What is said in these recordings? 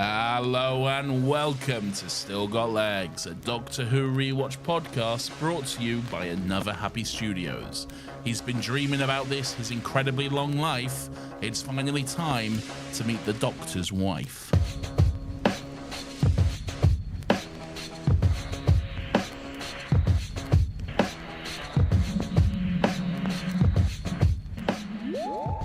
Hello and welcome to Still Got Legs, a Doctor Who Rewatch podcast brought to you by Another Happy Studios. He's been dreaming about this his incredibly long life. It's finally time to meet the Doctor's wife.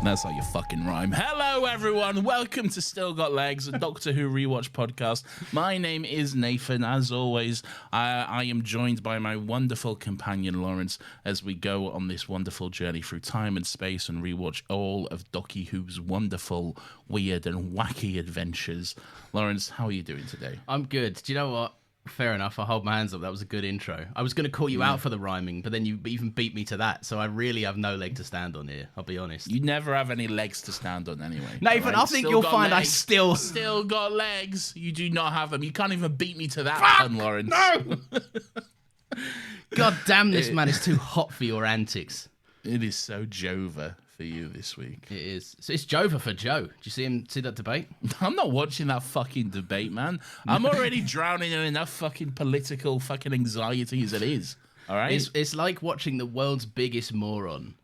That's how you fucking rhyme. Hello, everyone. Welcome to Still Got Legs, a Doctor Who Rewatch podcast. My name is Nathan. As always, I am joined by my wonderful companion, Lawrence, as we go on this wonderful journey through time and space and rewatch all of Doctor Who's wonderful, weird, and wacky adventures. Lawrence, how are you doing today? I'm good. Do you know what? Fair enough. I'll hold my hands up. That was a good intro. I was going to call you out for the rhyming, but then you even beat me to that. So I really have no leg to stand on here. I'll be honest. You never have any legs to stand on anyway. Nathan, right? I think you'll find legs. I still got legs. You do not have them. You can't even beat me to that pun, Lawrence. No! God damn, this man is too hot for your antics. It is so Jova for you this week. It is. So it's Jova for Joe. Did you see that debate? I'm not watching that fucking debate, man. I'm already drowning in enough fucking political fucking anxiety as it is. All right? It's like watching the world's biggest moron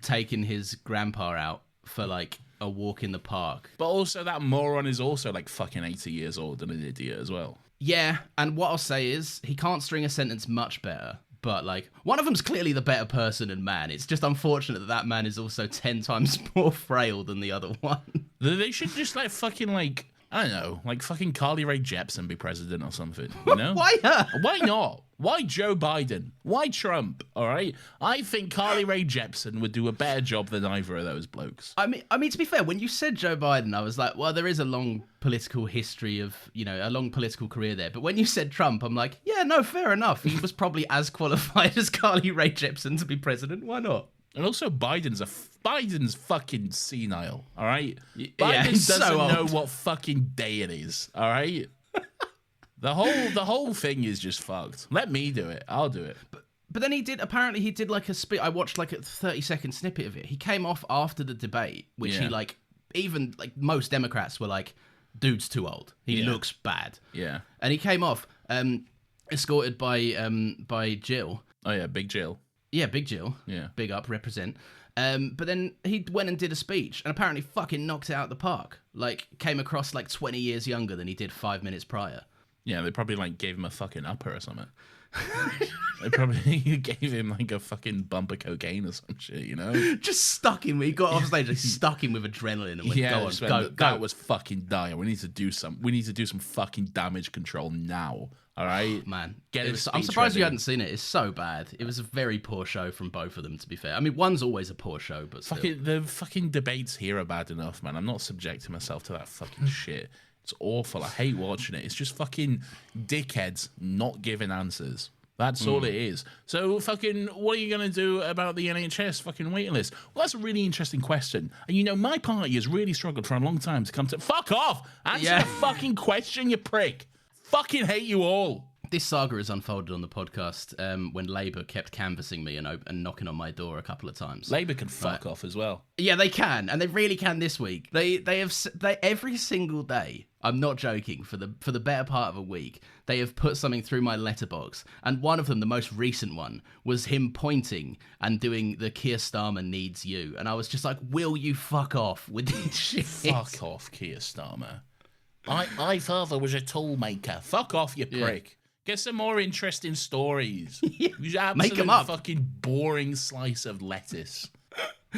taking his grandpa out for like a walk in the park. But also that moron is also like fucking 80 years old and an idiot as well. Yeah, and what I'll say is he can't string a sentence much better. But, like, one of them's clearly the better person and man. It's just unfortunate that man is also 10 times more frail than the other one. They should just, like, fucking, like, I don't know, like fucking Carly Rae Jepsen be president or something, you know? Why her? Why not? Why Joe Biden? Why Trump? All right? I think Carly Rae Jepsen would do a better job than either of those blokes. I mean, to be fair, when you said Joe Biden, I was like, well, there is a long political history of, you know, a long political career there. But when you said Trump, I'm like, yeah, no, fair enough. He was probably as qualified as Carly Rae Jepsen to be president. Why not? And also, Biden's fucking senile, all right? Biden yeah, doesn't so know what fucking day it is, all right? The whole thing is just fucked. Let me do it. I'll do it. But then he did like a I watched like a 30-second snippet of it. He came off after the debate, which he like, even like most Democrats were like, dude's too old. He looks bad. Yeah. And he came off, escorted by Jill. Oh yeah, Big Jill. Yeah, Big Jill. Yeah. Big up, represent. But then he went and did a speech and apparently fucking knocked it out of the park. Like, came across like 20 years younger than he did 5 minutes prior. Yeah, they probably like gave him a fucking upper or something. They probably gave him like a fucking bump of cocaine or some shit, you know? Just stuck him. He got off stage, just stuck him with adrenaline and went, go on, go. That was fucking dire. We need to do some fucking damage control now. All right, man. I'm surprised you hadn't seen it. It's so bad. It was a very poor show from both of them, to be fair. I mean, one's always a poor show, but the fucking debates here are bad enough, man. I'm not subjecting myself to that fucking shit. It's awful. I hate watching it. It's just fucking dickheads not giving answers. That's all it is. So fucking, what are you going to do about the NHS fucking waiting list? Well, that's a really interesting question. And you know, my party has really struggled for a long time to come to... Fuck off! Answer the fucking question, you prick. Fucking hate you all. This saga has unfolded on the podcast when Labour kept canvassing me and knocking on my door a couple of times. Labour can fuck off as well. Yeah, they can, and they really can this week. They every single day. I'm not joking. For the better part of a week, they have put something through my letterbox, and one of them, the most recent one, was him pointing and doing the Keir Starmer needs you, and I was just like, will you fuck off with this shit? Fuck off, Keir Starmer. I father was a tool maker. Fuck off, you prick. Get some more interesting stories. Make them up. Fucking boring slice of lettuce.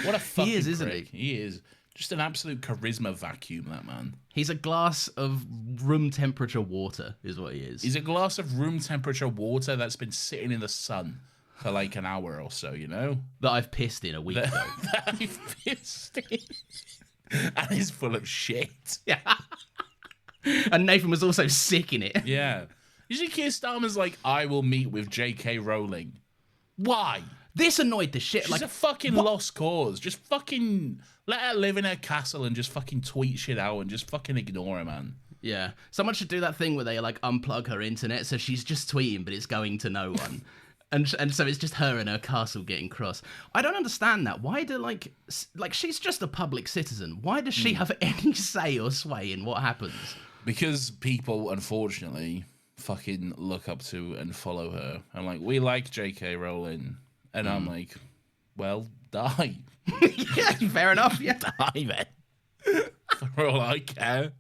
What a fucking He is, isn't prick. he? He is. Just an absolute charisma vacuum, that man. He's a glass of room temperature water, is what he is. He's a glass of room temperature water that's been sitting in the sun for like an hour or so, you know? That I've pissed in a week ago. That I've pissed in. And he's full of shit. Yeah. And Nathan was also sick in it. Yeah. You see Keir Starmer's like, I will meet with J.K. Rowling. Why? This annoyed the shit. She's a fucking lost cause. Just fucking let her live in her castle and just fucking tweet shit out and just fucking ignore her, man. Yeah. Someone should do that thing where they like unplug her internet so she's just tweeting but it's going to no one. And so it's just her in her castle getting cross. I don't understand that. Why do like she's just a public citizen. Why does she have any say or sway in what happens? because people, unfortunately, fucking look up to and follow her. I'm like, we like J.K. Rowling. And I'm like, well, die. Yeah, fair enough. Yeah. Die, then. For all I care.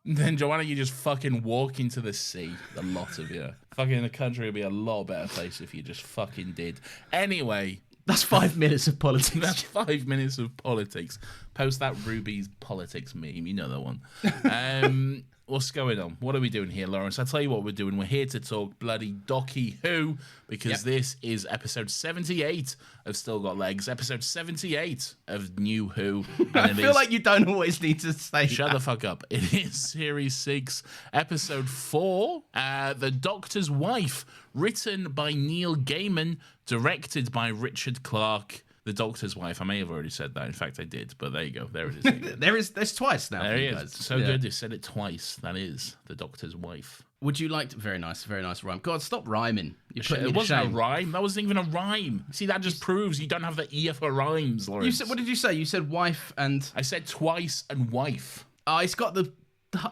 Then, Joanna, you just fucking walk into the sea. The lot of you. Fucking the country would be a lot better place if you just fucking did. Anyway. That's 5 minutes of politics. That's 5 minutes of politics. Post that Ruby's politics meme. You know that one. What's going on? What are we doing here, Lawrence? I'll tell you what we're doing. We're here to talk bloody Doctor Who, because this is episode 78 of Still Got Legs, episode 78 of New Who. I feel like you don't always need to say Shut the fuck up. It is series 6, episode 4, The Doctor's Wife, written by Neil Gaiman, directed by Richard Clarke. The Doctor's Wife. I may have already said that. In fact, I did. But there you go. There it is. There's twice now. There he is. So good. You said it twice. That is The Doctor's Wife. Would you like to... Very nice rhyme. God, stop rhyming. It wasn't a rhyme. That wasn't even a rhyme. See, that just proves you don't have the ear for rhymes, Lawrence. You said, what did you say? You said wife and... I said twice and wife. Oh, it's got the...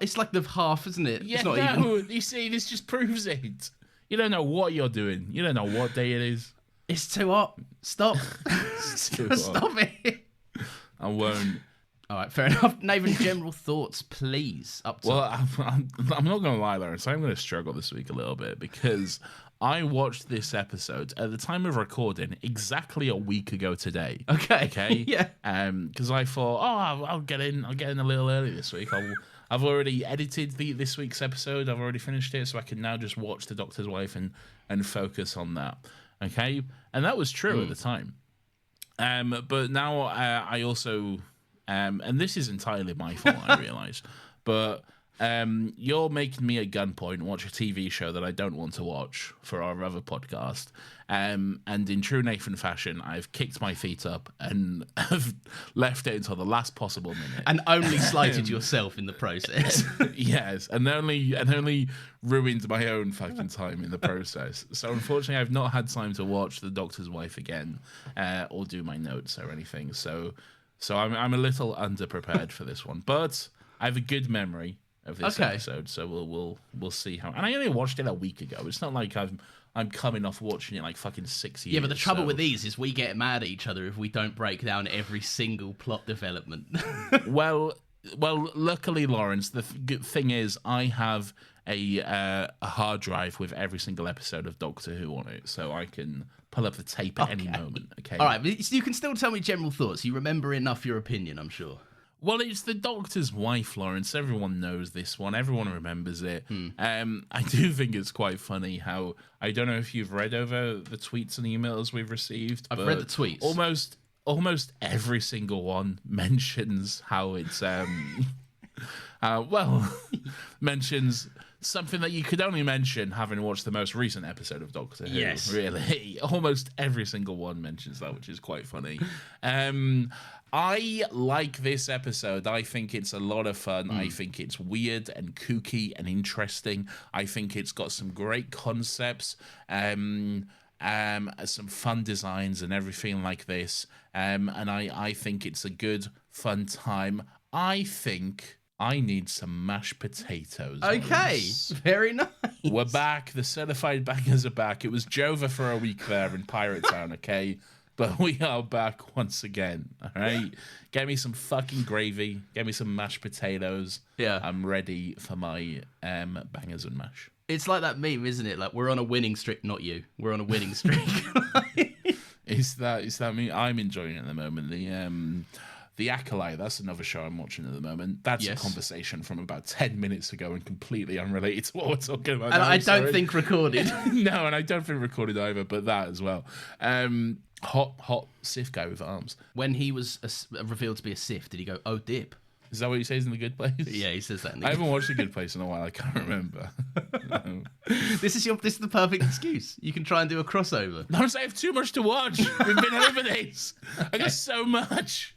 It's like the half, isn't it? Yeah, it's not even. You see, this just proves it. You don't know what you're doing. You don't know what day it is. It's too hot. Stop. Stop it. I won't. All right, fair enough. Nathan, general thoughts, please. Up to... Well, I'm not going to lie, Lawrence. I'm going to struggle this week a little bit because I watched this episode at the time of recording exactly a week ago today. Okay. Yeah. Because I thought, I'll get in a little early this week. I've already edited this week's episode. I've already finished it, so I can now just watch The Doctor's Wife and focus on that. Okay, and that was true at the time. But now I also, and this is entirely my fault, I realise, but you're making me at gunpoint watch a TV show that I don't want to watch for our other podcast. And in true Nathan fashion, I've kicked my feet up and have left it until the last possible minute. And only slighted yourself in the process. Yes, and only ruined my own fucking time in the process. So unfortunately, I've not had time to watch The Doctor's Wife again, or do my notes or anything. So I'm a little underprepared for this one, but I have a good memory of this episode. So we'll see how. And I only watched it a week ago. It's not like I'm coming off watching it like fucking 6 years. Yeah, but the trouble with these is we get mad at each other if we don't break down every single plot development. Well, luckily, Lawrence, the good thing is I have a hard drive with every single episode of Doctor Who on it, so I can pull up the tape at any moment. Okay. All right, but you can still tell me general thoughts. You remember enough your opinion, I'm sure. Well, it's The Doctor's Wife, Lawrence. Everyone knows this one. Everyone remembers it. I do think it's quite funny how, I don't know if you've read over the tweets and emails we've received. I've read the tweets. Almost every single one mentions how it's, mentions something that you could only mention having watched the most recent episode of Doctor Who. Yes. Really. Almost every single one mentions that, which is quite funny. I like this episode. I think it's a lot of fun. I think it's weird and kooky and interesting. I think it's got some great concepts, some fun designs and everything like this. And I think it's a good, fun time. I think I need some mashed potatoes. Okay, very nice. We're back. The certified bangers are back. It was Jova for a week there in Pirate Town, okay? But we are back once again, all right? Get me some fucking gravy. Get me some mashed potatoes. Yeah. I'm ready for my bangers and mash. It's like that meme, isn't it? Like, we're on a winning streak. Not you. We're on a winning streak. Is that me? I'm enjoying it at the moment. The Acolyte, that's another show I'm watching at the moment. That's a conversation from about 10 minutes ago and completely unrelated to what we're talking about. And I don't think recorded. No, and I don't think recorded either, but that as well. Hot Sith guy with arms. When he was revealed to be a Sith, did he go, "Oh, dip"? Is that what he says in The Good Place? Yeah, he says that. I haven't watched The Good Place in a while. I can't remember. No. This is the perfect excuse. You can try and do a crossover. No, I have too much to watch. We've been over this. I got so much.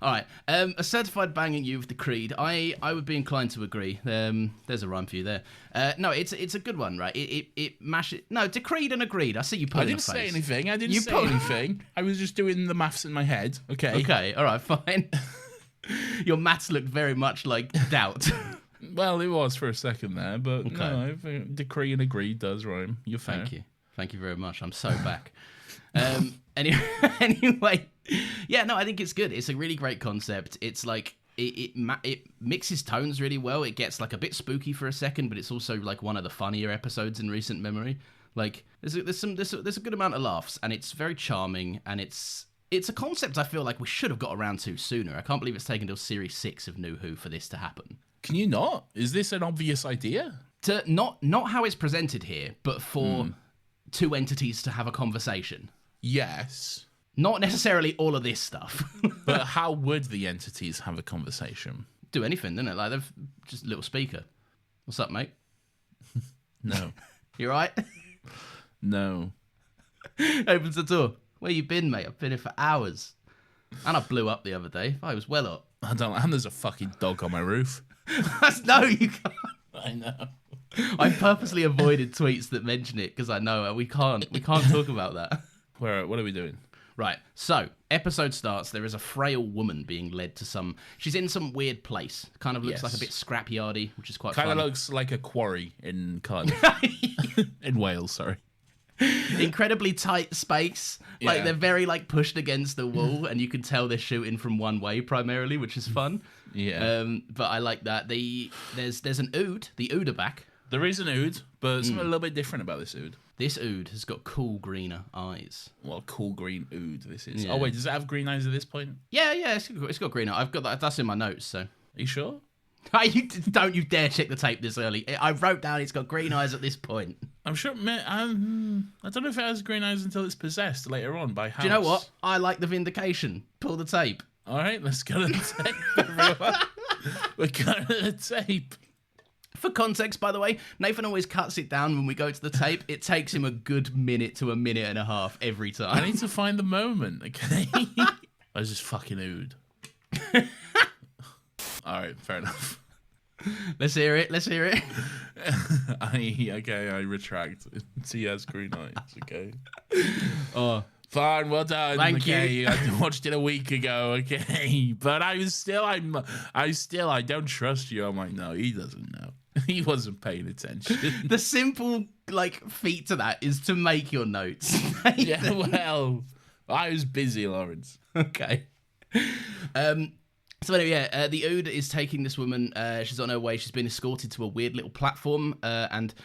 All right, a certified banging you with the Creed. I would be inclined to agree. There's a rhyme for you there. No, it's a good one, right? It mash it. No, decreed and agreed. I see you putting. I didn't say anything. I didn't say anything. I was just doing the maths in my head. Okay. Okay. All right. Fine. Your maths looked very much like doubt. Well, it was for a second there, but okay. no, I think decree and agree does rhyme. You're fair. Thank you very much. I'm so back. Anyway, yeah, no, I think it's good. It's a really great concept. It's like it mixes tones really well. It gets like a bit spooky for a second, but it's also like one of the funnier episodes in recent memory. Like there's a good amount of laughs, and it's very charming, and it's a concept I feel like we should have got around to sooner. I can't believe it's taken till series 6 of New Who for this to happen. Can you not? Is this an obvious idea? To not how it's presented here, but for two entities to have a conversation. Yes. Not necessarily all of this stuff. But how would the entities have a conversation? Do anything, don't it? Like, they've just a little speaker. What's up, mate? No. You right? No. Opens the door. Where you been, mate? I've been here for hours. And I blew up the other day. I was well up. I don't. And there's a fucking dog on my roof. No, you can't. I know. I purposely avoided tweets that mention it because I know we can't talk about that. What are we doing? Right, so, episode starts, there is a frail woman being led to she's in some weird place. Kind of looks like a bit scrapyardy, which is quite fun. Kind of looks like a quarry in Cardiff. In Wales, sorry. Incredibly tight space. Like, they're very, pushed against the wall, and you can tell they're shooting from one way, primarily, which is fun. Yeah. But I like that. There's an Ood, the Ood are back. There is an Ood, but something a little bit different about this Ood. This Ood has got cool greener eyes. What a cool green Ood this is. Yeah. Oh, wait, does it have green eyes at this point? Yeah, it's got green eyes. I've got that. That's in my notes, so. Are you sure? Don't you dare check the tape this early. I wrote down it's got green eyes at this point. I'm sure. I don't know if it has green eyes until it's possessed later on by House. Do you know what? I like the vindication. Pull the tape. All right, let's go to the tape, everyone. We're going to the tape. For context, by the way, Nathan always cuts it down when we go to the tape. It takes him a good minute to a minute and a half every time. I need to find the moment, okay? I was just fucking Ood. All right, fair enough. Let's hear it. I retract. He has green eyes, okay? Oh. Fine, well done. Thank you. I watched it a week ago, okay? But I don't trust you. I'm like, no, he doesn't know. He wasn't paying attention. The simple, feat to that is to make your notes. Yeah, well, I was busy, Lawrence. Okay. So anyway, the Ood is taking this woman. She's on her way. She's been escorted to a weird little platform, and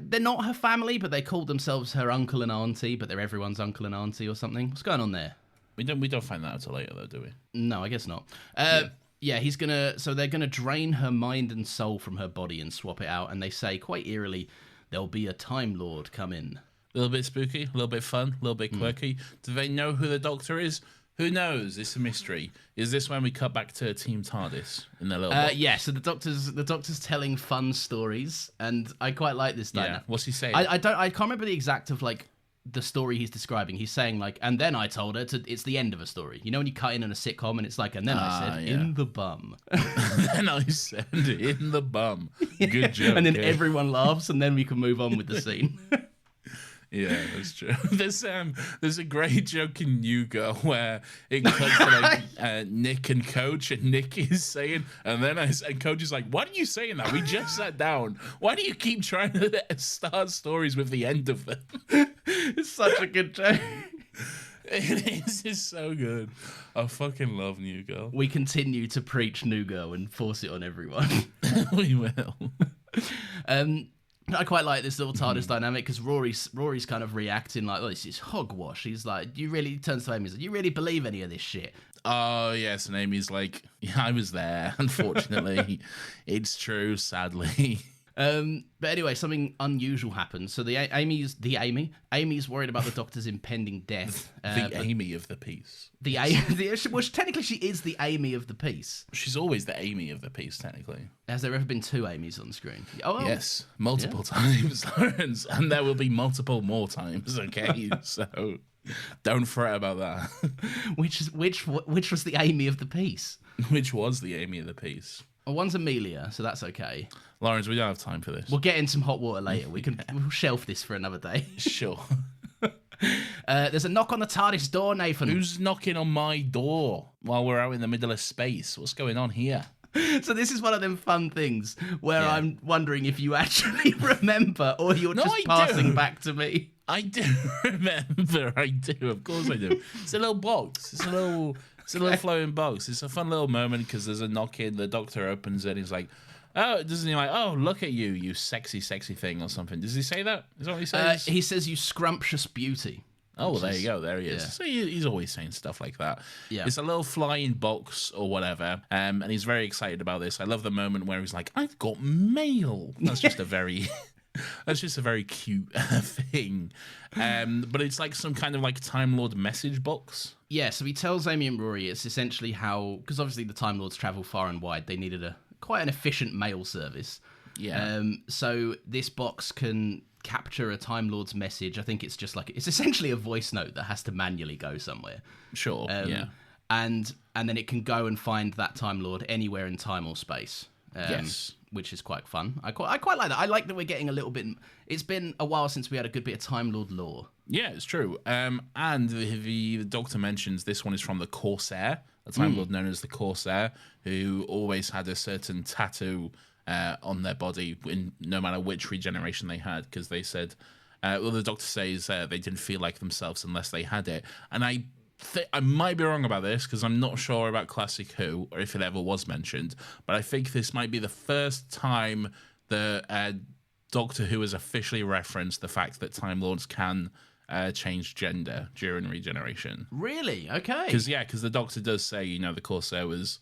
they're not her family, but they call themselves her uncle and auntie. But they're everyone's uncle and auntie or something. What's going on there? We don't find that out till later, though, do we? No, I guess not. Yeah, so they're gonna drain her mind and soul from her body and swap it out. And they say quite eerily, there'll be a Time Lord come in. A little bit spooky, a little bit fun, a little bit quirky. Do they know who the Doctor is? Who knows? It's a mystery. Is this when we cut back to Team TARDIS in their little box? Yeah, so the doctor's telling fun stories, and I quite like this dynamic. Yeah, what's he saying? I can't remember the exact of the story he's describing. He's saying and then I told her it's the end of a story. You know when you cut in on a sitcom and it's and then I said in the bum. Then I said in the bum. Good joke. And then everyone laughs, and then we can move on with the scene. Yeah, that's true. There's a great joke in New Girl where it cuts to Nick and Coach, and Nick is saying, and Coach is like, "Why are you saying that? We just sat down. Why do you keep trying to start stories with the end of them?" It's such a good joke. It is. It's so good. I fucking love New Girl. We continue to preach New Girl and force it on everyone. We will. I quite like this little TARDIS dynamic because Rory's kind of reacting this is hogwash. He's like, turns to Amy and says, "You really believe any of this shit?" Oh, yes, and Amy's like, "Yeah, I was there, unfortunately." It's true, sadly. But anyway, something unusual happens. So Amy's worried about the Doctor's impending death. The Amy of the piece. Technically she is the Amy of the piece. She's always the Amy of the piece, technically. Has there ever been two Amys on screen? Oh, well. Yes, multiple times, Lawrence, and there will be multiple more times. Okay, so don't fret about that. Which was the Amy of the piece? Which was the Amy of the piece? Well, one's Amelia, so that's okay. Lawrence, we don't have time for this. We'll get in some hot water later. We'll shelf this for another day. Sure. There's a knock on the TARDIS door, Nathan. Who's knocking on my door while we're out in the middle of space? What's going on here? So this is one of them fun things where Yeah. I'm wondering if you actually remember or you're No, just I passing do. back to me. I do remember. I do. Of course I do. It's a little box. It's a little flowing box. It's a fun little moment because there's a knock in. The doctor opens it. He's like, "Oh," doesn't he like, "Oh, look at you, you sexy, sexy thing," or something? Does he say that? Is that what he says? He says, "You scrumptious beauty." Oh, well, there you go. There he is. yeah. So he's always saying stuff like that. Yeah. It's a little flying box or whatever, and he's very excited about this. I love the moment where he's like, "I've got mail." That's just a very, that's just a very cute thing. But it's like some kind of like Time Lord message box. Yeah, so he tells Amy and Rory it's essentially how, because obviously the Time Lords travel far and wide, they needed quite an efficient mail service. Yeah. So this box can capture a Time Lord's message. I think it's just like, it's essentially a voice note that has to manually go somewhere. Sure. Yeah. And then it can go and find that Time Lord anywhere in time or space. Yes. Which is quite fun. I quite like that. I like that we're getting a little bit. It's been a while since we had a good bit of Time Lord lore. Yeah, it's true. And the Doctor mentions this one is from the Corsair, a Time Lord known as the Corsair, who always had a certain tattoo on their body, no matter which regeneration they had, because they said, well, the Doctor says they didn't feel like themselves unless they had it. And I might be wrong about this because I'm not sure about Classic Who or if it ever was mentioned, but I think this might be the first time the Doctor Who has officially referenced the fact that Time Lords can change gender during regeneration. Really? Okay. Because the Doctor does say, the Corsair was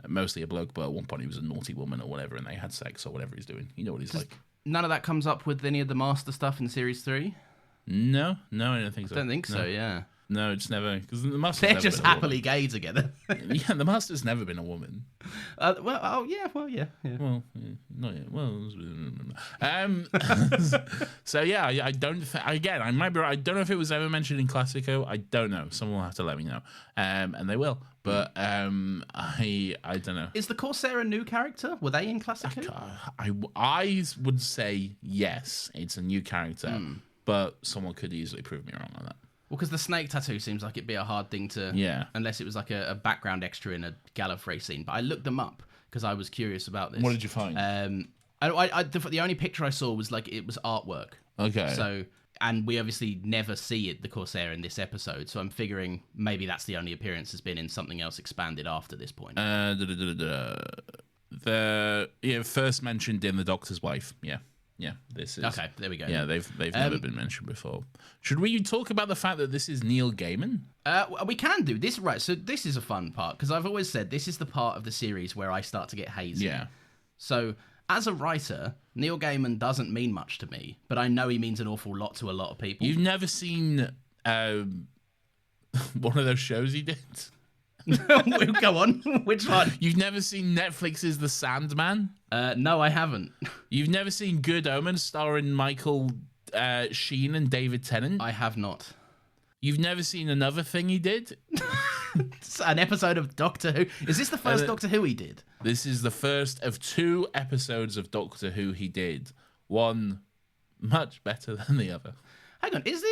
mostly a bloke, but at one point he was a naughty woman or whatever, and they had sex or whatever he's doing. You know what he's like. None of that comes up with any of the Master stuff in Series 3? No, I don't think so. I don't think so, yeah. No, it's never, because the Master's They're never just been a happily gay together. woman. Yeah, the Master's never been a woman. Yeah. Well, yeah, not yet. Well, so yeah, I don't. Again, I might be right. I don't know if it was ever mentioned in Classico. I don't know. Someone will have to let me know, and they will. But I don't know. Is the Corsair a new character? Were they in Classic Who? I would say yes. It's a new character, but someone could easily prove me wrong on that. Well, because the snake tattoo seems like it'd be a hard thing to... Yeah. Unless it was like a background extra in a Gallifrey scene. But I looked them up because I was curious about this. What did you find? The only picture I saw was like it was artwork. Okay. So, and we obviously never see the Corsair in this episode. So I'm figuring maybe that's the only appearance has been in something else expanded after this point. First mentioned in The Doctor's Wife. Yeah, this is... Okay, there we go. Yeah, they've never been mentioned before. Should we talk about the fact that this is Neil Gaiman? We can do this, right? So this is a fun part, because I've always said this is the part of the series where I start to get hazy. Yeah. So, as a writer, Neil Gaiman doesn't mean much to me, but I know he means an awful lot to a lot of people. You've never seen one of those shows he did? Go on. Which one? You've never seen Netflix's The Sandman? No, I haven't. You've never seen Good Omens starring Michael Sheen and David Tennant? I have not. You've never seen another thing he did? It's an episode of Doctor Who. Is this the first Doctor Who he did? This is the first of 2 episodes of Doctor Who he did. One much better than the other. Hang on, he's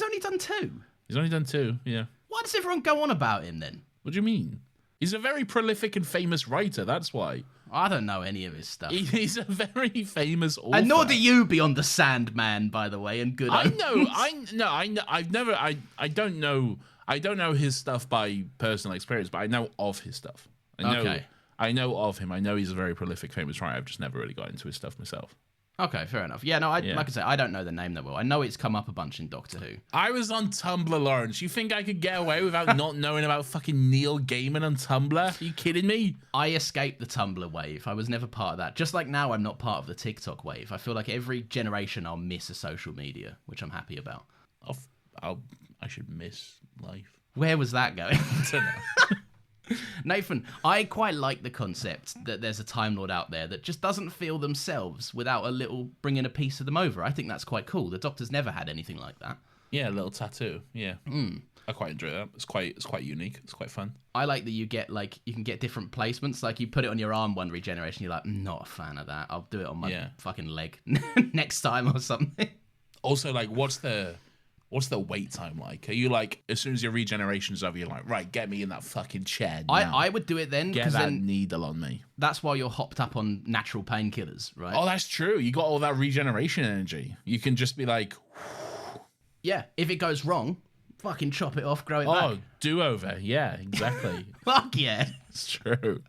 only done 2? He's only done 2, yeah. Why does everyone go on about him then? What do you mean? He's a very prolific and famous writer, that's why. I don't know any of his stuff. He's a very famous author. And nor do you beyond the Sandman, by the way, and Good Omens. I don't know his stuff by personal experience, but I know of his stuff. I know of him. I know he's a very prolific, famous writer. I've just never really got into his stuff myself. Okay, fair enough. Yeah, no, like I say, I don't know the name that well. I know it's come up a bunch in Doctor Who. I was on Tumblr, Lawrence. You think I could get away without not knowing about fucking Neil Gaiman on Tumblr? Are you kidding me? I escaped the Tumblr wave. I was never part of that. Just like now, I'm not part of the TikTok wave. I feel like every generation I'll miss a social media, which I'm happy about. I should miss life. Where was that going? I don't know. Nathan, I quite like the concept that there's a Time Lord out there that just doesn't feel themselves without a little bringing a piece of them over. I think that's quite cool. The Doctor's never had anything like that. Yeah, a little tattoo. Yeah, I quite enjoy that. It's quite unique. It's quite fun. I like that you can get different placements. Like you put it on your arm one regeneration, you're like, not a fan of that. I'll do it on my fucking leg next time or something. Also, like, what's the What's the wait time like? Are you like, as soon as your regeneration's over, you're like, right, get me in that fucking chair now. I would do it then. Get that needle on me. That's why you're hopped up on natural painkillers, right? Oh, that's true. You got all that regeneration energy. You can just be like... Yeah, if it goes wrong, fucking chop it off, grow it back. Oh, do-over. Yeah, exactly. Fuck yeah. It's true.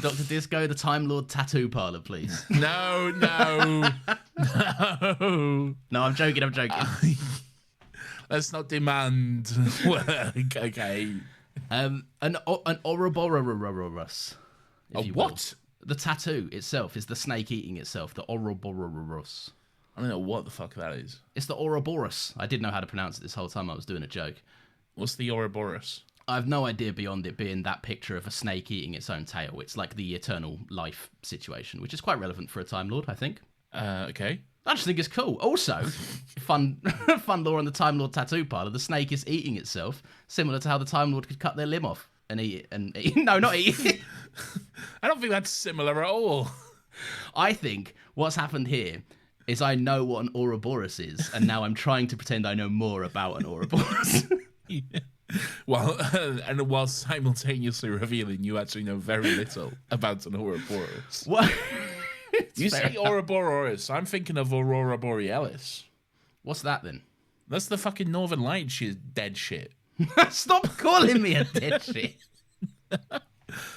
Dr. Disco, the Time Lord tattoo parlor, please. No. No, I'm joking. let's not demand work, okay? An Ouroboros. A what? The tattoo itself is the snake eating itself, the Ouroboros. I don't know what the fuck that is. It's the Ouroboros. I didn't know how to pronounce it this whole time I was doing a joke. What's the Ouroboros? I have no idea beyond it being that picture of a snake eating its own tail. It's like the eternal life situation, which is quite relevant for a Time Lord, I think. Okay. I just think it's cool. Also, fun lore on the Time Lord tattoo parlor. The snake is eating itself, similar to how the Time Lord could cut their limb off and eat it. No, not eat it. I don't think that's similar at all. I think what's happened here is I know what an Ouroboros is, and now I'm trying to pretend I know more about an Ouroboros. Yeah. While simultaneously revealing you actually know very little about an Ouroboros. What? You say Ouroboros, I'm thinking of Aurora Borealis. What's that then? That's the fucking Northern Lights, you dead shit. Stop calling me a dead shit.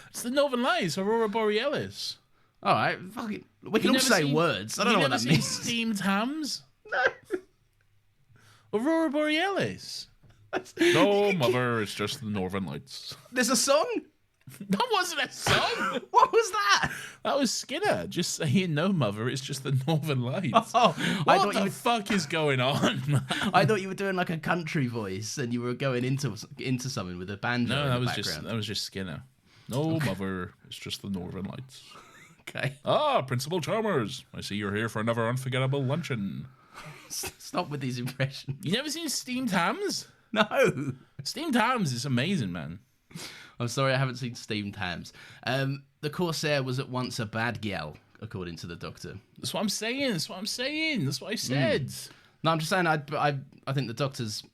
It's the Northern Lights, Aurora Borealis. All right, fucking. We can all say words. I don't know what that means. Steamed hams? No. Aurora Borealis. No, mother, it's just the Northern Lights. There's a song? That wasn't a song. What was that? That was Skinner just saying, no, mother, it's just the Northern Lights. Oh, what the fuck is going on? I thought you were doing like a country voice and you were going into something with a banjo. No, in that the was background. that was just Skinner. No, mother, it's just the Northern Lights. Okay. Ah, Principal Chalmers. I see you're here for another unforgettable luncheon. Stop with these impressions. You never seen Steamed Hams? No. Steamed Hams is amazing, man. I'm sorry, I haven't seen Steamed Hams. The Corsair was at once a bad gal, according to the Doctor. That's what I'm saying. That's what I said. No, I'm just saying. I think the Doctor's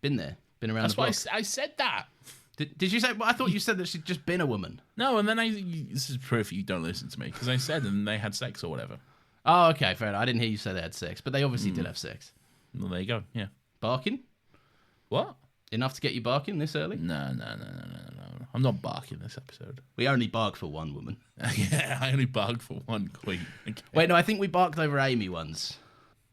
been there, been around. That's the block. why I said that. Did you say? Well, I thought you said that she'd just been a woman. No, and then this is proof you don't listen to me because I said and they had sex or whatever. Oh, okay, fair enough. I didn't hear you say they had sex, but they obviously did have sex. Well, there you go. Yeah. Barking? What? Enough to get you barking this early? No. I'm not barking this episode. We only bark for one woman. Yeah, I only barked for one queen. Okay. Wait, no, I think we barked over Amy once.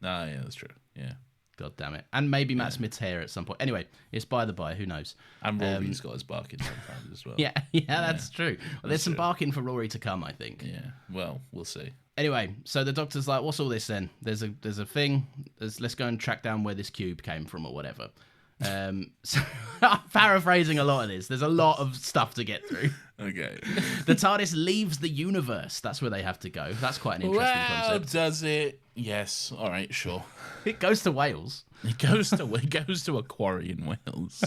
Oh, yeah, that's true. Yeah. God damn it. And maybe Matt Smith's hair at some point. Anyway, it's by the by, who knows? And Rory's got his barking sometimes as well. Yeah, that's true. Well, there's some barking for Rory to come, I think. Yeah, well, we'll see. Anyway, so the Doctor's like, what's all this then? There's a thing. Let's go and track down where this cube came from or whatever. So paraphrasing a lot of this. There's a lot of stuff to get through. Okay. The TARDIS leaves the universe. That's where they have to go. That's quite an interesting concept. Does it? Yes. All right, sure. It goes to Wales. It goes to a quarry in Wales.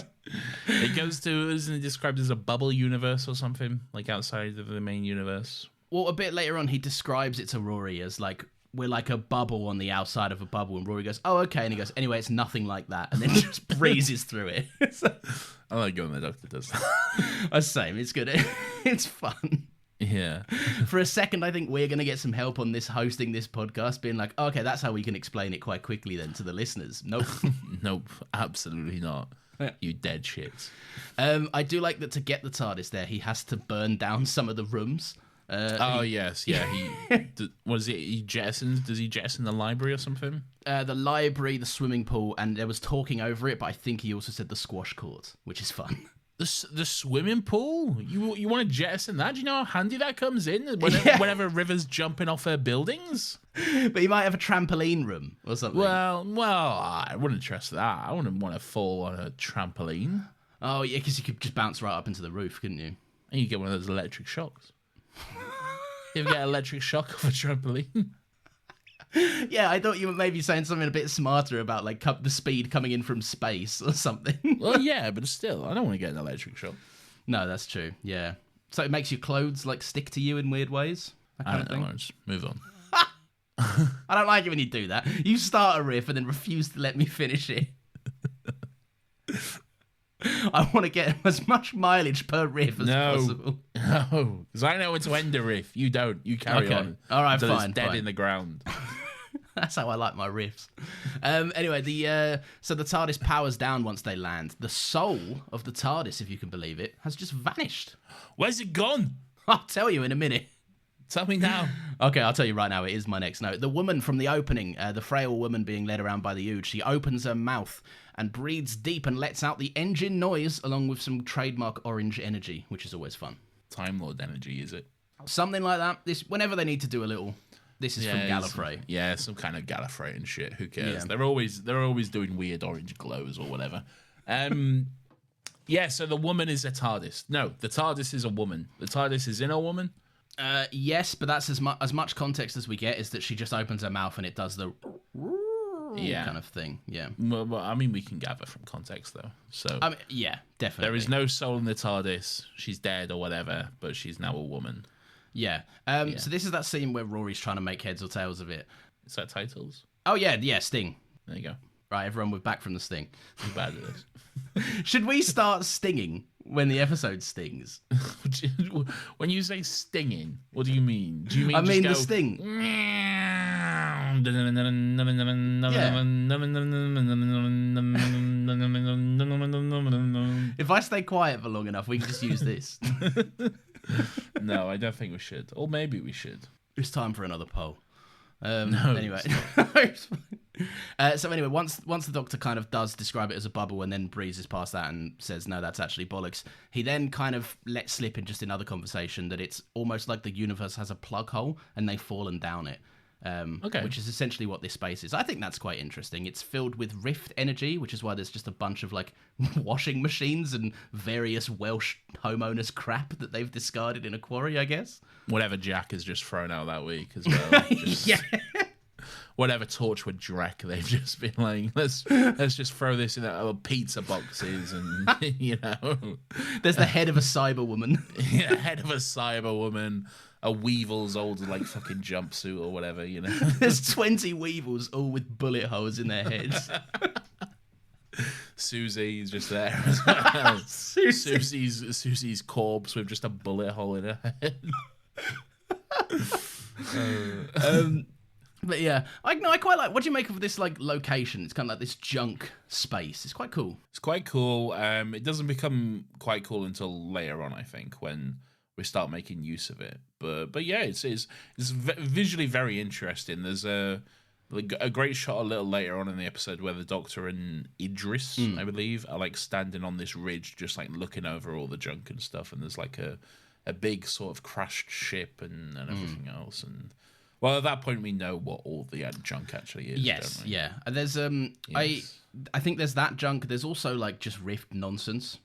It goes to, isn't it described as a bubble universe or something? Like outside of the main universe? Well, a bit later on, he describes it to Rory as like, we're like a bubble on the outside of a bubble. And Rory goes, oh, okay. And he goes, anyway, it's nothing like that. And then just breezes through it. I like when the Doctor does that. The same. It's good. It's fun. Yeah. For a second, I think we're going to get some help on this hosting this podcast, being like, oh, okay, that's how we can explain it quite quickly then to the listeners. Nope. Nope. Absolutely not. You dead shits. I do like that to get the TARDIS there, he has to burn down some of the rooms. Yes, yeah. Does he jettison the library or something? The library, the swimming pool, and there was talking over it, but I think he also said the squash court, which is fun. The swimming pool? You want to jettison that? Do you know how handy that comes in whenever River's jumping off her buildings? But he might have a trampoline room or something. Well, I wouldn't trust that. I wouldn't want to fall on a trampoline. Oh, yeah, because you could just bounce right up into the roof, couldn't you? And you get one of those electric shocks. You ever get an electric shock off a trampoline? Yeah, I thought you were maybe saying something a bit smarter about like the speed coming in from space or something. Well, yeah, but still, I don't want to get an electric shock. No, that's true. Yeah. So it makes your clothes like stick to you in weird ways? I don't know, Lawrence. Move on. I don't like it when you do that. You start a riff and then refuse to let me finish it. I want to get as much mileage per riff as possible. No, because I know when to end a riff. You don't. You carry on. All right, until fine. It's dead fine. in the ground. That's how I like my riffs. Anyway, so the TARDIS powers down once they land. The soul of the TARDIS, if you can believe it, has just vanished. Where's it gone? I'll tell you in a minute. Tell me now. Okay, I'll tell you right now. It is my next note. The woman from the opening, the frail woman being led around by the Ood, she opens her mouth and breathes deep and lets out the engine noise along with some trademark orange energy, which is always fun. Time Lord energy, is it? Something like that. Whenever they need to do a little... This is from Gallifrey. Yeah, some kind of Gallifrey and shit. Who cares? Yeah. They're always doing weird orange glows or whatever. Yeah, so the woman is a TARDIS. No, the TARDIS is a woman. The TARDIS is in a woman? Yes, but that's as much context as we get is that she just opens her mouth and it does the kind of thing. Yeah. Well, I mean, we can gather from context, though. So yeah, definitely. there is no soul in the TARDIS. She's dead or whatever, but she's now a woman. Yeah. So this is that scene where Rory's trying to make heads or tails of it. Is that titles? Oh, yeah, Sting. There you go. Right, everyone, we're back from the Sting. I'm bad at this. Should we start stinging when the episode stings? When you say stinging, what do you mean? Do you mean I mean just the sting. If I stay quiet for long enough, we can just use this. No, I don't think we should. Or maybe we should. It's time for another poll. No, anyway. So anyway, once the Doctor kind of does describe it as a bubble and then breezes past that and says, no, that's actually bollocks, he then kind of lets slip in just another conversation that it's almost like the universe has a plug hole and they've fallen down it. Which is essentially what this space is. I think that's quite interesting. It's filled with rift energy, which is why there's just a bunch of like washing machines and various Welsh homeowners crap that they've discarded in a quarry, I guess. Whatever Jack has just thrown out that week as well. Yeah. Whatever Torchwood Dreck they've just been like, let's just throw this in our pizza boxes and you know. There's the head of a cyber woman. Yeah, head of a cyber woman. A Weevil's old, like, fucking jumpsuit or whatever, you know? There's 20 Weevils, all with bullet holes in their heads. Susie's just there as well. Susie's corpse with just a bullet hole in her head. But yeah, I quite like. What do you make of this like location? It's kind of like this junk space. It's quite cool. It's quite cool. It doesn't become quite cool until later on, I think, when we start making use of it. But yeah, it's visually very interesting. There's a great shot a little later on in the episode where the Doctor and Idris, I believe, are like standing on this ridge, just like looking over all the junk and stuff. And there's like a big sort of crashed ship and everything else. And well, at that point, we know what all the junk actually is. Yes, don't we? yeah. And there's Yes. I think there's that junk. There's also like just rift nonsense.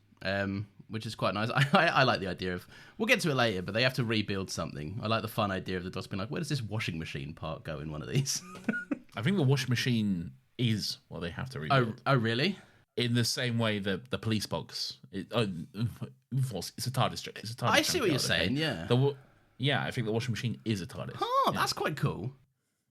Which is quite nice. I like the idea of... We'll get to it later, but they have to rebuild something. I like the fun idea of the Doctor being like, where does this washing machine part go in one of these? I think the washing machine is what they have to rebuild. Oh, really? In the same way that the police box... it's a TARDIS. It's a TARDIS. I see what you're junkyard, saying, okay? yeah. Yeah, I think the washing machine is a TARDIS. Oh, that's quite cool.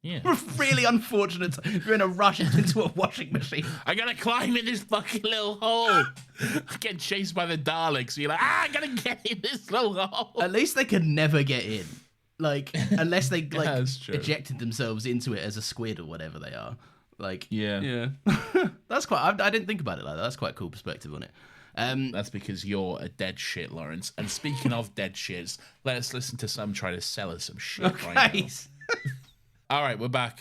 Yeah. Really unfortunate. You're in a rush into a washing machine. I gotta climb in this fucking little hole. I get chased by the Daleks. So you're like, I gotta get in this little hole. At least they could never get in. Like, unless they like that's true. ejected themselves into it as a squid or whatever they are. Like, Yeah. That's quite. I didn't think about it like that. That's quite a cool perspective on it. That's because you're a dead shit, Lawrence. And speaking of dead shits, let's listen to some try to sell us some shit right now. All right, we're back.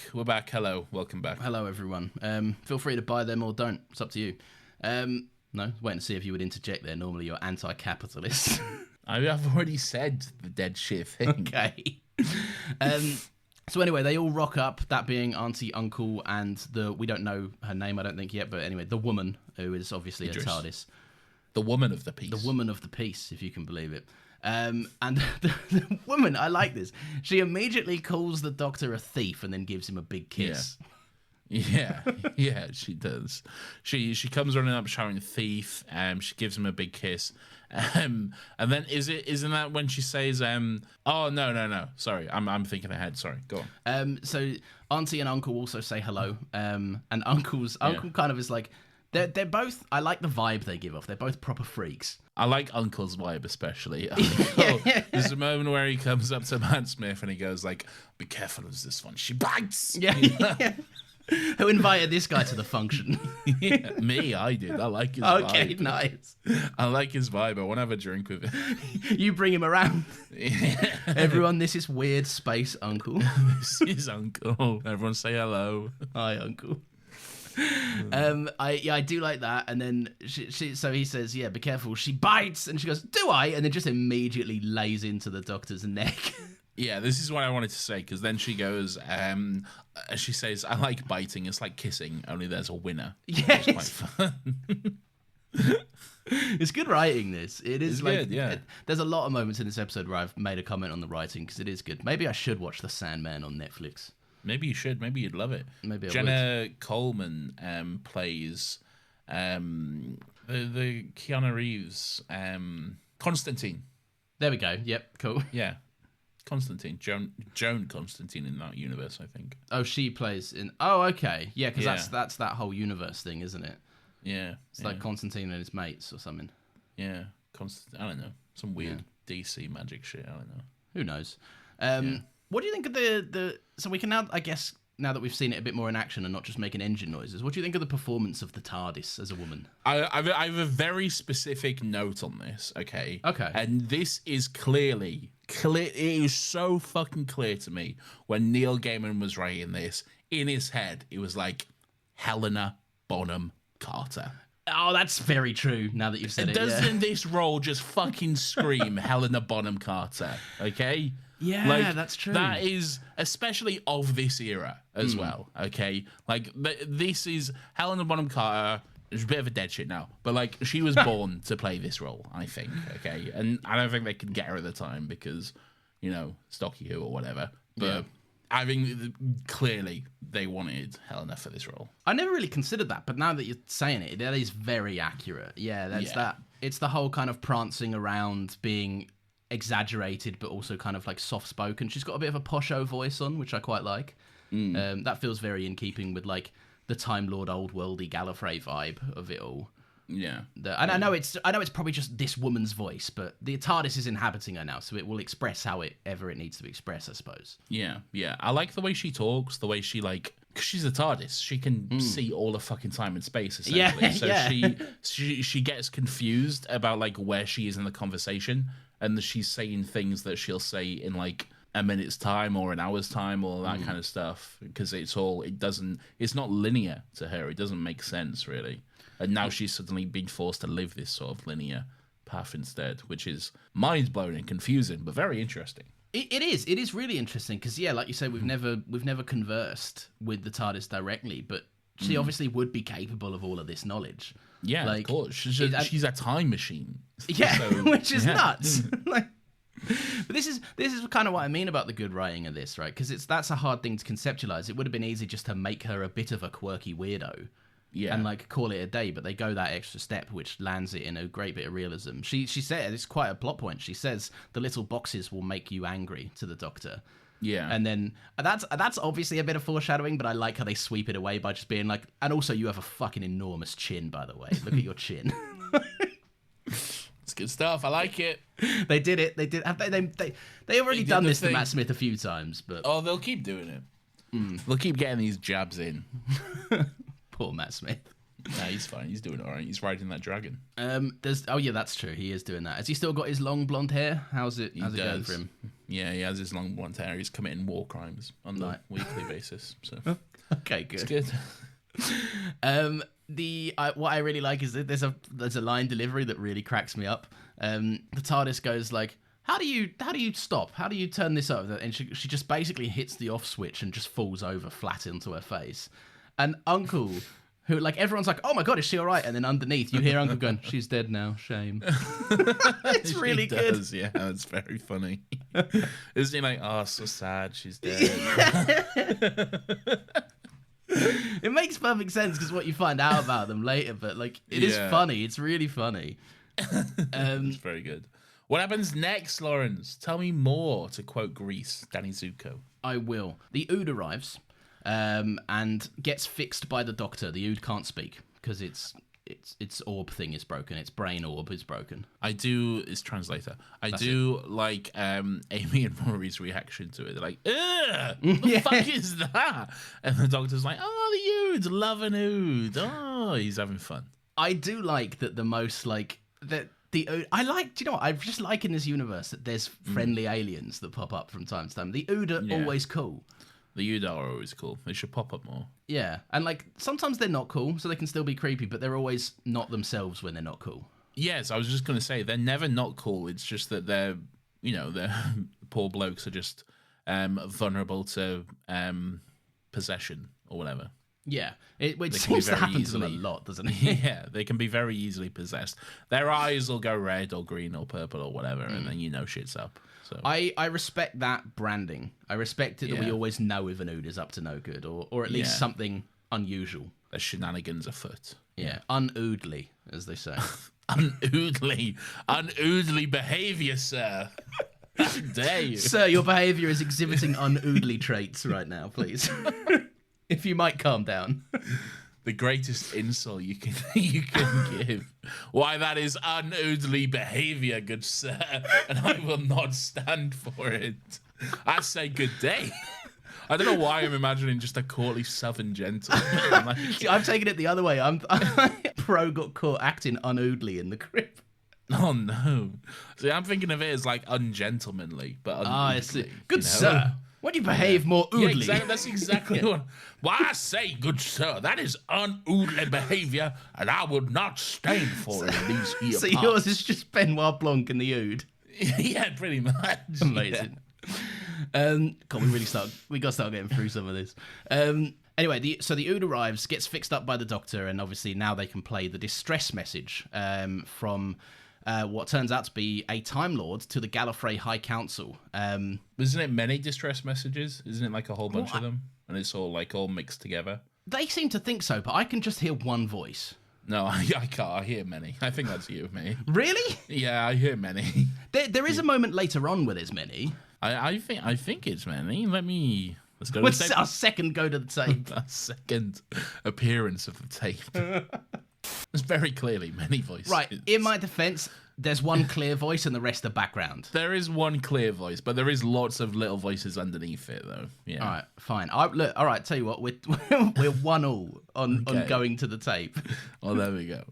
Hello, welcome back. Hello, everyone. Feel free to buy them or don't. It's up to you. No, wait and see if you would interject there. Normally, you're anti-capitalist. I've already said the dead shit thing. Okay. So anyway, they all rock up, that being Auntie, Uncle, and we don't know her name, I don't think yet, but anyway, the woman, who is obviously Idris. a TARDIS. The woman of the piece. The woman of the piece, if you can believe it. And the woman, I like this. She immediately calls the Doctor a thief and then gives him a big kiss. Yeah, she does. She comes running up shouting thief, she gives him a big kiss, And then isn't that when she says, oh no, sorry, I'm thinking ahead. Sorry, go on. So Auntie and Uncle also say hello. And Uncle kind of is like, they're both. I like the vibe they give off. They're both proper freaks. I like Uncle's vibe especially. There's a moment where he comes up to Matt Smith and he goes like, "Be careful of this one. She bites." Yeah. Who invited this guy to the function? Me, I did. I like his vibe. Okay, nice. I like his vibe. I want to have a drink with him. You bring him around. Everyone, this is Weird Space Uncle. This is Uncle. Everyone say hello. Hi, Uncle. I do like that, and then so he says, "Yeah, be careful." She bites, and she goes, "Do I?" And then just immediately lays into the doctor's neck. Yeah, this is what I wanted to say, because then she goes, she says, "I like biting. It's like kissing, only there's a winner." Yeah, it's quite fun. It's good writing. This it is it's like good, yeah. There's a lot of moments in this episode where I've made a comment on the writing because it is good. Maybe I should watch The Sandman on Netflix. Maybe you should. Maybe you'd love it. Maybe I Jenna Coleman plays the Keanu Reeves Constantine. There we go. Yep, cool. Yeah, Constantine. Joan Constantine in that universe, I think. Oh, she plays in. Oh, okay. Yeah, because that's that whole universe thing, isn't it? Yeah, it's like Constantine and his mates or something. Yeah, I don't know. Some weird DC magic shit. I don't know. Who knows? What do you think of the? So we can now, I guess, now that we've seen it a bit more in action and not just making engine noises, what do you think of the performance of the TARDIS as a woman? I have a very specific note on this. Okay. Okay. And this is clear. It is so fucking clear to me when Neil Gaiman was writing this. In his head, it was like Helena Bonham Carter. Oh, that's very true. Now that you've said it, doesn't this role just fucking scream Helena Bonham Carter? Okay. Yeah, like, that's true. That is especially of this era as well. Okay, like this is Helena Bonham Carter. It's a bit of a dead shit now, but like she was born to play this role, I think. Okay, and I don't think they could get her at the time because, Stocky Who or whatever. But I think clearly they wanted Helena for this role. I never really considered that, but now that you're saying it, that is very accurate. Yeah, that. It's the whole kind of prancing around, being exaggerated but also kind of like soft spoken. She's got a bit of a posho voice on, which I quite like. That feels very in keeping with like the Time Lord old worldy Gallifrey vibe of it all. I know it's probably just this woman's voice, but the TARDIS is inhabiting her now, so it will express however it needs to express, I suppose. Yeah I like the way she talks, the way she like, because she's a TARDIS, she can see all the fucking time and space essentially. She gets confused about like where she is in the conversation, and she's saying things that she'll say in like a minute's time or an hour's time or that kind of stuff, because it's not linear to her. It doesn't make sense really. And now she's suddenly been forced to live this sort of linear path instead, which is mind-blowing and confusing, but very interesting. It is really interesting because, like you said, we've never conversed with the TARDIS directly, but she obviously would be capable of all of this knowledge. Yeah, like, of course. She's a time machine. Yeah, so, which is nuts. Like, but this is kind of what I mean about the good writing of this, right? Because that's a hard thing to conceptualize. It would have been easy just to make her a bit of a quirky weirdo. Yeah. And like call it a day, but they go that extra step, which lands it in a great bit of realism. She said, it's quite a plot point. She says the little boxes will make you angry to the Doctor. Yeah. And then that's obviously a bit of foreshadowing, but I like how they sweep it away by just being like, and also you have a fucking enormous chin, by the way. Look at your chin. It's good stuff. I like it. They did it. They did. Have they already done this to Matt Smith a few times, but they'll keep doing it. They'll keep getting these jabs in. Poor Matt Smith. Nah, he's fine. He's doing all right. He's riding that dragon. That's true. He is doing that. Has he still got his long blonde hair? How's it going for him? Yeah, he has his long blonde hair. He's committing war crimes on a weekly basis. So okay, good. It's good. What I really like is that there's a line delivery that really cracks me up. The TARDIS goes like, How do you stop? How do you turn this up? And she just basically hits the off switch and just falls over flat into her face. And Uncle, who like everyone's like, oh my god, is she all right? And then underneath you hear Uncle going, she's dead now, shame. It's really good. Yeah, it's very funny. Isn't he like, oh, so sad, she's dead. It makes perfect sense because what you find out about them later, but like it is funny. It's really funny. It's very good. What happens next, Lawrence? Tell me more, to quote Grease, Danny Zuko. I will. The Ood arrives and gets fixed by the Doctor. The Ood can't speak because its orb thing is broken. Its brain orb is broken. It's translator. That's like Amy and Rory's reaction to it. They're like, ugh, what the fuck is that? And the Doctor's like, oh, the Ood, love an Ood. Oh, he's having fun. I do like that the most, like, that the Ood, I like, do you know what? I just like in this universe that there's friendly aliens that pop up from time to time. The Ood are always cool. The Ood are always cool. They should pop up more. Yeah, and like sometimes they're not cool, so they can still be creepy, but they're always not themselves when they're not cool. Yes, I was just going to say, they're never not cool. It's just that they're poor blokes are just vulnerable to possession or whatever. Yeah, it seems to happen to them a lot, doesn't it? Yeah, they can be very easily possessed. Their eyes will go red or green or purple or whatever, and then shit's up. So I respect that branding. I respect it that we always know if an Ood is up to no good, or at least something unusual. There's shenanigans afoot. Yeah, un-oodly, as they say. Unoodly behaviour, sir. How dare you? Sir, your behaviour is exhibiting unoodly traits right now, please. If you might calm down. The greatest insult you can give. Why, that is unoodly behaviour, good sir, and I will not stand for it. I say good day. I don't know why I'm imagining just a courtly southern gentleman. See, I've taken it the other way. I'm Pro got caught acting unoodly in the crib. Oh no! See, I'm thinking of it as like ungentlemanly, but I see. Good sir. Why do you behave more oodly? Yeah, exactly. That's exactly what. Why, I say, good sir, that is unoodly behaviour, and I would not stand for it in these here So parts. yours is just Benoit Blanc and the Ood. Yeah, pretty much. Amazing. We got to start getting through some of this. Anyway, the Ood arrives, gets fixed up by the Doctor, and obviously now they can play the distress message from what turns out to be a Time Lord to the Gallifrey High Council. Isn't it many distress messages? Isn't it like a whole bunch of them? And it's all mixed together? They seem to think so, but I can just hear one voice. No, I can't. I hear many. I think that's you, mate. Really? Yeah, I hear many. There is a moment later on where there's many. I think it's many. Let's go to What's the tape. our second go to the tape? Our second appearance of the tape. There's very clearly many voices. Right, in my defense, there's one clear voice and the rest are background. There is one clear voice, but there is lots of little voices underneath it, though. Yeah. All right, fine. All right, tell you what, we're 1-1 on going to the tape. Oh, there we go.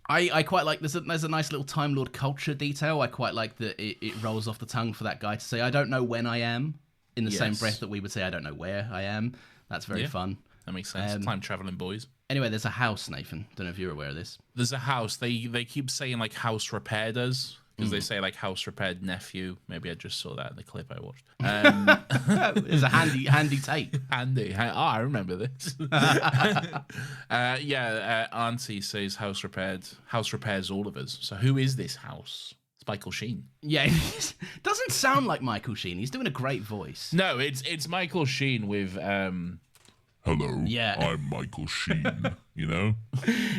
I quite like there's a nice little Time Lord culture detail. I quite like that it rolls off the tongue for that guy to say, I don't know when I am, in the same breath that we would say, I don't know where I am. That's very fun. That makes sense. Time traveling boys. Anyway, there's a house, Nathan. Don't know if you're aware of this. There's a house. They keep saying like house repaired us because they say like house repaired nephew. Maybe I just saw that in the clip I watched. It's a handy tape. Handy. Oh, I remember this. Auntie says house repaired. House repairs all of us. So who is this house? It's Michael Sheen. Yeah, it doesn't sound like Michael Sheen. He's doing a great voice. No, it's Michael Sheen with Hello, yeah. I'm Michael Sheen, you know?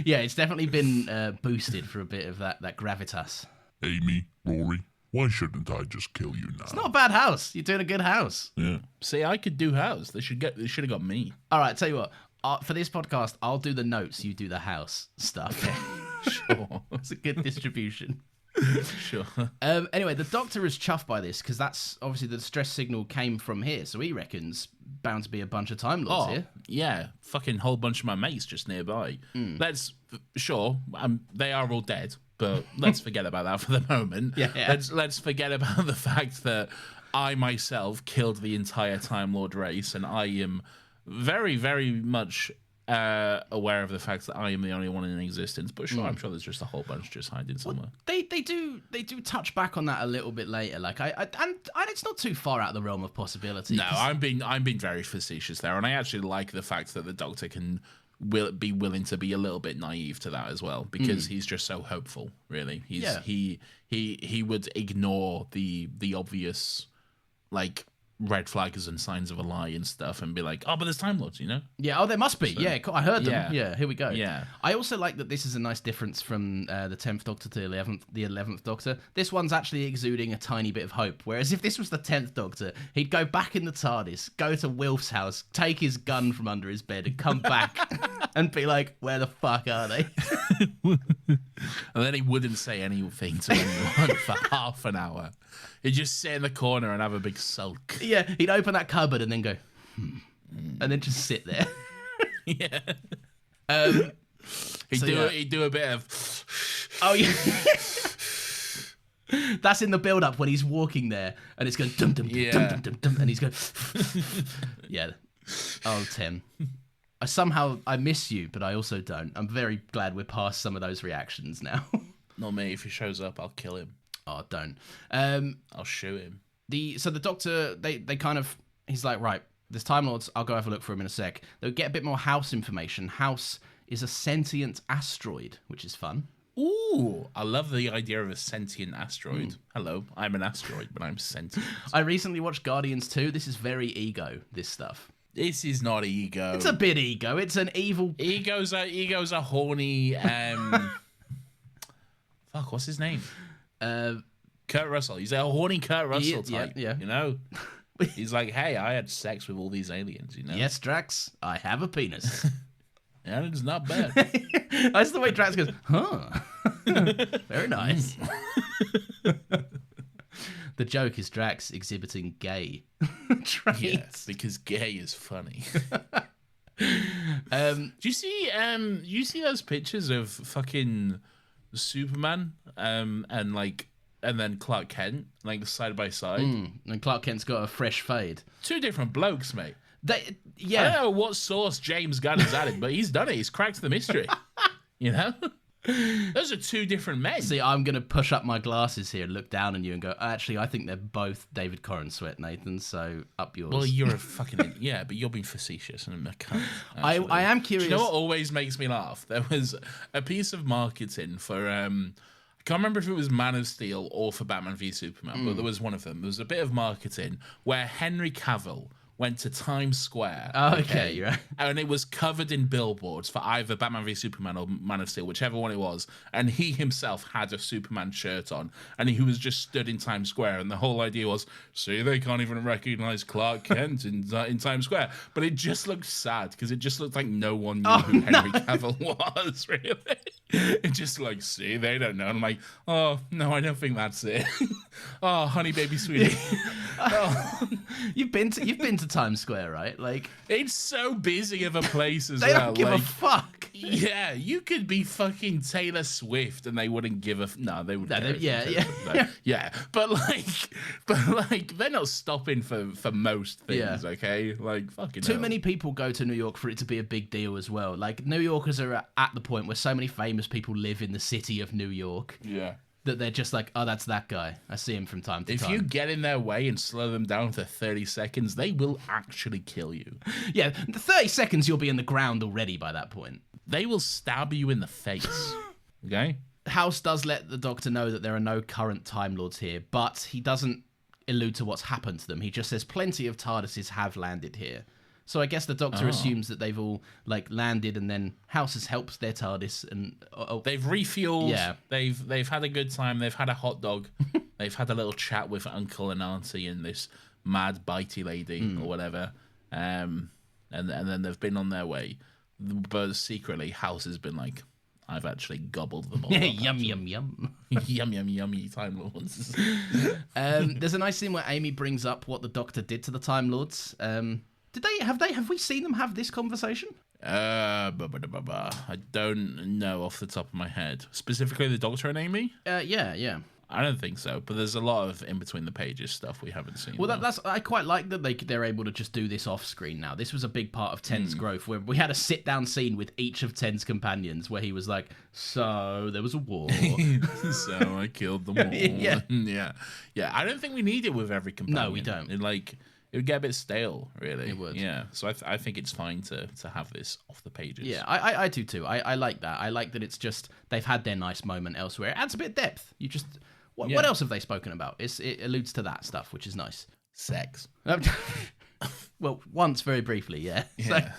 Yeah, it's definitely been boosted for a bit of that gravitas. Amy, Rory, why shouldn't I just kill you now? It's not a bad house. You're doing a good house. Yeah. See, I could do house. They should have got me. All right, tell you what. For this podcast, I'll do the notes. You do the house stuff. Sure. It's a good distribution. Sure. Anyway, the Doctor is chuffed by this because that's obviously the distress signal came from here, so he reckons bound to be a bunch of Time Lords here. Yeah, fucking whole bunch of my mates just nearby. They are all dead, but let's forget about that for the moment. Yeah. Let's forget about the fact that I myself killed the entire Time Lord race, and I am very, very much aware of the fact that I am the only one in existence, but sure, I'm sure there's just a whole bunch just hiding somewhere. They do touch back on that a little bit later. Like and it's not too far out of the realm of possibility. No, I'm being very facetious there, and I actually like the fact that the Doctor will be willing to be a little bit naive to that as well, because he's just so hopeful. Really, he would ignore the obvious, like, red flags and signs of a lie and stuff, and be like, oh, but there's Time Lords, you know? Yeah, oh, there must be. Yeah, I heard them. Yeah. Yeah, here we go. Yeah. I also like that this is a nice difference from the 10th Doctor to the 11th Doctor. This one's actually exuding a tiny bit of hope, whereas if this was the 10th Doctor, he'd go back in the TARDIS, go to Wilf's house, take his gun from under his bed, and come back and be like, where the fuck are they? And then he wouldn't say anything to anyone for half an hour. He'd just sit in the corner and have a big sulk. Yeah, he'd open that cupboard and then go, and then just sit there. Yeah. He'd do a bit of... Oh, yeah. That's in the build-up when he's walking there, and it's going dum-dum-dum-dum-dum-dum, and he's going... Yeah. Oh, Tim. I miss you, but I also don't. I'm very glad we're past some of those reactions now. Not me. If he shows up, I'll kill him. Oh, don't. I'll shoot him. So the Doctor, they kind of... He's like, right, there's Time Lords. I'll go have a look for him in a sec. They'll get a bit more House information. House is a sentient asteroid, which is fun. Ooh, I love the idea of a sentient asteroid. Hello, I'm an asteroid, but I'm sentient. I recently watched Guardians 2. This is very ego, this stuff. This is not ego. It's a bit ego. It's an evil... Ego's a horny... Fuck, what's his name? Kurt Russell. He's a horny Kurt Russell type. Yeah. You know? He's like, hey, I had sex with all these aliens, you know? Yes, Drax, I have a penis. Yeah, it's not bad. That's the way Drax goes, huh? Very nice. The joke is Drax exhibiting gay traits. Yeah, because gay is funny. Do you see those pictures of fucking Superman and then Clark Kent, like side by side? And Clark Kent's got a fresh fade. Two different blokes, mate. I Yeah. don't know what source James Gunn has added, but he's done it. He's cracked the mystery. You know? Those are two different men. See, I'm going to push up my glasses here and look down on you and go, actually, I think they're both David Corran Sweat, Nathan, so up yours. Well, you're a fucking... Yeah, but you're being facetious and a cunt. I am curious... Do you know what always makes me laugh? There was a piece of marketing for... I can't remember if it was Man of Steel or for Batman v Superman, but there was one of them. There was a bit of marketing where Henry Cavill went to Times Square. Oh, okay, you're right. And it was covered in billboards for either Batman v Superman or Man of Steel, whichever one it was. And he himself had a Superman shirt on. And he was just stood in Times Square. And the whole idea was, see, they can't even recognize Clark Kent in Times Square. But it just looked sad because it just looked like no one knew who Henry Cavill was, really. It just like, see, they don't know. And I'm like, oh, no, I don't think that's it. Oh, honey, baby, sweetie. Oh. You've been to Times Square, right? Like, it's so busy of a place as they well. don't give a fuck. Yeah, you could be fucking Taylor Swift and they wouldn't give a no. They would. Yeah. But they're not stopping for most things. Yeah. Okay, like fucking. Too many people go to New York for it to be a big deal as well. Like, New Yorkers are at the point where so many famous people live in the city of New York. Yeah. That they're just like, oh, that's that guy. I see him from time to time. If you get in their way and slow them down for 30 seconds, they will actually kill you. Yeah, the 30 seconds you'll be in the ground already by that point. They will stab you in the face. Okay? House does let the Doctor know that there are no current Time Lords here, but he doesn't allude to what's happened to them. He just says plenty of TARDISes have landed here. So I guess the Doctor assumes that they've all like landed, and then House has helped their TARDIS, and they've refueled. Yeah, they've had a good time. They've had a hot dog. They've had a little chat with Uncle and Auntie and this mad bitey lady or whatever. And then they've been on their way. But secretly, House has been like, I've actually gobbled them all. Yum, yum, yum. Yum, yum, yummy Time Lords. There's a nice scene where Amy brings up what the Doctor did to the Time Lords. Have we seen them have this conversation? I don't know off the top of my head. Specifically the Doctor and Amy? Yeah. I don't think so, but there's a lot of in between the pages stuff we haven't seen. Well, I quite like that they're able to just do this off screen now. This was a big part of Ten's growth, where we had a sit down scene with each of Ten's companions, where he was like, "So there was a war, so I killed them all." yeah. I don't think we need it with every companion. No, we don't. It would get a bit stale, really. It would. Yeah. So I think it's fine to have this off the pages. Yeah, I do too. I like that. I like that it's just they've had their nice moment elsewhere. It adds a bit of depth. What else have they spoken about? It alludes to that stuff, which is nice. Sex. Well, once very briefly, yeah. Yeah.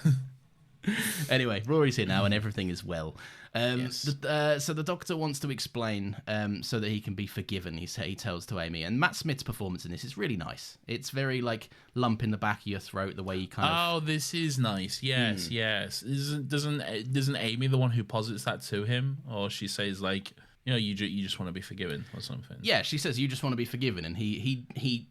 So, anyway, Rory's here now and everything is well. Yes. So the doctor wants to explain so that he can be forgiven, he tells to Amy. And Matt Smith's performance in this is really nice. It's very, like, lump in the back of your throat, the way he kind of... Oh, this is nice. Yes, yes. Doesn't Amy the one who posits that to him? Or she says, like, you know, you just want to be forgiven or something? Yeah, she says, you just want to be forgiven. And he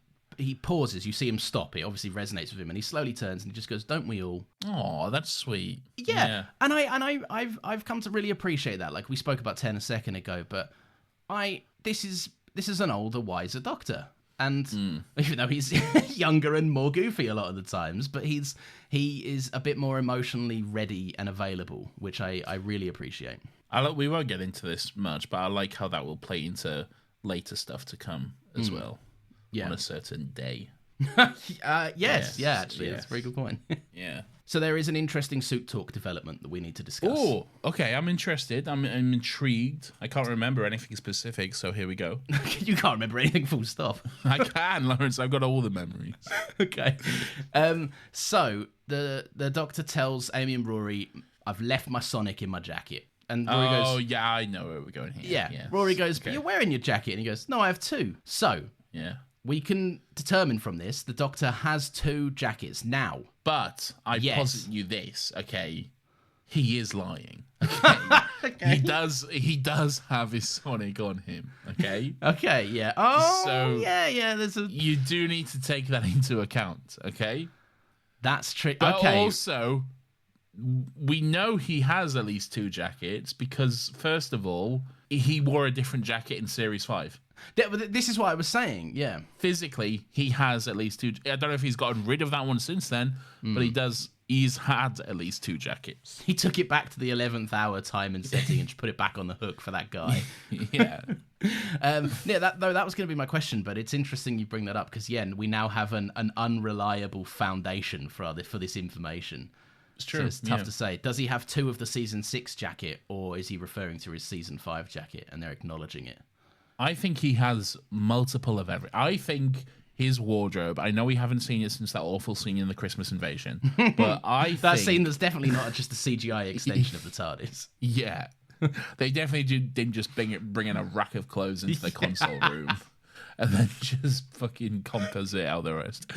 pauses. You see him stop. It obviously resonates with him, and he slowly turns and he just goes, "Don't we all?" Oh, that's sweet. Yeah. And I've come to really appreciate that. Like we spoke about 10 a second ago, but this is an older, wiser doctor, and even though he's younger and more goofy a lot of the times, but he is a bit more emotionally ready and available, which I really appreciate. We won't get into this much, but I like how that will play into later stuff to come as well. Yeah. On a certain day. Yes, actually, yes. that's a very good point. Yeah. So there is an interesting suit talk development that we need to discuss. Oh, okay. I'm interested. I'm intrigued. I can't remember anything specific, so here we go. You can't remember anything full stop. I can, Lawrence. I've got all the memories. Okay. So the doctor tells Amy and Rory, "I've left my Sonic in my jacket." And Rory goes, yeah, I know where we're going here. Yeah. Rory goes, "But you're wearing your jacket." And he goes, "No, I have two." So Yeah. we can determine from this the doctor has two jackets now. But I Yes. posit you this, okay? He is lying. Okay. Okay. He does have his Sonic on him, okay? Okay, yeah. Oh, So- yeah, there's a... You do need to take that into account, okay? That's true. But Okay. also, we know he has at least two jackets because, first of all, he wore a different jacket in Series 5. This is what I was saying, yeah. Physically, he has at least two. I don't know if he's gotten rid of that one since then, but he's had at least two jackets. He took it back to the 11th hour time and setting and just put it back on the hook for that guy. Yeah. That was going to be my question, but it's interesting you bring that up because, yeah, we now have an unreliable foundation for this information. It's true. So it's tough to say. Does he have two of the season 6 jacket, or is he referring to his season 5 jacket and they're acknowledging it? I think he has multiple of every. I think his wardrobe. I know we haven't seen it since that awful scene in the Christmas Invasion, but That scene that's definitely not just a CGI extension of the TARDIS. Yeah, they definitely didn't just bring in a rack of clothes into the console room and then just fucking composite out the rest.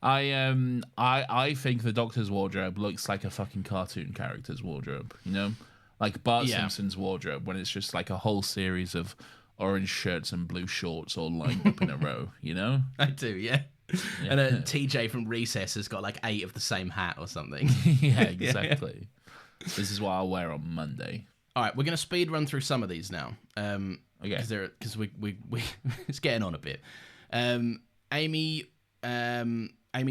I think the Doctor's wardrobe looks like a fucking cartoon character's wardrobe. You know, like Bart Simpson's wardrobe when it's just like a whole series of orange shirts and blue shorts all lined up in a row. You know, I do, yeah. And then TJ from Recess has got like 8 of the same hat or something. Yeah, exactly. This is what I'll wear on Monday. All right, we're going to speed run through some of these now. Okay. Because we it's getting on a bit. Amy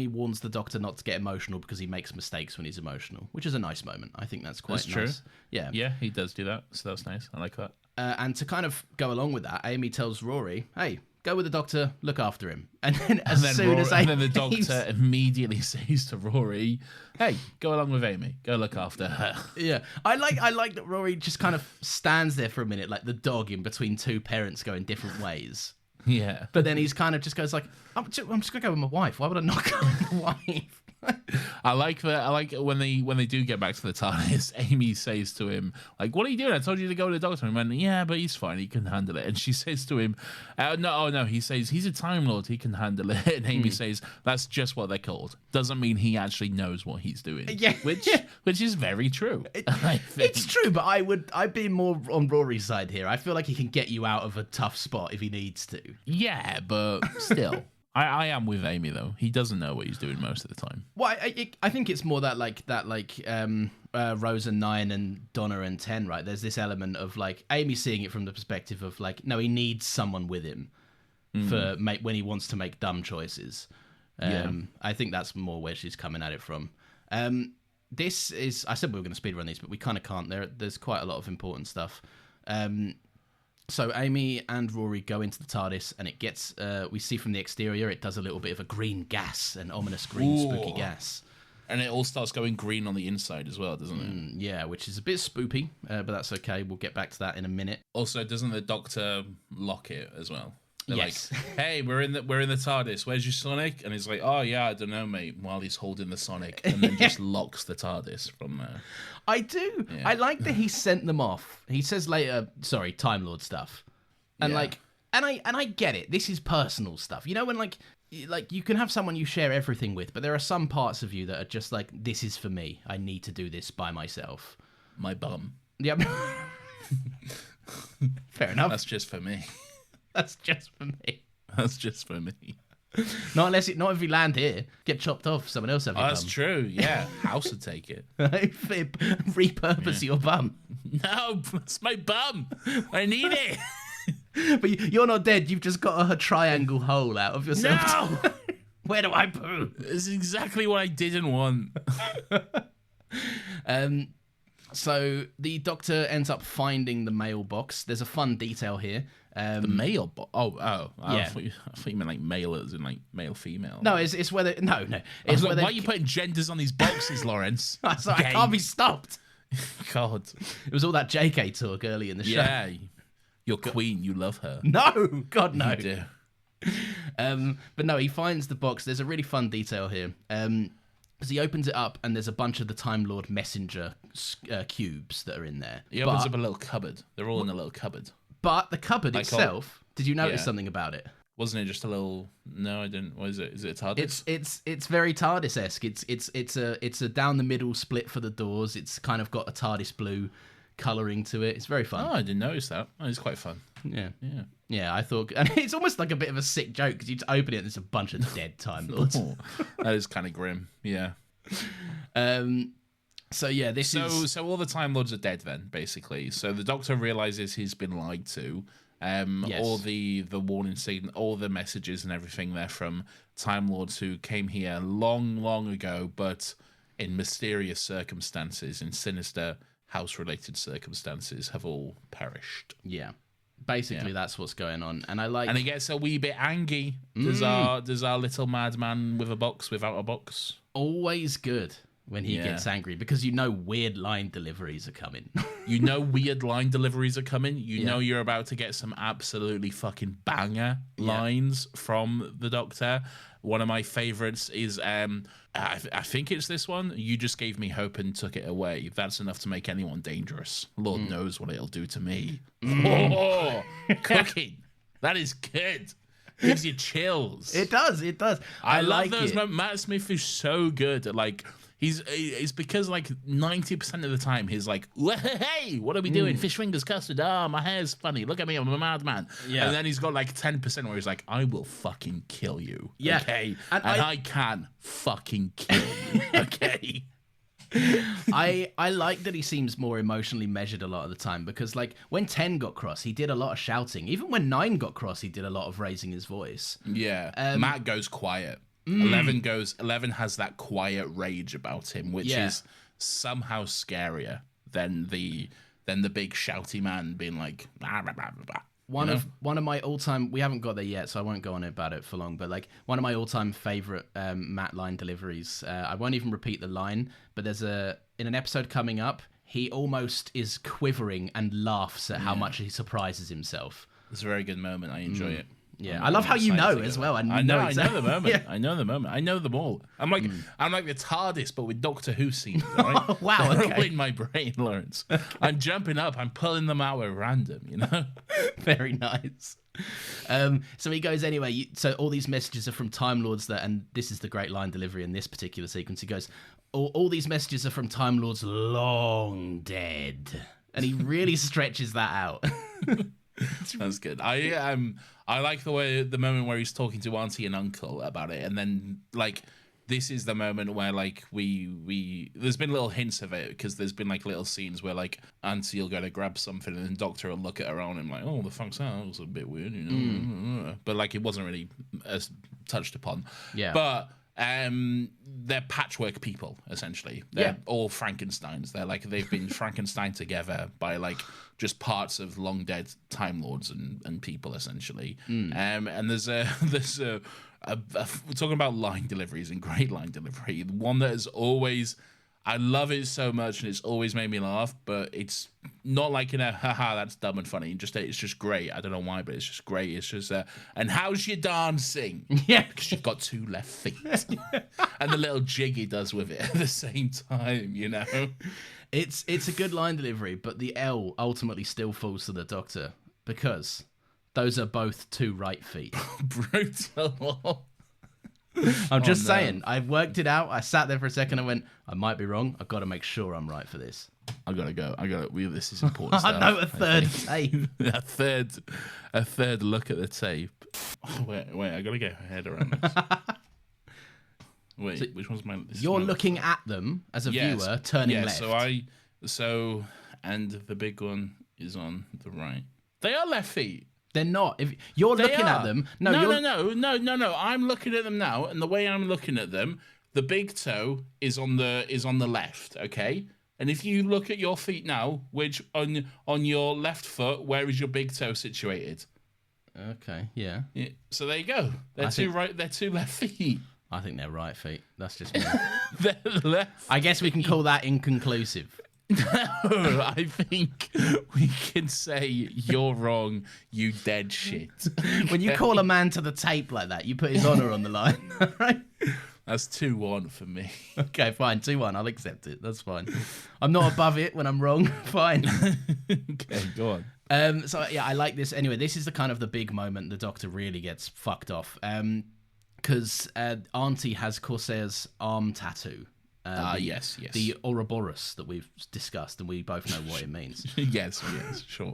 warns the Doctor not to get emotional because he makes mistakes when he's emotional, which is a nice moment. I think that's quite nice. True. Yeah. Yeah, he does do that, so that's nice. I like that. And to kind of go along with that, Amy tells Rory, "Hey, go with the Doctor, look after him." And then And then the Amy Doctor immediately says to Rory, "Hey, go along with Amy. Go look after her." Yeah, I like that Rory just kind of stands there for a minute, like the dog in between two parents going different ways. Yeah. But then he's kind of just goes like, I'm just gonna go with my wife. Why would I not go with my wife? I like that. I like when they do get back to the TARDIS, Amy says to him, like, "What are you doing? I told you to go to the Doctor." And he went, "Yeah, but he's fine. He can handle it." And she says to him, no. He says, "He's a Time Lord. He can handle it." And Amy says, "That's just what they're called. Doesn't mean he actually knows what he's doing." Yeah. Which is very true. I think. It's true, but I'd be more on Rory's side here. I feel like he can get you out of a tough spot if he needs to. Yeah, but still. I am with Amy though. He doesn't know what he's doing most of the time. Well, I think it's more that Rose and 9 and Donna and 10, right? There's this element of like Amy seeing it from the perspective of like, no, he needs someone with him for when he wants to make dumb choices. I think that's more where she's coming at it from. This is, I said we were going to speedrun these, but we kind of can't. There's quite a lot of important stuff. So Amy and Rory go into the TARDIS, and it gets, we see from the exterior, it does a little bit of a green gas, an ominous green spooky gas. And it all starts going green on the inside as well, doesn't it? Yeah, which is a bit spoopy, but that's okay. We'll get back to that in a minute. Also, doesn't the Doctor lock it as well? They're Yes. like, "Hey, we're in the TARDIS. Where's your Sonic?" And he's like, "Oh yeah, I don't know, mate." While he's holding the Sonic, and then just locks the TARDIS from there. I do. Yeah. I like that he sent them off. He says later, sorry, Time Lord stuff, and Yeah. like, and I get it. This is personal stuff. You know, when like you can have someone you share everything with, but there are some parts of you that are just like, this is for me. I need to do this by myself. My bum. Yep. Fair enough. That's just for me. That's just for me. That's just for me. Not if you land here, get chopped off. Someone else have your That's true. Yeah, House would take it. Repurpose your bum. No, it's my bum. I need it. But you're not dead. You've just got a triangle hole out of yourself. No. Where do I poo? It's exactly what I didn't want. So the Doctor ends up finding the mailbox. There's a fun detail here. The male box. Oh. Yeah. I thought you meant like male as in like male female. No, it's whether no. I was It's like, whether why are you putting genders on these boxes, Lawrence? Sorry, I can't be stopped. God. It was all that JK talk early in the show. Yeah. Your queen, you love her. No, God no. You do. But no, he finds the box. There's a really fun detail here. Because he opens it up and there's a bunch of the Time Lord messenger cubes that are in there. He opens up a little cupboard. They're all in a little cupboard. But the cupboard Like itself, did you notice Yeah. something about it? Wasn't it just a little? No, I didn't. What is it? Is it a TARDIS? It's very TARDIS-esque. It's a down the middle split for the doors. It's kind of got a TARDIS blue colouring to it. It's very fun. Oh, I didn't notice that. Oh, it's quite fun. Yeah. Yeah. Yeah, I thought, and it's almost like a bit of a sick joke because you just open it and there's a bunch of dead Time Lords. Oh, that is kind of grim. Yeah. So yeah, this is So all the Time Lords are dead then, basically. So the Doctor realizes he's been lied to. Yes. All the warning signal, all the messages and everything there from Time Lords who came here long, long ago, but in mysterious circumstances, in sinister house-related circumstances, have all perished. yeah. Basically, that's what's going on, and I like. And he gets a wee bit angry. Does our little madman with a box without a box? Always good when he Yeah. gets angry because you know weird line deliveries are coming. You know weird line deliveries are coming. You know you're about to get some absolutely fucking banger lines from the Doctor. One of my favorites is, I think it's this one. You just gave me hope and took it away. That's enough to make anyone dangerous. Lord knows what it'll do to me. Oh, cooking. That is good. Gives you chills. It does. I love like those it. moments. Matt Smith is so good at like it's because like 90% of the time he's like, hey, what are we doing? Fish fingers custard. My hair's funny. Look at me, I'm a madman. Yeah. And then he's got like 10% where he's like, I will fucking kill you. Yeah. Okay. And And I can fucking kill you. Okay. I like that he seems more emotionally measured a lot of the time because like when 10 got cross, he did a lot of shouting. Even when 9 got cross, he did a lot of raising his voice. Yeah. Matt goes quiet. 11 has that quiet rage about him, which Yeah. is somehow scarier than the big shouty man being like blah, blah, blah, blah, blah. One of my all-time, we haven't got there yet, so I won't go on about it for long, but like one of my all-time favorite Matt line deliveries, I won't even repeat the line, but there's in an episode coming up, he almost is quivering and laughs at how much he surprise himself. It's a very good moment. I enjoy it. Yeah, I'm I love how you excited know to as go. well. I know the moment. Yeah. I know the moment. I know them all. I'm like the TARDIS, but with Doctor Who scenes. Right? Wow, They're okay. all in my brain, Lawrence. I'm jumping up. I'm pulling them out at random. You know. Very nice. So he goes anyway. So all these messages are from Time Lords and this is the great line delivery in this particular sequence. He goes, all these messages are from Time Lords long dead, and he really stretches that out. That's good. I like the moment where he's talking to Auntie and Uncle about it, and then like this is the moment where like we there's been little hints of it because there's been like little scenes where like Auntie will go to grab something and then Doctor will look at her own and like, oh, the fuck's that? That was a bit weird, you know. But like it wasn't really as touched upon. Yeah. But they're patchwork people essentially. They're all Frankensteins. They're like they've been Frankenstein together by like just parts of long dead Time Lords and people essentially. And there's we're talking about line deliveries and great line delivery. The one that has always I love it so much, and it's always made me laugh. But it's not like in a haha, that's dumb and funny. It's just great. I don't know why, but it's just great. It's just and how's your dancing? Yeah, because you've got 2 left feet, and the little jig he does with it at the same time. it's a good line delivery, but the L ultimately still falls to the Doctor because those are both 2 right feet. Brutal. I'm just saying. I've worked it out. I sat there for a second and went, I might be wrong. I've got to make sure I'm right for this. I gotta go. This is important stuff. I know a third tape. a third look at the tape. Oh, wait. I gotta get my head around this. Wait, which one's my? You're looking at them as a viewer, turning left. And the big one is on the right. They are left feet. They're not. If you're looking at them, no. I'm looking at them now, and the way I'm looking at them, the big toe is on the left. Okay, and if you look at your feet now, which on your left foot, where is your big toe situated? Okay, yeah. So there you go. They're 2 left feet. I think they're right feet. That's just me. They're left. I guess we can call that inconclusive. No, I think we can say you're wrong, you dead shit. When you call a man to the tape like that, you put his honour on the line, right? That's 2-1 for me. Okay, fine, 2-1. I'll accept it. That's fine. I'm not above it when I'm wrong. Fine. Okay, go on. So yeah, I like this. Anyway, this is the big moment the Doctor really gets fucked off. Because Auntie has Corsair's arm tattoo. Yes. The Ouroboros that we've discussed, and we both know what it means. yes, sure.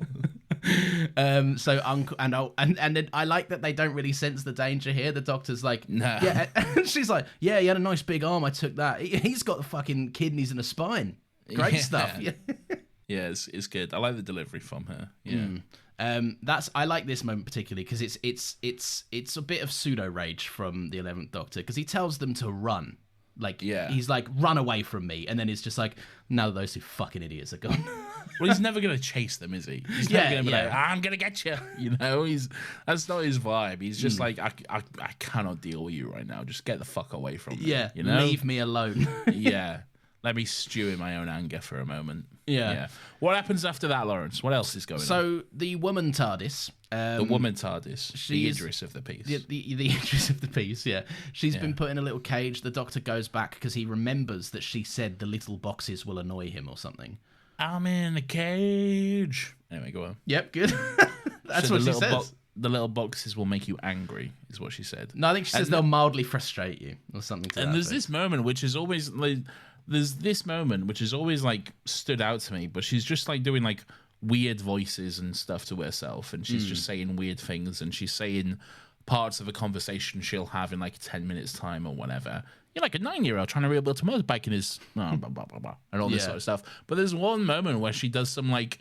So Uncle and then I like that they don't really sense the danger here. The Doctor's like, nah. Yeah, and she's like, yeah, he had a nice big arm. I took that. He's got the fucking kidneys and a spine. Great stuff. Yeah. Yeah, it's good. I like the delivery from her. Yeah. I like this moment particularly because it's a bit of pseudo rage from the 11th Doctor because he tells them to run. He's like, run away from me, and then it's just like, now those 2 fucking idiots are gone. Well, he's never gonna chase them, is he? He's never gonna be like, I'm gonna get you. That's not his vibe. He's just like, I cannot deal with you right now. Just get the fuck away from me. Yeah, leave me alone. Yeah. Let me stew in my own anger for a moment. Yeah. What happens after that, Lawrence? What else is going on? So the woman TARDIS. The woman TARDIS. The Idris of the piece. The Idris of the piece, yeah. She's been put in a little cage. The Doctor goes back because he remembers that she said the little boxes will annoy him or something. I'm in a cage. Anyway, go on. Yep, good. That's what she says. The little boxes will make you angry, is what she said. No, I think she says they'll mildly frustrate you or something to that. And there's this moment which is always like... There's this moment which has always like stood out to me, but she's just like doing like weird voices and stuff to herself, and she's just saying weird things, and she's saying parts of a conversation she'll have in like 10 minutes time or whatever. You're like a 9-year-old trying to rehabilitate a motorbike in his blah, blah, blah, blah, and all this sort of stuff. But there's one moment where she does some like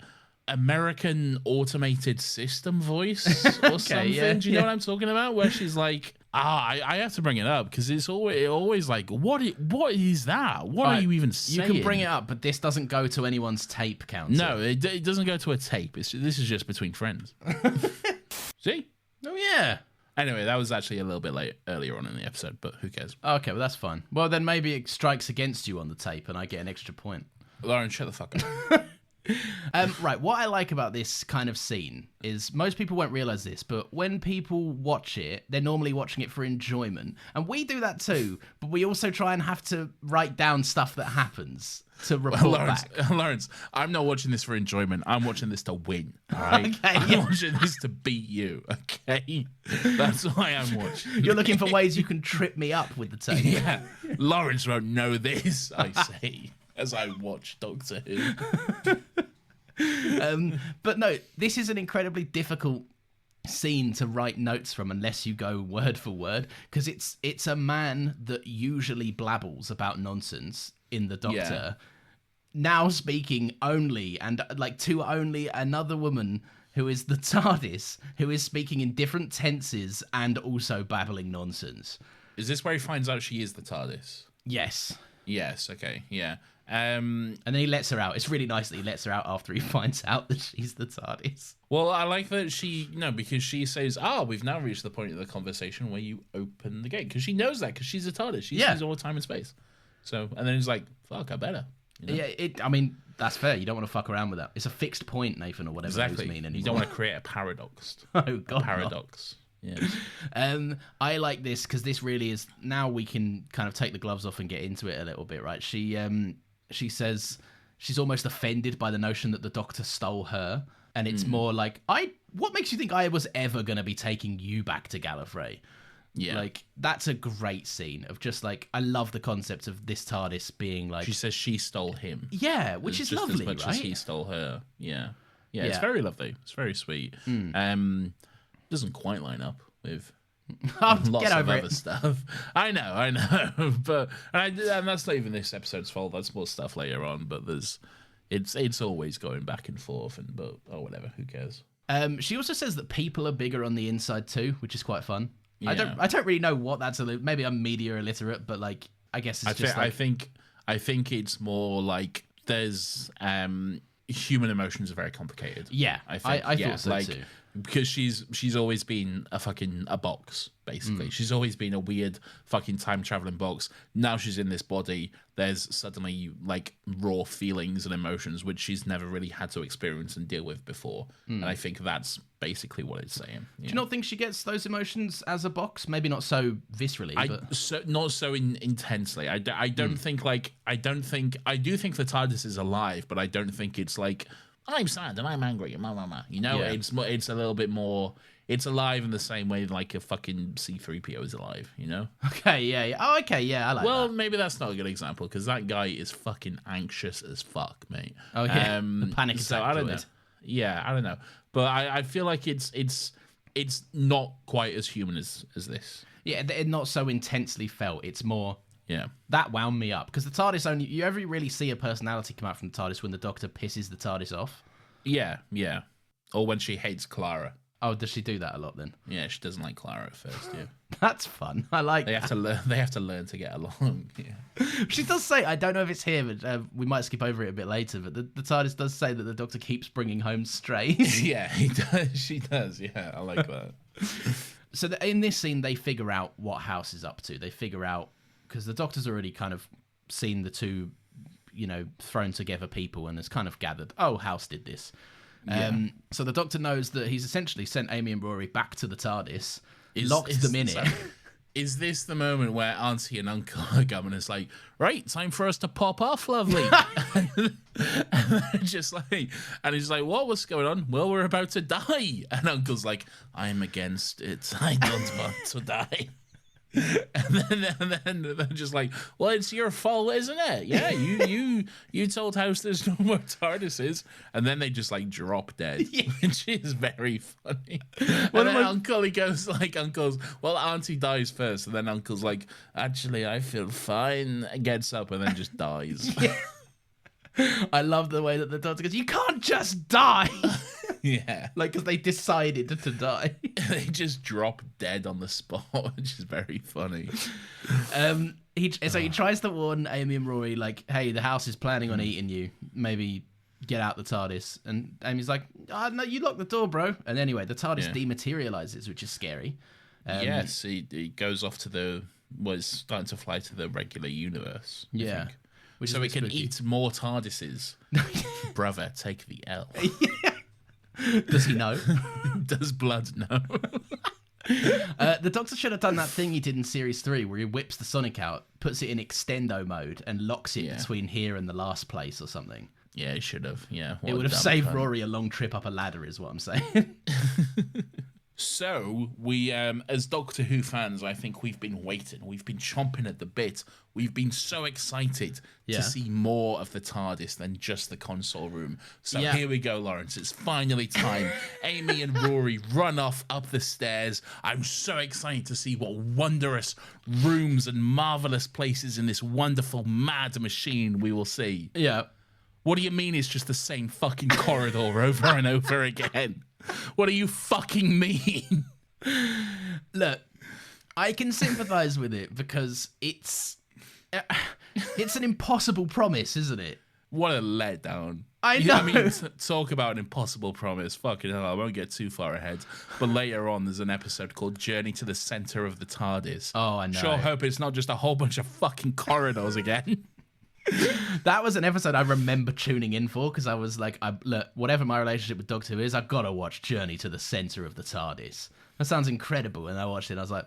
American automated system voice or something. Yeah, do you know what I'm talking about? Where she's like, I have to bring it up because it's always like, what is that? What are you even saying? You can bring it up, but this doesn't go to anyone's tape counter. No, it doesn't go to a tape. This is just between friends. See? Oh, yeah. Anyway, that was actually a little bit earlier on in the episode, but who cares? Okay, well, that's fine. Well, then maybe it strikes against you on the tape and I get an extra point. Lauren, shut the fuck up. Right, what I like about this kind of scene is most people won't realise this, but when people watch it, they're normally watching it for enjoyment. And we do that too, but we also try and have to write down stuff that happens to report back. Lawrence, I'm not watching this for enjoyment. I'm watching this to win, all right? Okay, I'm watching this to beat you, okay? That's why I'm watching. You're looking for ways you can trip me up with the tape. Yeah, Lawrence won't know this, I say, as I watch Doctor Who. But no, this is an incredibly difficult scene to write notes from unless you go word for word, because it's a man that usually blabbles about nonsense in the Doctor, now speaking only and like to only another woman who is the TARDIS, who is speaking in different tenses and also babbling nonsense. Is this where he finds out she is the TARDIS? Yes. Yes, okay, yeah. And then he lets her out. It's really nice that he lets her out after he finds out that she's the TARDIS. Well, I like that because she says, we've now reached the point of the conversation where you open the gate. Because she knows that, because she's a TARDIS. She sees all time and space. So, and then he's like, fuck, I better. You know? Yeah, I mean, that's fair. You don't want to fuck around with that. It's a fixed point, Nathan, or whatever Exactly. those mean anymore. You don't want to create a paradox. Oh, God, Paradox. Yeah. I like this because this really is, now we can kind of take the gloves off and get into it a little bit, right? She says she's almost offended by the notion that the Doctor stole her, and it's more like, what makes you think I was ever going to be taking you back to Gallifrey? Yeah. Like, that's a great scene of just like, I love the concept of this TARDIS being like, She says she stole him. yeah, which is just lovely, as much right? as he stole her. Yeah. Yeah, Yeah. it's very lovely. It's very sweet. Doesn't quite line up with lots Get of over other it. stuff. I know, but and that's not even this episode's fault. That's more stuff later on. But it's always going back and forth, but whatever. Who cares? She also says that people are bigger on the inside too, which is quite fun. Yeah. I don't really know what that's. Maybe I'm media illiterate, but like, I guess it's just like, I think it's more like there's human emotions are very complicated. yeah, I think I thought so too. Because she's always been a box, basically. She's always been a weird fucking time traveling box. Now she's in this body. There's suddenly like raw feelings and emotions which she's never really had to experience and deal with before. And I think that's basically what it's saying. Do you not think she gets those emotions as a box? Maybe not so viscerally, but Not so intensely. I don't think like I do think the TARDIS is alive, but I don't think it's like I'm sad and I'm angry and you know, Yeah. it's a little bit more. It's alive in the same way like a fucking C-3PO is alive, you know? okay, yeah. Oh, okay, yeah, I like Well, that. maybe that's not a good example because that guy is fucking anxious as fuck, mate. Oh, yeah. The panic So attack I don't know. droid. Yeah, I don't know. But I feel like it's not quite as human as this. Yeah, they're not so intensely felt. It's more Yeah. that wound me up because the TARDIS only you ever really see a personality come out from the TARDIS when the Doctor pisses the TARDIS off. Yeah, yeah. Or when she hates Clara. Oh, does she do that a lot then? Yeah, she doesn't like Clara at first. Yeah, That's fun. I like. they have to learn. They have to learn to get along. Yeah, She does say, I don't know if it's here, but we might skip over it a bit later, but the TARDIS does say that the Doctor keeps bringing home strays. yeah, he does. She does. Yeah, I like that. So in this scene, they figure out what House is up to. They figure out, because the Doctor's already kind of seen the two, thrown together people and has kind of gathered, oh, House did this. So the Doctor knows that he's essentially sent Amy and Rory back to the TARDIS, locked them in it. Is this the moment where Auntie and Uncle are coming? It's like, right, time for us to pop off, lovely. and they're just like, and he's like, what's going on? Well, we're about to die. And Uncle's like, I'm against it. I don't want to die. And then they're just like, well, it's your fault, isn't it? Yeah, you told House there's no more TARDISes, and then they just like drop dead, which is very funny. And then Uncle, he goes like, Uncle's, well, Auntie dies first, and then Uncle's like, actually, I feel fine, and gets up and then just dies. I love the way that the Doctor goes, you can't just die! Yeah, Like, because they decided to die. they just drop dead on the spot, which is very funny. He tries to warn Amy and Rory, like, hey, the House is planning on eating you. Maybe get out the TARDIS. And Amy's like, oh, no, you locked the door, bro. And anyway, the TARDIS dematerializes, which is scary. Yes, he goes off to was starting to fly to the regular universe. I Yeah. think. Which So is a we bit can spooky. eat more TARDISes. Brother, take the L. Does he know? Does blood know? The Doctor should have done that thing he did in Series 3 where he whips the Sonic out, puts it in extendo mode, and locks it between here and the last place or something. Yeah, he should have. Yeah, It would have saved Rory a long trip up a ladder, is what I'm saying. So we, as Doctor Who fans, I think we've been waiting. We've been chomping at the bit. We've been so excited Yeah. to see more of the TARDIS than just the console room. So Yeah. here we go, Lawrence. It's finally time. Amy and Rory run off up the stairs. I'm so excited to see what wondrous rooms and marvelous places in this wonderful mad machine we will see. Yeah. What do you mean it's just the same fucking corridor over and over again? What do you fucking mean? Look, I can sympathise with it because it's an impossible promise, isn't it? What a letdown. I know. Yeah, I mean, talk about an impossible promise. Fucking hell, I won't get too far ahead. But later on, there's an episode called Journey to the Center of the TARDIS. Oh, I know. Sure hope it's not just a whole bunch of fucking corridors again. That was an episode I remember tuning in for because I was like, look, whatever my relationship with Doctor Who is, I've got to watch Journey to the Center of the TARDIS. That sounds incredible. And I watched it and I was like,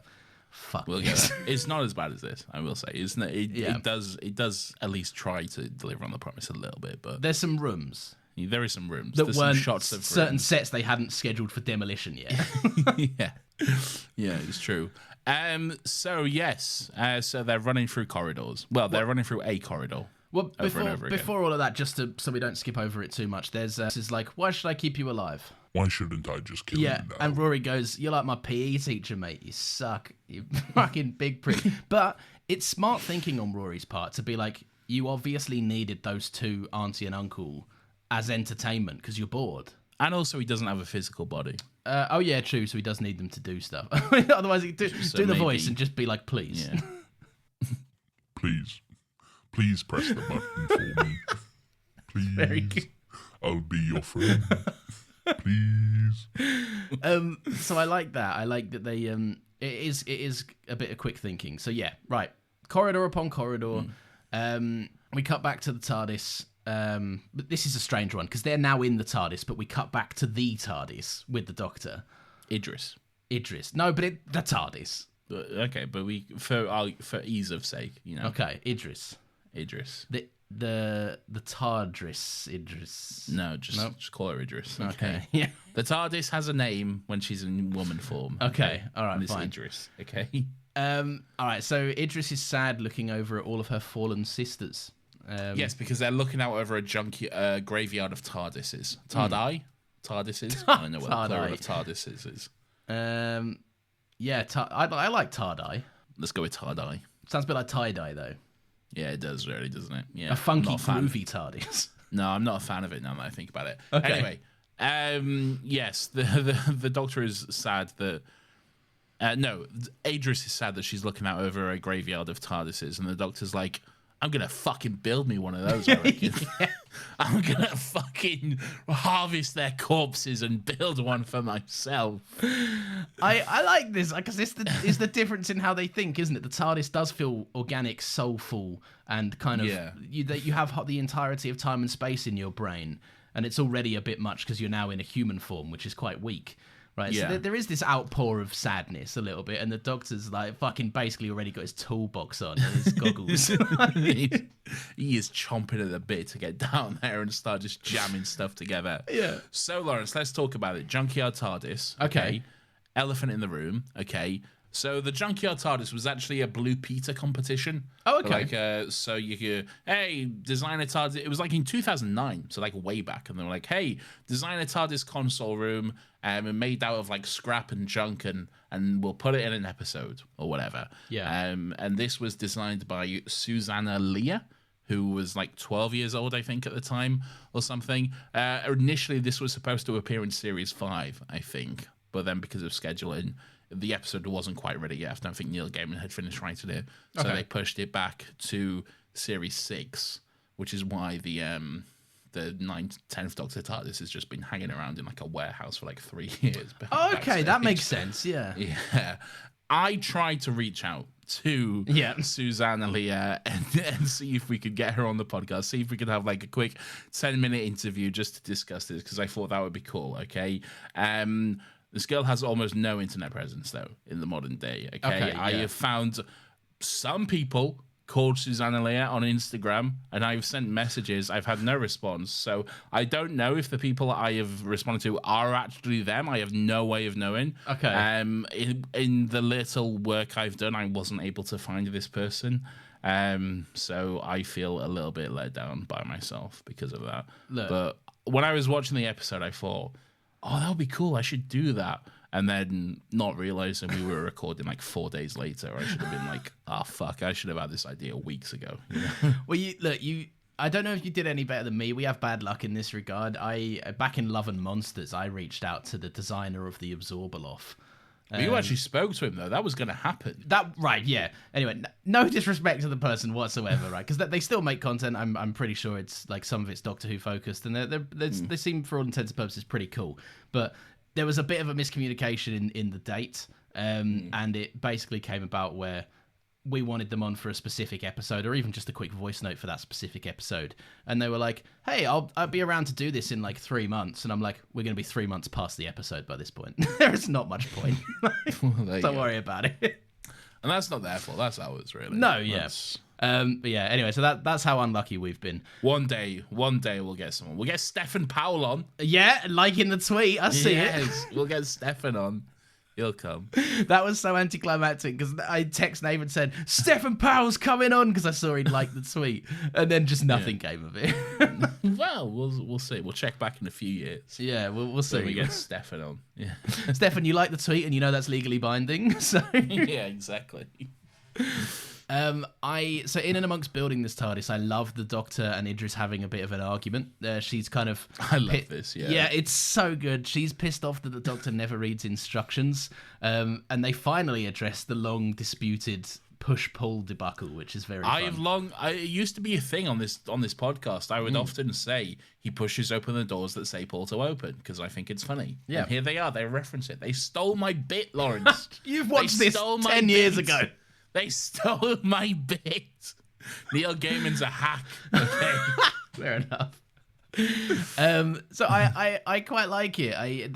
fuck We'll this. get there. It's not as bad as this, I will say. It does at least try to deliver on the promise a little bit, but There's some rooms there is some rooms. that There's weren't some shots of certain rooms. sets they hadn't scheduled for demolition yet. yeah, it's true. So yes, so they're running through corridors. Well, they're running through a corridor. Well, Over and over again. before all of that, just so we don't skip over it too much, there's this is like, why should I keep you alive? Why shouldn't I just kill Yeah, you now? and Rory goes, you're like my PE teacher, mate. You suck. You fucking big prick. But it's smart thinking on Rory's part to be like, you obviously needed those two, auntie and uncle, as entertainment because you're bored. And also, he doesn't have a physical body. Oh, yeah, true. So he does need them to do stuff. Otherwise, he do the maybe- voice and just be like, please. Yeah. Please press the button for me. Please. Very good. I'll be your friend. Please. So I like that. I like that they it is a bit of quick thinking. So yeah, right. Corridor upon corridor. We cut back to the TARDIS. But this is a strange one because they're now in the TARDIS, but we cut back to the TARDIS with the Doctor. Idris. No, but the TARDIS. Okay, but we for ease of sake, Okay, Idris. The TARDIS Idris. No, just call her Idris. Okay. Yeah. The TARDIS has a name when she's in woman form. Okay. All right. And it's Fine. Idris. Okay. All right. So Idris is sad, looking over at all of her fallen sisters. Yes, because they're looking out over a graveyard of TARDISes. TARDISes. I don't know what the plural of TARDISes is. Yeah. I like Tardai. Let's go with TARDI. Sounds a bit like tie-dye though. Yeah, it does really, doesn't it? Yeah. A funky, I'm not a fan. groovy TARDIS. No, I'm not a fan of it now that I think about it. Okay. Anyway, yes, the Doctor is sad that. No, Idris is sad that she's looking out over a graveyard of TARDISes, and the Doctor's like, I'm gonna fucking build me one of those, I reckon. I'm gonna fucking harvest their corpses and build one for myself. I like this because it's the difference in how they think, isn't it? The TARDIS does feel organic, soulful, and kind of you have the entirety of time and space in your brain, and it's already a bit much because you're now in a human form, which is quite weak. Right, Yeah. so there is this outpour of sadness a little bit, and the Doctor's like fucking basically already got his toolbox on and his goggles. He is chomping at the bit to get down there and start just jamming stuff together. Yeah. So, Lawrence, let's talk about it. Junkyard TARDIS. Okay. Elephant in the room. Okay. So the Junkyard TARDIS was actually a Blue Peter competition. Oh, okay. Like, so you could, hey, design a TARDIS. It was like in 2009, so like way back. And they were like, hey, design a TARDIS console room and made out of like scrap and junk and we'll put it in an episode or whatever. Yeah. And this was designed by Susanna Leah, who was like 12 years old, I think, at the time or something. Initially, this was supposed to appear in Series 5, I think. But then because of scheduling, the episode wasn't quite ready yet. I don't think Neil Gaiman had finished writing it. So they pushed it back to Series 6, which is why the 9th, 10th Doctor TARDIS has just been hanging around in like a warehouse for like 3 years. Oh, okay, that backstage. makes sense. Yeah. Yeah. I tried to reach out to Susanna Leah and see if we could get her on the podcast, see if we could have like a quick 10-minute interview just to discuss this, because I thought that would be cool, okay? This girl has almost no internet presence, though, in the modern day, okay? I have found some people called Susanna Leah on Instagram, and I've sent messages. I've had no response. So I don't know if the people I have responded to are actually them. I have no way of knowing. Okay. In the little work I've done, I wasn't able to find this person. So I feel a little bit let down by myself because of that. Look. But when I was watching the episode, I thought, oh, that would be cool. I should do that. And then not realizing we were recording like 4 days later. I should have been like, oh, fuck, I should have had this idea weeks ago. You know? Well, I don't know if you did any better than me. We have bad luck in this regard. Back in Love and Monsters, I reached out to the designer of the Absorbaloff You actually spoke to him though. That was going to happen. Yeah. Anyway, no disrespect to the person whatsoever, right? Because they still make content. I'm pretty sure it's like some of it's Doctor Who focused, and they seem for all intents and purposes pretty cool. But there was a bit of a miscommunication in the date, and it basically came about where we wanted them on for a specific episode, or even just a quick voice note for that specific episode. And they were like, hey, I'll be around to do this in like 3 months. And I'm like, we're going to be 3 months past the episode by this point. There is not much point. Don't worry about it. And that's not their fault. That's ours, really. No, yes. But yeah, anyway, so that's how unlucky we've been. One day we'll get someone. We'll get Stefan Powell on. Yeah, like in the tweet. I see it. We'll get Stefan on. He'll come. That was so anticlimactic because I text Nave and said, Stefan Powell's coming on, because I saw he'd liked the tweet. And then just nothing came of it. Well, we'll see. We'll check back in a few years. Yeah, we'll see. When we get Stefan on. Yeah. Stefan, you like the tweet and you know that's legally binding. So yeah, exactly. So in and amongst building this TARDIS, I love the Doctor and Idris having a bit of an argument. She's kind of... I love this, yeah. Yeah, it's so good. She's pissed off that the Doctor never reads instructions. And they finally address the long disputed push-pull debacle, which is very fun. It used to be a thing on this podcast. I would often say he pushes open the doors that say pull to open, because I think it's funny. Yeah. And here they are. They reference it. They stole my bit, Lawrence. You've watched this 10 years ago. They stole my bit. Neil Gaiman's a hack. Okay. Fair enough. So I quite like it.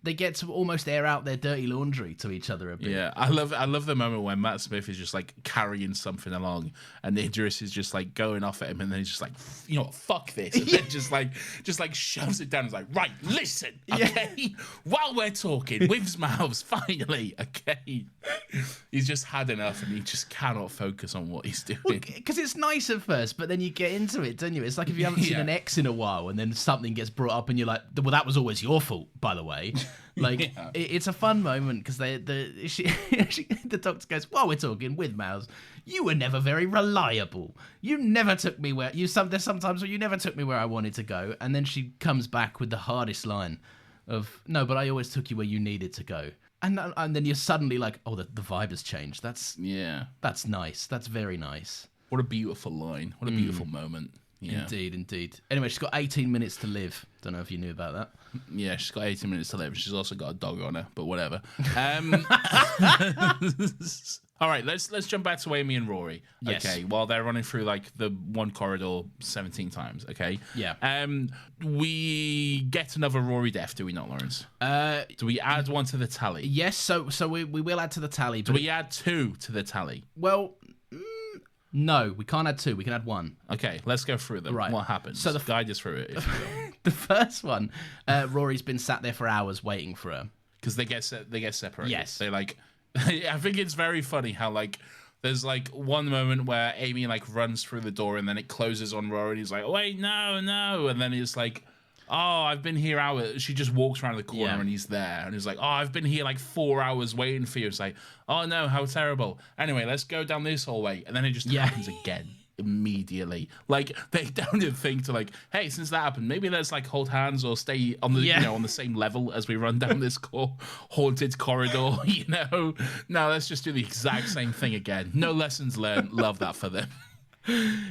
They get to almost air out their dirty laundry to each other a bit. Yeah, I love the moment when Matt Smith is just like carrying something along, and Idris is just like going off at him, and then he's just like, you know what, fuck this, and then just like shoves it down. He's like, right, listen, okay, while we're talking, with mouths, finally, okay. He's just had enough, and he just cannot focus on what he's doing. Because it's nice at first, but then you get into it, don't you? It's like if you haven't seen an ex in a while, and then something gets brought up, and you're like, well, that was always your fault, by the way. Like, it's a fun moment because the Doctor goes, while we're talking with mouths, you were never very reliable. You never took me where there's sometimes where you never took me where I wanted to go. And then she comes back with the hardest line of, no, but I always took you where you needed to go. And then you're suddenly like, oh, the vibe has changed. That's nice. That's very nice. What a beautiful line. What a beautiful moment. Yeah. Indeed. Anyway, she's got 18 minutes to live. Don't know if you knew about that. Yeah, she's got 18 minutes to live. She's also got a dog on her, but whatever. All right, let's jump back to Amy and Rory. Yes. Okay, while they're running through like the one corridor 17 times. Okay. Yeah. We get another Rory death, do we not, Lawrence? Do we add one to the tally? Yes. So we will add to the tally. Do we add 2 to the tally? Well. No, we can't add 2. We can add 1. Okay, let's go through them. Right. What happens? So guide us through it, if you will. The first one, Rory's been sat there for hours waiting for her. Because they get separated. Yes. They like... I think it's very funny how, like, there's, like, one moment where Amy, like, runs through the door and then it closes on Rory and he's like, wait, no. And then he's like... Oh, I've been here hours. She just walks around the corner and he's there. And he's like, oh, I've been here like 4 hours waiting for you. It's like, oh no, how terrible. Anyway, let's go down this hallway. And then it just happens again immediately. Like, they don't even think to like, hey, since that happened, maybe let's like hold hands or stay on the on the same level as we run down this haunted corridor, you know? No, let's just do the exact same thing again. No lessons learned. Love that for them.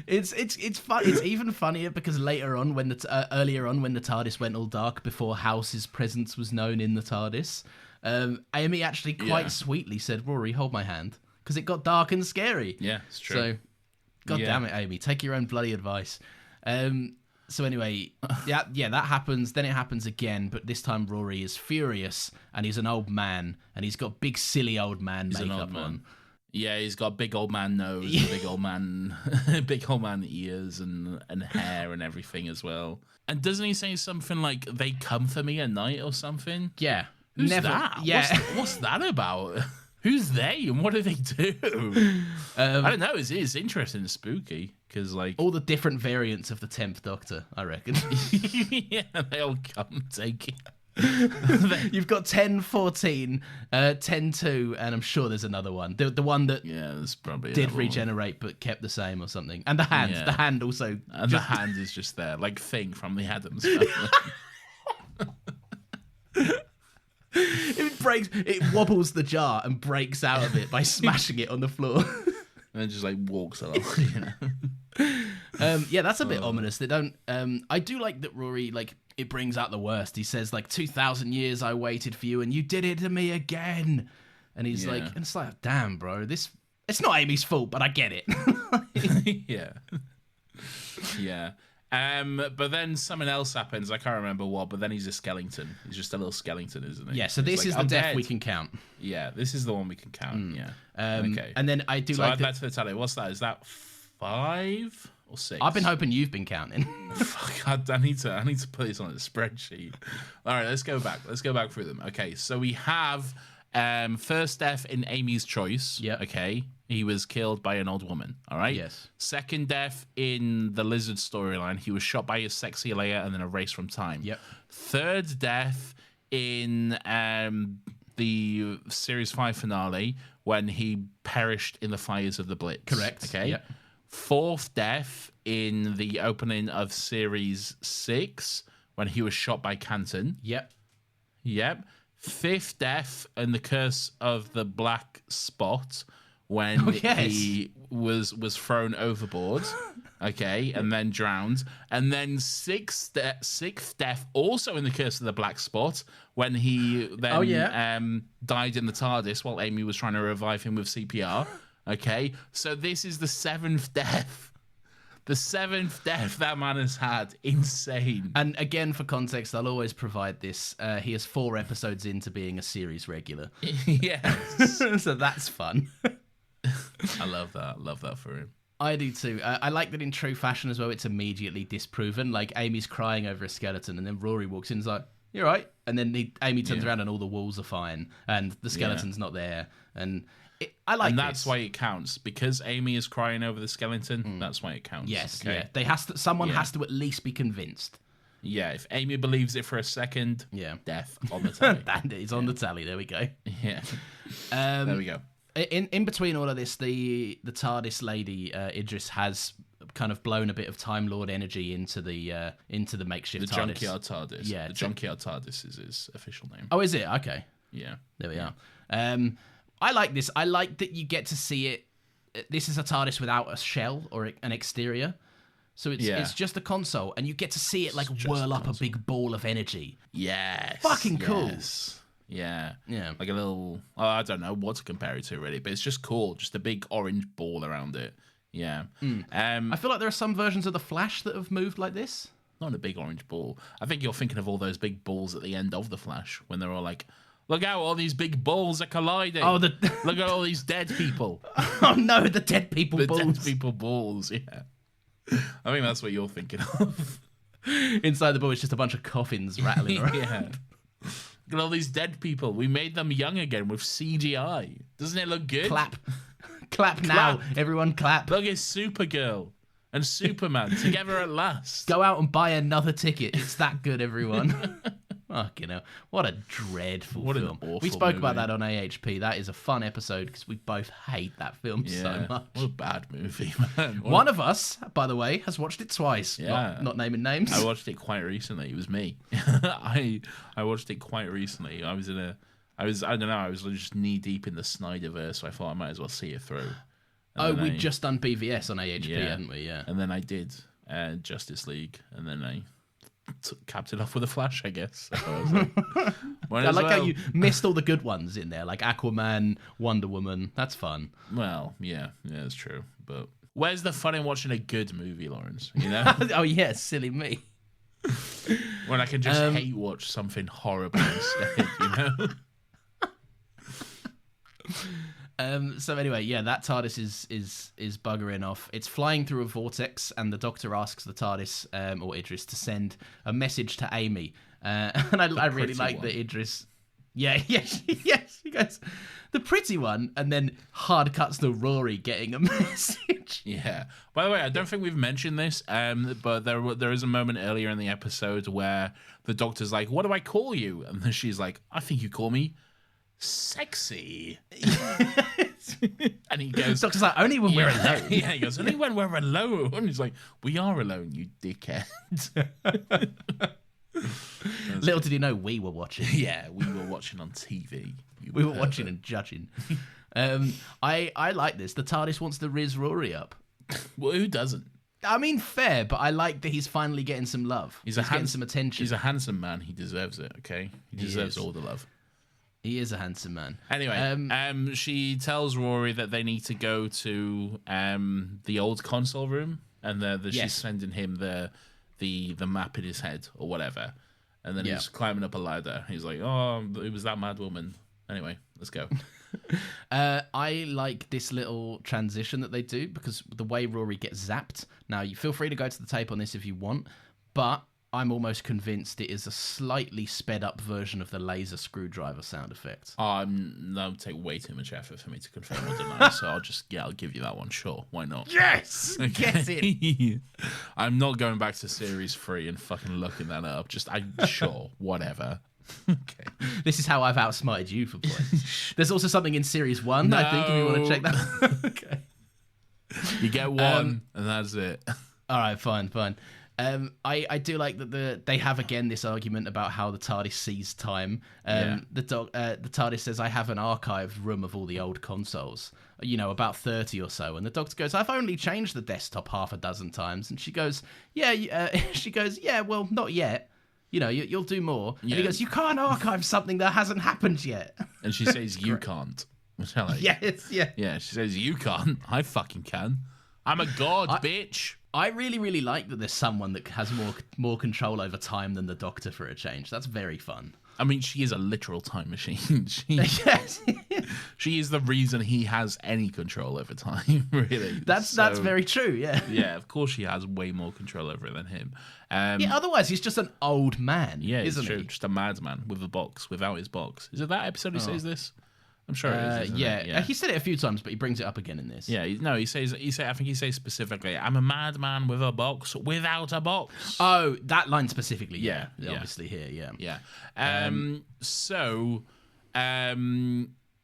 It's fun. It's even funnier because later on, when earlier on when the TARDIS went all dark before House's presence was known in the TARDIS, Amy actually quite sweetly said, "Rory, hold my hand," because it got dark and scary. Yeah, it's true. So, God damn it, Amy, take your own bloody advice. So anyway, that happens. Then it happens again, but this time Rory is furious, and he's an old man, and he's got big silly old man makeup on. Yeah, he's got big old man nose, big old man ears and hair and everything as well. And doesn't he say something like, they come for me at night or something? Yeah. Who's that? Yeah. What's that about? Who's they and what do they do? I don't know. It's interesting and spooky because like... all the different variants of the 10th Doctor, I reckon. Yeah, they all come take it. You've got 10-14, 10-2, and I'm sure there's another one. The one that there's probably did regenerate but kept the same or something. And the hand also. And the hand is just there, like Thing from the Addams Family. it wobbles the jar and breaks out of it by smashing it on the floor. And then just like walks along, you know. Yeah, that's a bit ominous. They don't. I do like that Rory, like, it brings out the worst. He says, like, 2,000 years I waited for you and you did it to me again. And he's like, and it's like, damn, bro, it's not Amy's fault, but I get it. Yeah. Yeah. But then something else happens. I can't remember what, but then he's a skeleton. He's just a little skeleton, isn't he? Yeah, so this is the death we can count. Yeah, this is the one we can count. Yeah. Okay. And then I do So like I'd like to tell you, what's that? Is that 5 or 6? I've been hoping you've been counting. Fuck, I need to put this on a spreadsheet. All right, let's go back. Let's go back through them. Okay, so we have first death in Amy's Choice. Yeah. Okay. He was killed by an old woman. All right. Yes. Second death in the Lizard storyline. He was shot by his sexy Leia and then erased from time. Yep. Third death in the Series 5 finale when he perished in the fires of the Blitz. Correct. Okay. Yep. Fourth death in the opening of Series 6 when he was shot by Canton. Yep. Yep. Fifth death in the Curse of the Black Spot when he was thrown overboard, okay, and then drowned. And then sixth death also in the Curse of the Black Spot when he then died in the TARDIS while Amy was trying to revive him with CPR. Okay, so this is the 7th death. The 7th death that man has had. Insane. And again, for context, I'll always provide this. He is 4 episodes into being a series regular. Yes. So that's fun. I love that. Love that for him. I do too. I like that in true fashion as well, it's immediately disproven. Like, Amy's crying over a skeleton, and then Rory walks in and is like, "You're right." And then Amy turns around and all the walls are fine, and the skeleton's not there. And I like that's this. why it counts. Because Amy is crying over the skeleton, that's why it counts. Yes, okay? yeah. Someone has to at least be convinced. Yeah, if Amy believes it for a second, death on the tally. It's on the tally. There we go. Yeah. There we go. In between all of this, the TARDIS lady Idris has kind of blown a bit of Time Lord energy into the makeshift The TARDIS. Junkyard TARDIS. Yeah, the Junkyard TARDIS is his official name. Oh, is it? Okay. Yeah. There we are. I like this. I like that you get to see it. This is a TARDIS without a shell or an exterior. So it's just a console, and you get to see it like whirl up a big ball of energy. Yes. Fucking cool. Yes. Yeah. Yeah. Like a little, I don't know what to compare it to really, but it's just cool. Just a big orange ball around it. Yeah. I feel like there are some versions of the Flash that have moved like this. Not a big orange ball. I think you're thinking of all those big balls at the end of the Flash when they're all like, look out, all these big balls are colliding. Oh, look at all these dead people. Oh no, the dead people balls. The dead people balls, yeah. I think that's what you're thinking of. Inside the ball, it's just a bunch of coffins rattling around. Yeah. Look at all these dead people. We made them young again with CGI. Doesn't it look good? Clap. Clap now. Everyone clap. Look, it's Supergirl and Superman together at last. Go out and buy another ticket. It's that good, everyone. Fucking hell. What a dreadful What an film. awful We spoke about movie. that on AHP. That is a fun episode because we both hate that film so much. What a bad movie, man. One of us, by the way, has watched it twice. Yeah. Not naming names. I watched it quite recently. It was me. I watched it quite recently. I don't know, I was just knee deep in the Snyderverse, so I thought I might as well see it through. And we'd just done BVS on AHP, hadn't we? Yeah. And then I did Justice League, and then I capped it off with a Flash, I guess. So I was like, I like how you missed all the good ones in there, like Aquaman, Wonder Woman. That's fun. Well, yeah, it's true. But where's the fun in watching a good movie, Lawrence? You know? Oh, yeah, silly me. When I can just hate watch something horrible instead, you know? So anyway, yeah, that TARDIS is buggering off. It's flying through a vortex, and the Doctor asks the TARDIS or Idris to send a message to Amy. And I really like that Idris. Yeah, yes. He goes, the pretty one, and then hard cuts to Rory getting a message. Yeah. By the way, I don't think we've mentioned this, but there is a moment earlier in the episode where the Doctor's like, "What do I call you?" And then she's like, "I think you call me sexy." And he goes, Doctor's like, only when we're alone. Yeah, he goes, only when we're alone. And he's like, we are alone, you dickhead. Little did you know we were watching. Yeah, we were watching on TV. We were watching and judging. I like this. The TARDIS wants to riz Rory up. Well, who doesn't? I mean, fair, but I like that he's finally getting some love. He's getting some attention. He's a handsome man. He deserves it, okay? He deserves all the love. He is a handsome man. Anyway, she tells Rory that they need to go to the old console room, and she's sending him the map in his head or whatever. And then he's climbing up a ladder. He's like, oh, it was that mad woman. Anyway, let's go. I like this little transition that they do because the way Rory gets zapped. Now, you feel free to go to the tape on this if you want, but I'm almost convinced it is a slightly sped up version of the laser screwdriver sound effect. That would take way too much effort for me to confirm or deny, so I'll give you that one. Sure, why not? Yes! Get it! I'm not going back to series 3 and fucking looking that up. Sure, whatever. Okay. This is how I've outsmarted you for points. There's also something in series 1, I think, if you want to check that. Okay. You get one, and that's it. All right, fine. I do like that they have again this argument about how the TARDIS sees time. The TARDIS says, I have an archived room of all the old consoles, about 30 or so. And the Doctor goes, I've only changed the desktop half a dozen times. And she goes, yeah, well, not yet. You'll do more. Yeah. And he goes, you can't archive something that hasn't happened yet. And she says, you can't. Which I like. Yeah, she says, you can't. I fucking can. I'm a god, bitch. I really, really like that there's someone that has more control over time than the Doctor for a change. That's very fun. I mean, she is a literal time machine. She is the reason he has any control over time, really. That's very true, yeah. Yeah, of course she has way more control over it than him. Otherwise he's just an old man, isn't he? Just a madman with a box, without his box. Is it that episode he says this? I'm sure it is. Yeah. He said it a few times, but he brings it up again in this. Yeah, he says. I think he says specifically, "I'm a madman with a box without a box." Oh, that line specifically. Yeah. Obviously here. Yeah.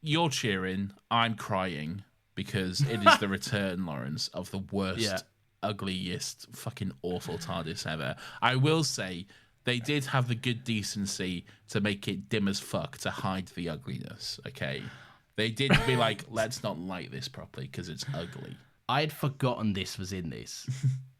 You're cheering. I'm crying because it is the return, Lawrence, of the worst, ugliest, fucking awful TARDIS ever. I will say, they did have the good decency to make it dim as fuck to hide the ugliness, okay? They did be like, let's not light this properly because it's ugly. I'd forgotten this was in this,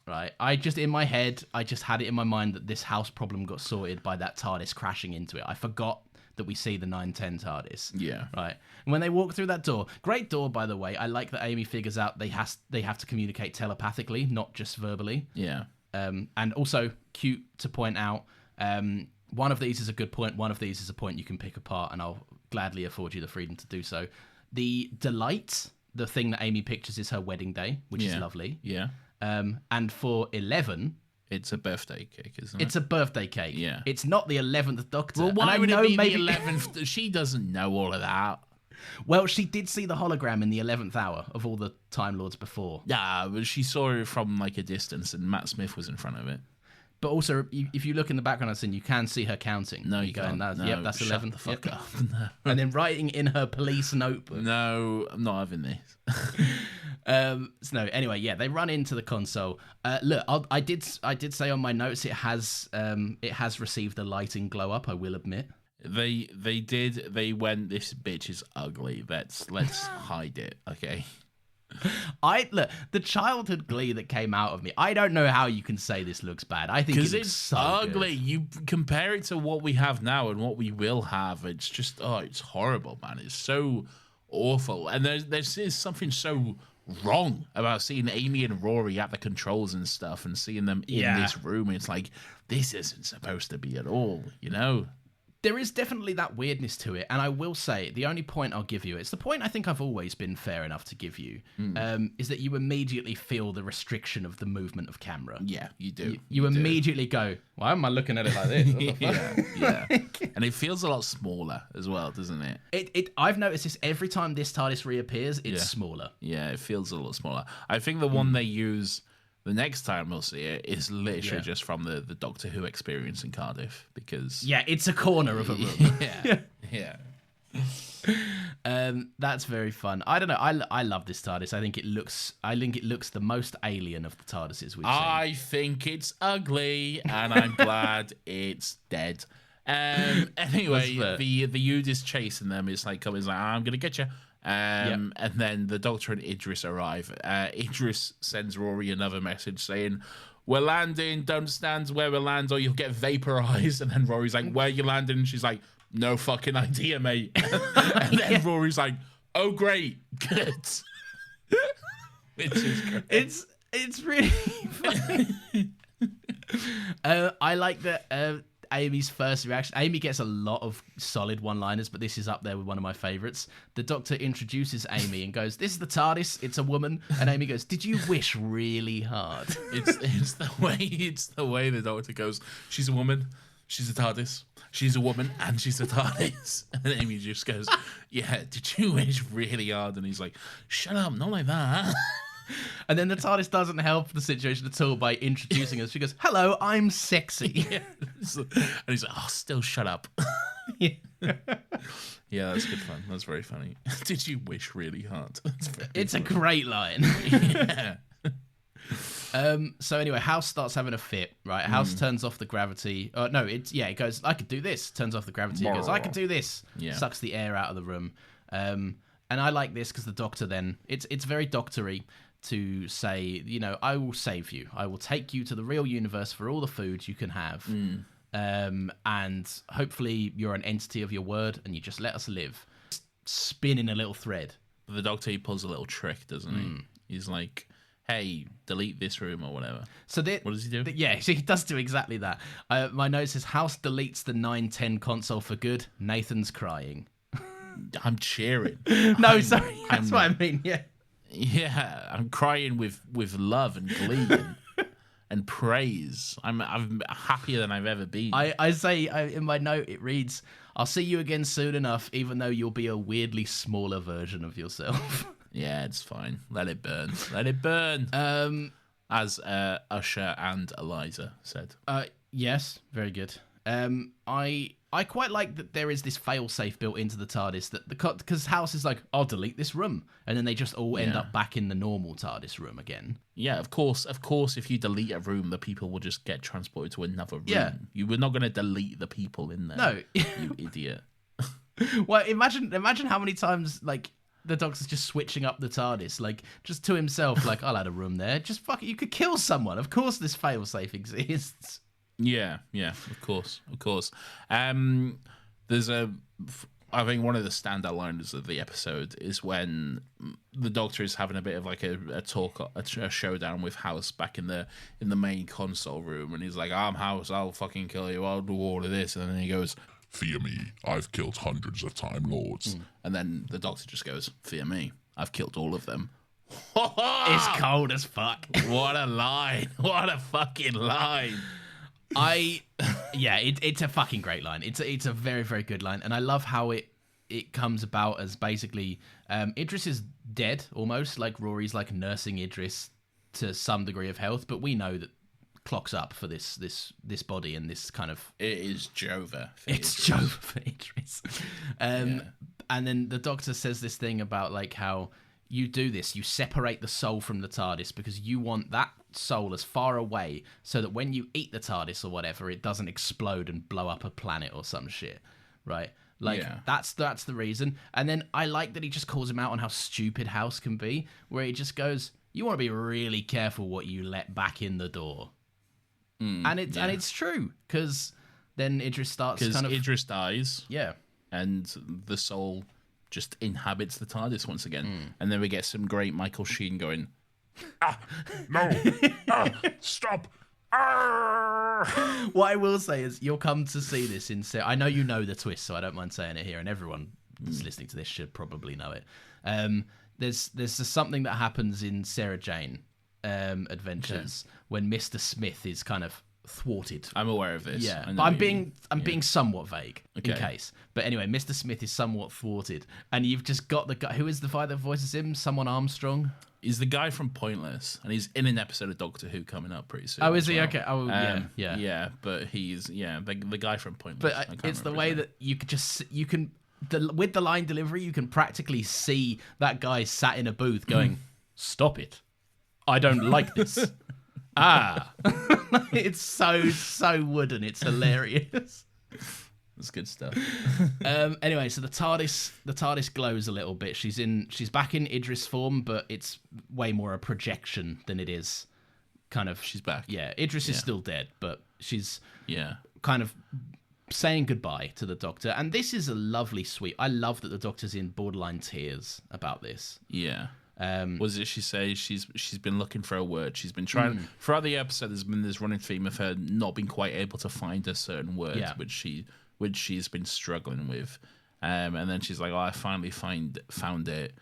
right? In my head, I just had it in my mind that this house problem got sorted by that TARDIS crashing into it. I forgot that we see the 910 TARDIS. Yeah. Right. And when they walk through that door, great door, by the way. I like that Amy figures out they have to communicate telepathically, not just verbally. Yeah. And also, cute to point out, one of these is a good point, one of these is a point you can pick apart, and I'll gladly afford you the freedom to do so. The delight, the thing that Amy pictures, is her wedding day, which is lovely. Yeah. And for 11... It's a birthday cake, isn't it? It's a birthday cake. Yeah. It's not the 11th Doctor. Well, why would it be the 11th? She doesn't know all of that. Well, she did see the hologram in the 11th hour of all the Time Lords before. Yeah, but she saw it from like a distance, and Matt Smith was in front of it. But also, if you look in the background of the scene, you can see her counting. No, you can't. Yep, that's 11. The fuck up. No. And then writing in her police notebook. No, I'm not having this. Anyway, they run into the console. Look, I did say on my notes it has received a lighting glow up, I will admit. They did. They went, this bitch is ugly. Let's hide it, okay? Look, the childhood glee that came out of me. I don't know how you can say this looks bad. I think it's so ugly. Good. You compare it to what we have now and what we will have. It's just it's horrible, man. It's so awful. And there's something so wrong about seeing Amy and Rory at the controls and stuff, and seeing them in this room. It's like, this isn't supposed to be at all, you know? There is definitely that weirdness to it, and I will say, the only point I'll give you, it's the point I think I've always been fair enough to give you, is that you immediately feel the restriction of the movement of camera. Yeah, you do. You immediately go, why am I looking at it like this? Yeah. And it feels a lot smaller as well, doesn't it? I've noticed this every time this TARDIS reappears, it's smaller. Yeah, it feels a lot smaller. I think the one they use the next time we'll see it is literally just from the Doctor Who experience in Cardiff, because... Yeah, it's a corner of a room. Yeah. That's very fun. I don't know. I love this TARDIS. I think it looks the most alien of the TARDISes we've seen. I think it's ugly, and I'm glad it's dead. Anyway, the Ood is chasing them. It's like coming, like, I'm gonna get you. And then the Doctor and Idris arrive. Idris sends Rory another message saying, "We're landing. Don't stand where we land, or you'll get vaporized." And then Rory's like, "Where are you landing?" And she's like, "No fucking idea, mate." And then Rory's like, "Oh, great, good." Which is great. It's really funny. I like that. Amy's first reaction. Amy gets a lot of solid one-liners, but this is up there with one of my favorites. The Doctor introduces Amy and goes, "This is the TARDIS. It's a woman." And Amy goes, "Did you wish really hard?" It's the way the Doctor goes, "She's a woman. She's a TARDIS. She's a woman, and she's a TARDIS." And then Amy just goes, "Yeah, did you wish really hard?" And he's like, "Shut up, not like that." And then the TARDIS doesn't help the situation at all by introducing us. She goes, "Hello, I'm sexy." Yeah. And he's like, "Oh, still shut up." Yeah. Yeah, that's good fun. That's very funny. Did you wish really hard? It's a great line. Yeah. So anyway, House starts having a fit, right? House turns off the gravity. It goes, "I could do this." Turns off the gravity. It goes, "I could do this." Yeah. Sucks the air out of the room. And I like this because the Doctor then, it's very doctory to say, "I will save you. I will take you to the real universe for all the food you can have. And hopefully you're an entity of your word and you just let us live." Spinning a little thread. The Doctor, he pulls a little trick, doesn't he? He's like, "Hey, delete this room," or whatever. So what does he do? So he does do exactly that. My note says, "House deletes the 910 console for good. Nathan's crying." I'm cheering. Sorry. That's what I mean, yeah. Yeah, I'm crying with love and glee and praise. I'm happier than I've ever been. I say in my note it reads, "I'll see you again soon enough, even though you'll be a weirdly smaller version of yourself." Yeah, it's fine. Let it burn. Let it burn. As Usher and Eliza said. Yes, very good. I quite like that there is this fail-safe built into the TARDIS because House is like, "I'll delete this room," and then they just all end up back in the normal TARDIS room again. Yeah, of course. If you delete a room, the people will just get transported to another room. Yeah. You were not going to delete the people in there. No, you idiot. Well, imagine how many times like the Doctor's just switching up the TARDIS, like just to himself, like, "I'll add a room there." Just fuck it, you could kill someone. Of course, this fail-safe exists. Yeah, of course. There's I think one of the standout lines of the episode is when the Doctor is having a bit of like a talk, a showdown with House back in the main console room, and he's like, "I'm House, I'll fucking kill you, I'll do all of this," and then he goes, "Fear me, I've killed hundreds of Time Lords." And then the Doctor just goes, "Fear me, I've killed all of them." It's cold as fuck. What a line! What a fucking line! It's a fucking great line. It's a very, very good line, and I love how it comes about as basically Idris is dead almost, like Rory's like nursing Idris to some degree of health, but we know that clock's up for this body and this kind of. It is Jova. It's Jova for Idris. And then the Doctor says this thing about like how you do this, you separate the soul from the TARDIS because you want that soul as far away so that when you eat the TARDIS or whatever, it doesn't explode and blow up a planet or some shit, right? Like, that's the reason. And then I like that he just calls him out on how stupid House can be, where he just goes, "You want to be really careful what you let back in the door." And it's true, because then Idris starts kind of... Idris dies. Yeah. And the soul just inhabits the TARDIS once again. And then we get some great Michael Sheen going, No! Stop! What I will say is you'll come to see this in... I know you know the twist, so I don't mind saying it here, and everyone that's listening to this should probably know it. There's something that happens in Sarah Jane Adventures when Mr. Smith is kind of thwarted. I'm aware of this. Yeah, but I'm being somewhat vague in case. But anyway, Mr. Smith is somewhat thwarted, and you've just got the guy. Who is the guy that voices him? Someone Armstrong. He's the guy from Pointless, and he's in an episode of Doctor Who coming up pretty soon. Oh, is he? Well. Okay. Oh, yeah. But he's the guy from Pointless. But it's the way that you could just with the line delivery, you can practically see that guy sat in a booth going, "Stop it! I don't like this." It's so wooden. It's hilarious. That's good stuff. Anyway, so the TARDIS glows a little bit. She's back in Idris form, but it's way more a projection than it is kind of. She's back. Yeah, Idris is still dead, but she's kind of saying goodbye to the Doctor. And this is a lovely suite. I love that the Doctor's in borderline tears about this. Yeah. Was it she says she's been looking for a word. She's been trying throughout the episode. There's been this running theme of her not being quite able to find a certain word, which she's been struggling with. And then she's like, "Oh, I finally found it.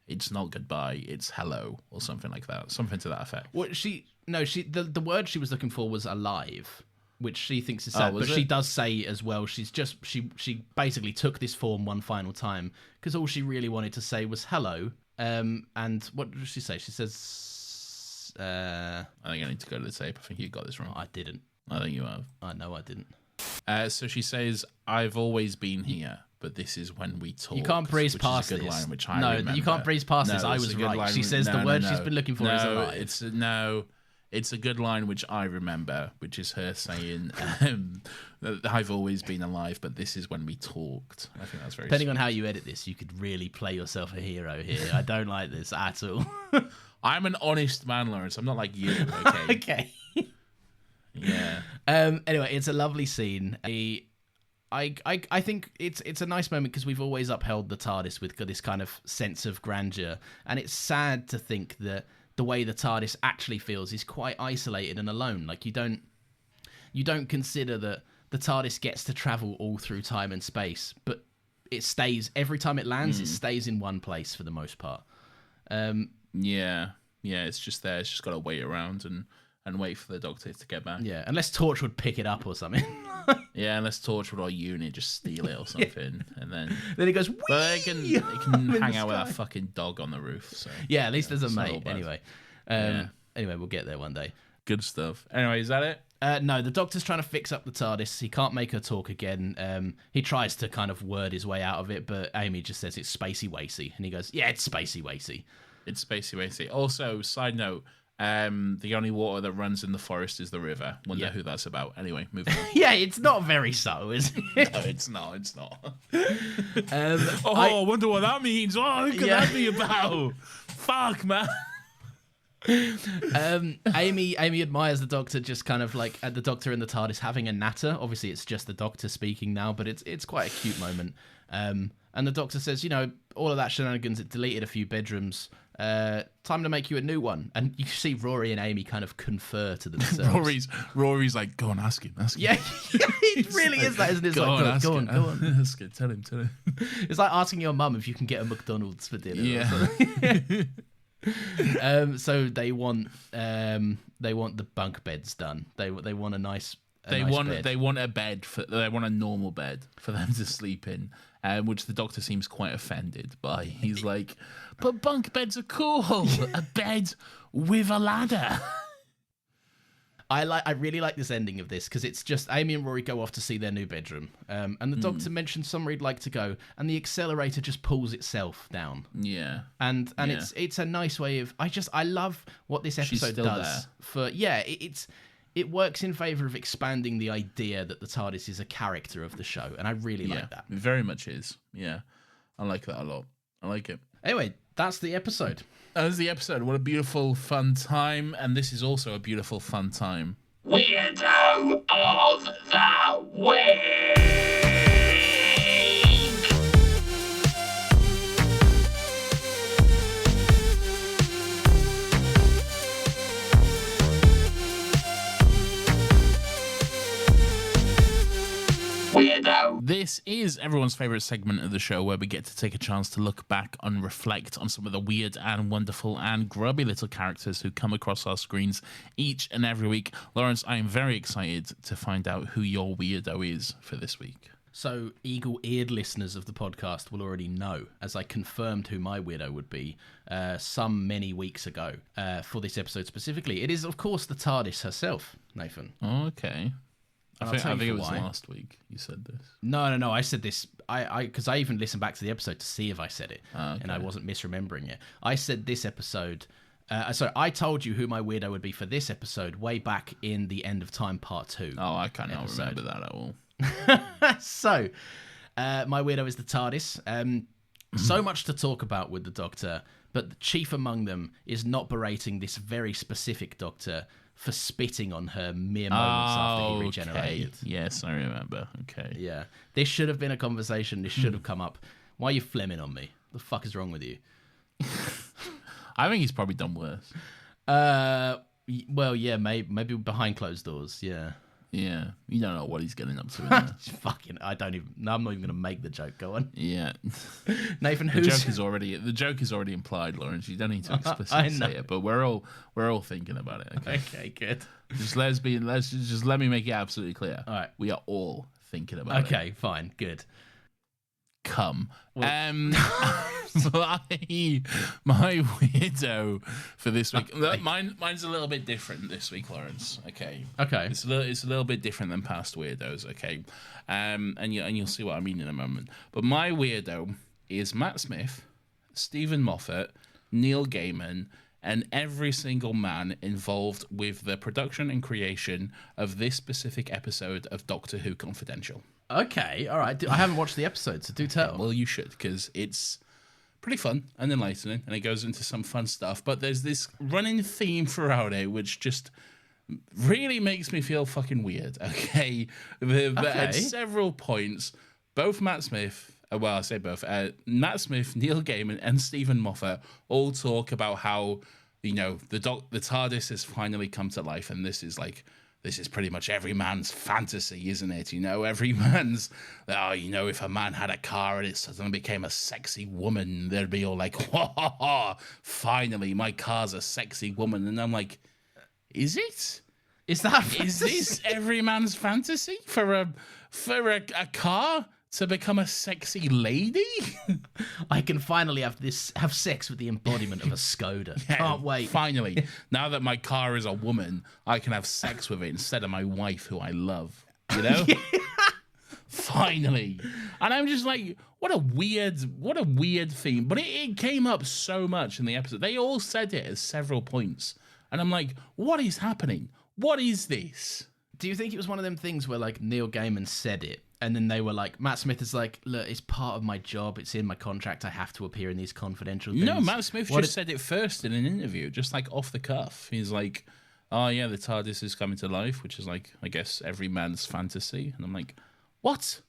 It's not goodbye. It's hello," or something like that. Something to that effect. Well, the word she was looking for was alive, which she thinks is sad. But she does say as well, she basically took this form one final time because all she really wanted to say was hello. And what does she say? She says, I think I need to go to the tape. I think you got this wrong. I didn't. I think you have. No, I didn't. So she says, "I've always been here, but this is when we talk." You can't breeze past this. Line, which I remember. You can't breeze past this. I was right. She says the word she's been looking for is alive. It's a good line which I remember, which is her saying, "I've always been alive, but this is when we talked." I think that's very. Depending on how you edit this, you could really play yourself a hero here. I don't like this at all. I'm an honest man, Lawrence. I'm not like you. Okay. Okay. Yeah. Anyway, it's a lovely scene. I think it's a nice moment because we've always upheld the TARDIS with this kind of sense of grandeur, and it's sad to think that the way the TARDIS actually feels is quite isolated and alone. Like you don't consider that the TARDIS gets to travel all through time and space, but it stays every time it lands. It stays in one place for the most part. Yeah, it's just there. It's just got to wait around and wait for the Doctor to get back. Yeah, unless Torch would pick it up or something. Yeah, unless Torchwood or Unit just steal it or something, and then it goes. Whee! But they can hang out with that fucking dog on the roof. So yeah, at least there's a mate. Anyway, anyway, we'll get there one day. Good stuff. Anyway, is that it? No, the Doctor's trying to fix up the TARDIS. He can't make her talk again. He tries to kind of word his way out of it, but Amy just says it's spacey wacy, and he goes, "Yeah, it's spacey wacy." It's spacey wacy. Also, side note. The only water that runs in the forest is the river. Wonder who that's about. Anyway, moving on. Yeah, it's not very subtle, is it? No, it's not. I wonder what that means. Oh, who could that be about? Fuck, man. Amy admires the Doctor, just kind of like at the Doctor and the TARDIS having a natter. Obviously, it's just the Doctor speaking now, but it's quite a cute moment. And the Doctor says, all of that shenanigans, it deleted a few bedrooms. Time to make you a new one. And you see Rory and Amy kind of confer to themselves. Rory's like, go on, ask him. Yeah, it really is that, isn't it? It's go on. Ask him, tell him. It's like asking your mum if you can get a McDonald's for dinner. Yeah. So they want the bunk beds done. They want a nice. They want a bed they want a normal bed for them to sleep in, which the Doctor seems quite offended by. He's like, "But bunk beds are cool. A bed with a ladder." I really like this ending of this because it's just Amy and Rory go off to see their new bedroom, and the Doctor mentions somewhere he'd like to go, and the accelerator just pulls itself down. Yeah, and it's a nice way of I love what this episode does It works in favour of expanding the idea that the TARDIS is a character of the show, and I really like that. It very much is. Yeah, I like that a lot. I like it. Anyway, that's the episode. That's the episode. What a beautiful, fun time, and this is also a beautiful, fun time. Weirdo of the Week! Weirdo. This is everyone's favourite segment of the show where we get to take a chance to look back and reflect on some of the weird and wonderful and grubby little characters who come across our screens each and every week. Lawrence, I am very excited to find out who your weirdo is for this week. So, eagle-eared listeners of the podcast will already know, as I confirmed who my weirdo would be many weeks ago for this episode specifically. It is, of course, the TARDIS herself, Nathan. Okay. I think it was last week you said this. No. I said this. Because I even listened back to the episode to see if I said it, and I wasn't misremembering it. I said this episode. So I told you who my weirdo would be for this episode way back in the End of Time Part 2. Oh, I cannot remember that at all. So, my weirdo is the TARDIS. So much to talk about with the Doctor, but the chief among them is not berating this very specific Doctor for spitting on her mere moments after he regenerated. Yes, I remember. Okay. Yeah. This should have been a conversation. This should have come up. Why are you flemming on me? The fuck is wrong with you? I think he's probably done worse. Well, yeah, maybe behind closed doors, yeah. Yeah, you don't know what he's getting up to in there. Fucking, I'm not even going to make the joke. Go on. Yeah. Nathan, the joke is already implied, Lawrence. You don't need to explicitly say it, but we're all thinking about it. Okay, okay, good. Just let me make it absolutely clear. All right. We are all thinking about it. Okay, fine, good. Come. My weirdo for this week. Mine's a little bit different this week, Lawrence. Okay. It's a little bit different than past weirdos. Okay. And you'll see what I mean in a moment. But my weirdo is Matt Smith, Stephen Moffat, Neil Gaiman, and every single man involved with the production and creation of this specific episode of Doctor Who Confidential. Okay, all right. I haven't watched the episode, so do tell. Well, you should, because it's pretty fun and enlightening, and it goes into some fun stuff. But there's this running theme throughout it, which just really makes me feel fucking weird. Okay, at several points, both Matt Smith, well, I say both, Matt Smith, Neil Gaiman, and Stephen Moffat all talk about how the TARDIS has finally come to life, and this is pretty much every man's fantasy, isn't it? Every man's, if a man had a car and it suddenly became a sexy woman, they'd be all like, finally, my car's a sexy woman. And I'm like, is it? Is this every man's fantasy for a car to become a sexy lady? I can finally have sex with the embodiment of a Skoda. Can't wait. Finally, now that my car is a woman, I can have sex with it instead of my wife, who I love. Finally. And I'm just like, what a weird theme. But it came up so much in the episode. They all said it at several points. And I'm like, what is happening? What is this? Do you think it was one of them things where like Neil Gaiman said it, and then they were like, Matt Smith is like, look, it's part of my job. It's in my contract. I have to appear in these confidential things. No, Matt Smith said it first in an interview, just like off the cuff. He's like, oh yeah, the TARDIS is coming to life, which is like, I guess, every man's fantasy. And I'm like, what?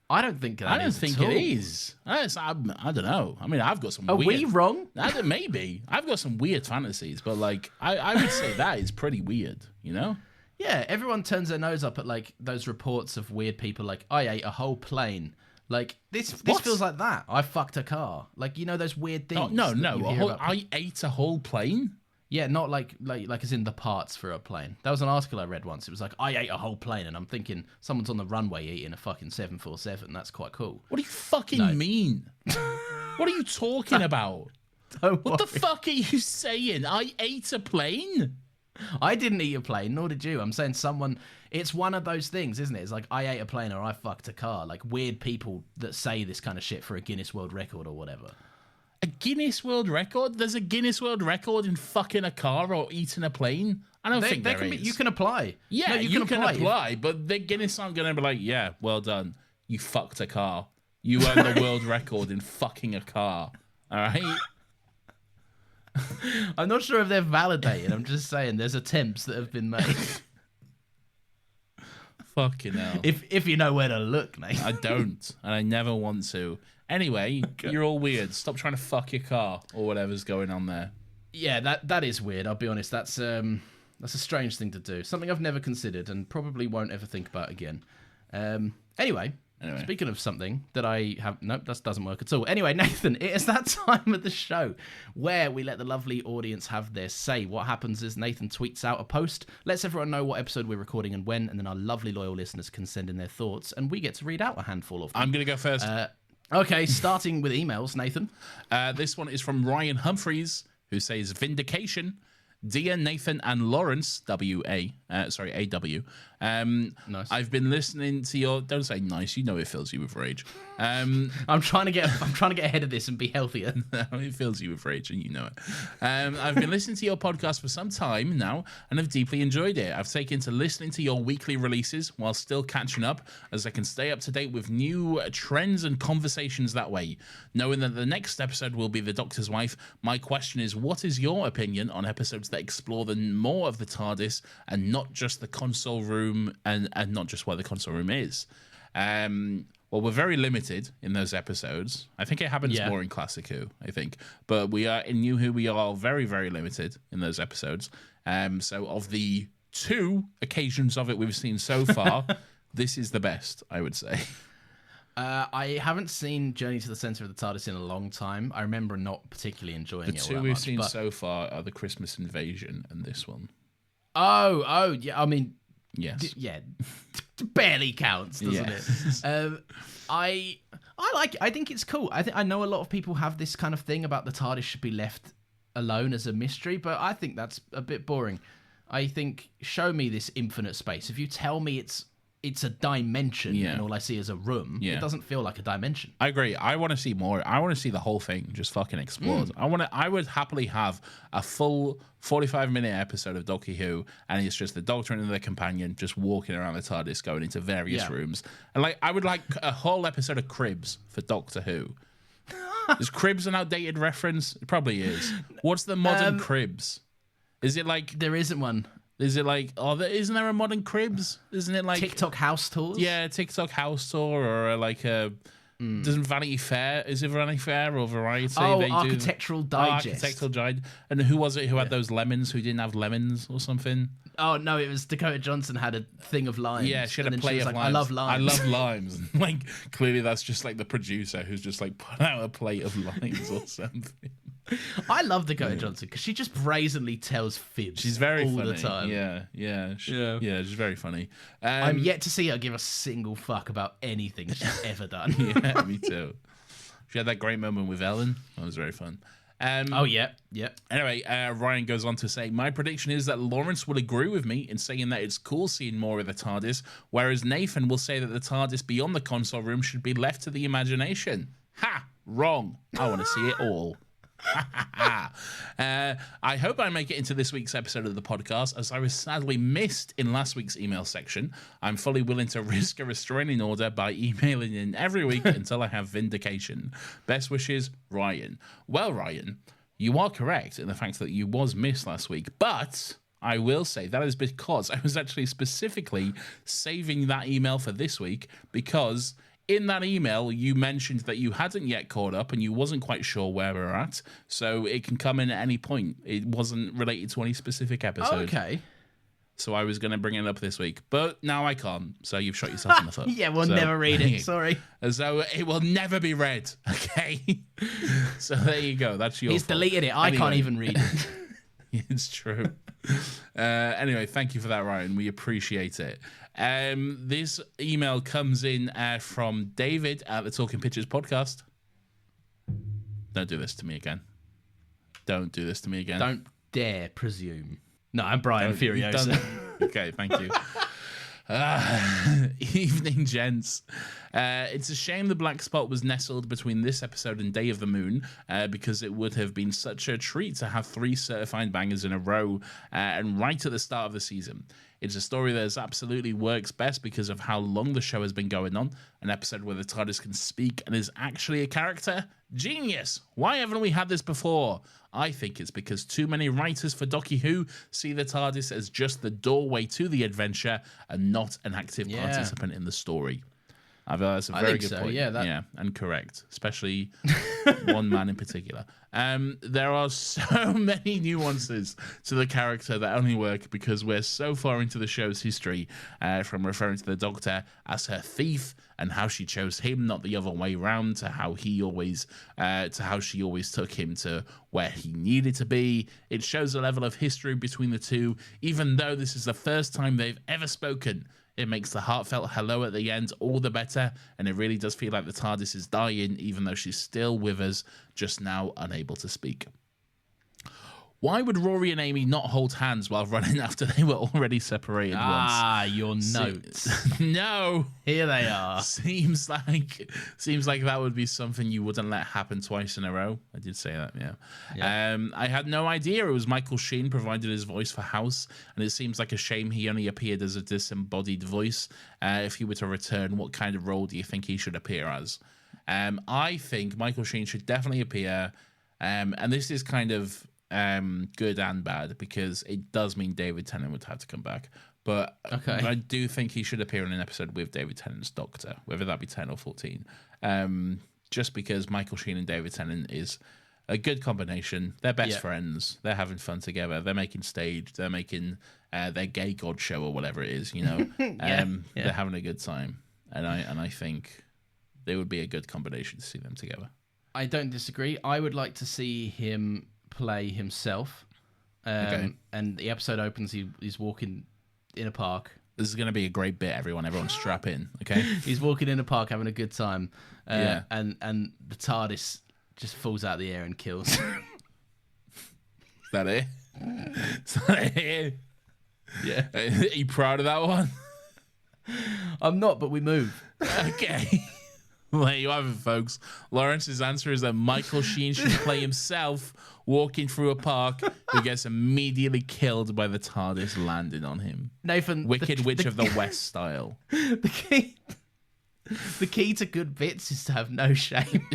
I don't think that I don't think it is. I don't know. I mean, I've got some Are weird... we wrong? Maybe. I've got some weird fantasies, but like, I would say that is pretty weird, Yeah, everyone turns their nose up at like those reports of weird people like, I ate a whole plane. Like this feels like that. I fucked a car. Like, those weird things. No. I ate a whole plane? Yeah, not like as in the parts for a plane. That was an article I read once. It was like, I ate a whole plane, and I'm thinking someone's on the runway eating a fucking 747. That's quite cool. What do you fucking mean? What are you talking about? What the fuck are you saying? I ate a plane? I didn't eat a plane, nor did you. I'm saying it's one of those things, isn't it? It's like, I ate a plane or I fucked a car. Like weird people that say this kind of shit for a Guinness World Record or whatever. A Guinness World Record? There's a Guinness World Record in fucking a car or eating a plane? I don't think there is. You can apply. Yeah, no, you can apply, but the Guinness aren't going to be like, yeah, well done. You fucked a car. You earned the world record in fucking a car. All right? I'm not sure if they're validated. I'm just saying there's attempts that have been made. Fucking hell. If you know where to look, mate. I don't, and I never want to. Anyway, you're all weird. Stop trying to fuck your car or whatever's going on there. Yeah, that is weird. I'll be honest. That's a strange thing to do. Something I've never considered and probably won't ever think about again. Anyway, speaking of something that I have... Nope, that doesn't work at all. Anyway, Nathan, it is that time of the show where we let the lovely audience have their say. What happens is Nathan tweets out a post, lets everyone know what episode we're recording and when, and then our lovely loyal listeners can send in their thoughts, and we get to read out a handful of them. I'm going to go first. Okay, starting with emails, Nathan. This one is from Ryan Humphreys, who says, Vindication. Dear Nathan and Lawrence, AW, Nice. I've been listening to your. Don't say nice. You know it fills you with rage. I'm trying to get ahead of this and be healthier. It fills you with rage, and you know it. I've been listening to your podcast for some time now, and I've deeply enjoyed it. I've taken to listening to your weekly releases while still catching up, as I can stay up to date with new trends and conversations that way. Knowing that the next episode will be The Doctor's Wife, my question is, what is your opinion on episodes that explore more of the TARDIS and not just the console room and not just where the console room is? Well, we're very limited in those episodes. I think it happens more in Classic Who, I think. But we are in New Who, we are very, very limited in those episodes. So of the 2 occasions of it we've seen so far, this is the best, I would say. I haven't seen Journey to the Centre of the TARDIS in a long time. I remember not particularly enjoying it all that much. The 2 we've seen so far are the Christmas Invasion and this one. Oh, yeah. I mean, yes, barely counts, doesn't it? I like it. I think it's cool. I know a lot of people have this kind of thing about the TARDIS should be left alone as a mystery, but I think that's a bit boring. I think show me this infinite space. If you tell me it's a dimension and all I see is a room, it doesn't feel like a dimension. I agree. I want to see more. I want to see the whole thing just fucking explode. I would happily have a full 45-minute episode of Doctor Who, and it's just the Doctor and the companion just walking around the TARDIS, going into various rooms. And I would like a whole episode of Cribs for Doctor Who. Is Cribs an outdated reference? It probably is. What's the modern Cribs? Is it like there isn't one? Is it like, isn't there a modern Cribs? Isn't it like TikTok house tours? Yeah, TikTok house tour, or like a doesn't Vanity Fair? Is it Vanity Fair or Variety? Architectural Digest. Architectural Digest. And who was it who had those lemons? Who didn't have lemons or something? Oh no, it was Dakota Johnson had a thing of limes. Yeah, she had a plate of limes. I love limes. I love limes. Like clearly, that's just like the producer who's just like put out a plate of limes or something. I love Dakota Johnson because she just brazenly tells fibs. She's very all funny. The time. Yeah, she's very funny. I'm yet to see her give a single fuck about anything she's ever done. Yeah, me too. She had that great moment with Ellen. That was very fun. Yeah. Anyway, Ryan goes on to say, my prediction is that Lawrence will agree with me in saying that it's cool seeing more of the TARDIS, whereas Nathan will say that the TARDIS beyond the console room should be left to the imagination. Ha! Wrong. I want to see it all. I hope I make it into this week's episode of the podcast, as I was sadly missed in last week's email section. I'm fully willing to risk a restraining order by emailing in every week until I have vindication. Best wishes, Ryan. Well, Ryan, you are correct in the fact that you was missed last week, but I will say that is because I was actually specifically saving that email for this week, because in that email, you mentioned that you hadn't yet caught up and you wasn't quite sure where we're at, so it can come in at any point. It wasn't related to any specific episode. Okay. So I was going to bring it up this week, but now I can't, so you've shot yourself in the foot. Yeah, we'll never read it, sorry. So it will never be read, okay? So there you go, that's your He's fault. deleted it, I can't even read it. It's true. Anyway, thank you for that, Ryan. We appreciate it. This email comes in from David at the Talking Pictures podcast. Don't do this to me again. Don't do this to me again. Don't dare presume. No, I'm Brian Furiosa. Okay, thank you. Evening, gents. It's a shame the black spot was nestled between this episode and Day of the Moon, because it would have been such a treat to have 3 certified bangers in a row, and right at the start of the season. It's a story that absolutely works best because of how long the show has been going on. An episode where the TARDIS can speak and is actually a character? Genius! Why haven't we had this before? I think it's because too many writers for Doctor Who see the TARDIS as just the doorway to the adventure and not an active participant in the story. I feel that's a very good point. Yeah, and correct, especially one man in particular. There are so many nuances to the character that only work because we're so far into the show's history, from referring to the Doctor as her thief and how she chose him, not the other way round, to how she always took him to where he needed to be. It shows a level of history between the two, even though this is the first time they've ever spoken. It makes the heartfelt hello at the end all the better, and it really does feel like the TARDIS is dying, even though she's still with us, just now unable to speak. Why would Rory and Amy not hold hands while running after they were already separated once? Your notes. No. Here they are. Seems like that would be something you wouldn't let happen twice in a row. I did say that, yeah. I had no idea it was Michael Sheen provided his voice for House, and it seems like a shame he only appeared as a disembodied voice. If he were to return, what kind of role do you think he should appear as? I think Michael Sheen should definitely appear, and this is kind of good and bad because it does mean David Tennant would have to come back. But I do think he should appear in an episode with David Tennant's Doctor, whether that be 10 or 14. Just because Michael Sheen and David Tennant is a good combination. They're best friends. They're having fun together. They're making stage. They're making their gay god show or whatever it is, you know. They're having a good time. And I think they would be a good combination to see them together. I don't disagree. I would like to see him play himself. And the episode opens, he's walking in a park. This is going to be a great bit, everyone. Everyone strap in, okay? He's walking in a park having a good time. And the TARDIS just falls out of the air and kills him. Is that it? Is that it? Yeah. Are you proud of that one? I'm not, but we move. Okay. Well, there you have it, folks. Lawrence's answer is that Michael Sheen should play himself walking through a park who gets immediately killed by the TARDIS landing on him. Nathan, Wicked Witch of the West style. The key to good bits is to have no shame.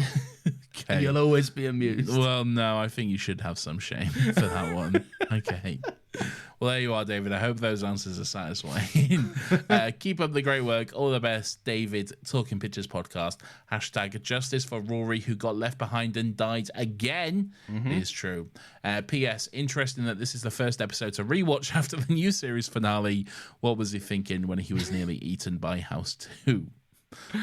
Okay. You'll always be amused. Well, no, I think you should have some shame for that one. Okay. Well, there you are, David. I hope those answers are satisfying. Keep up the great work. All the best, David. Talking Pictures Podcast. Hashtag justice for Rory, who got left behind and died again. It is true. P.S. Interesting that this is the first episode to rewatch after the new series finale. What was he thinking when he was nearly eaten by House 2?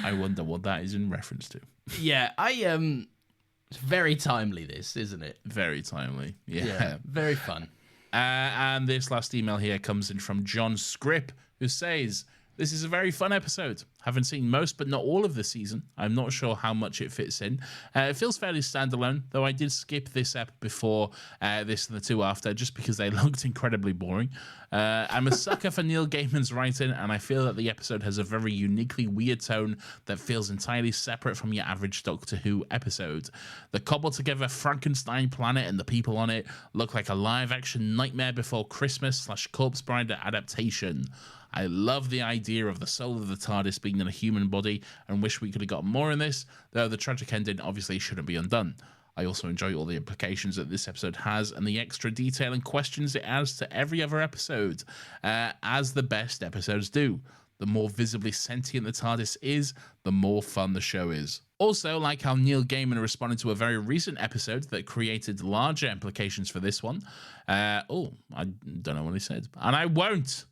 I wonder what that is in reference to. Yeah, it's very timely, this, isn't it? Very timely. Yeah. Very fun. And this last email here comes in from John Scripp, who says, "This is a very fun episode. Haven't seen most but not all of the season. I'm not sure how much it fits in. It feels fairly standalone, though I did skip this ep before this and the two after, just because they looked incredibly boring. I'm a sucker for Neil Gaiman's writing, and I feel that the episode has a very uniquely weird tone that feels entirely separate from your average Doctor Who episode. The cobbled together Frankenstein planet and the people on it look like a live-action Nightmare Before Christmas / Corpse Bride adaptation. I love the idea of the soul of the TARDIS being in a human body and wish we could have got more in this, though the tragic ending obviously shouldn't be undone. I also enjoy all the implications that this episode has and the extra detail and questions it adds to every other episode, as the best episodes do. The more visibly sentient the TARDIS is, the more fun the show is. Also, like how Neil Gaiman responded to a very recent episode that created larger implications for this one. I don't know what he said, and I won't.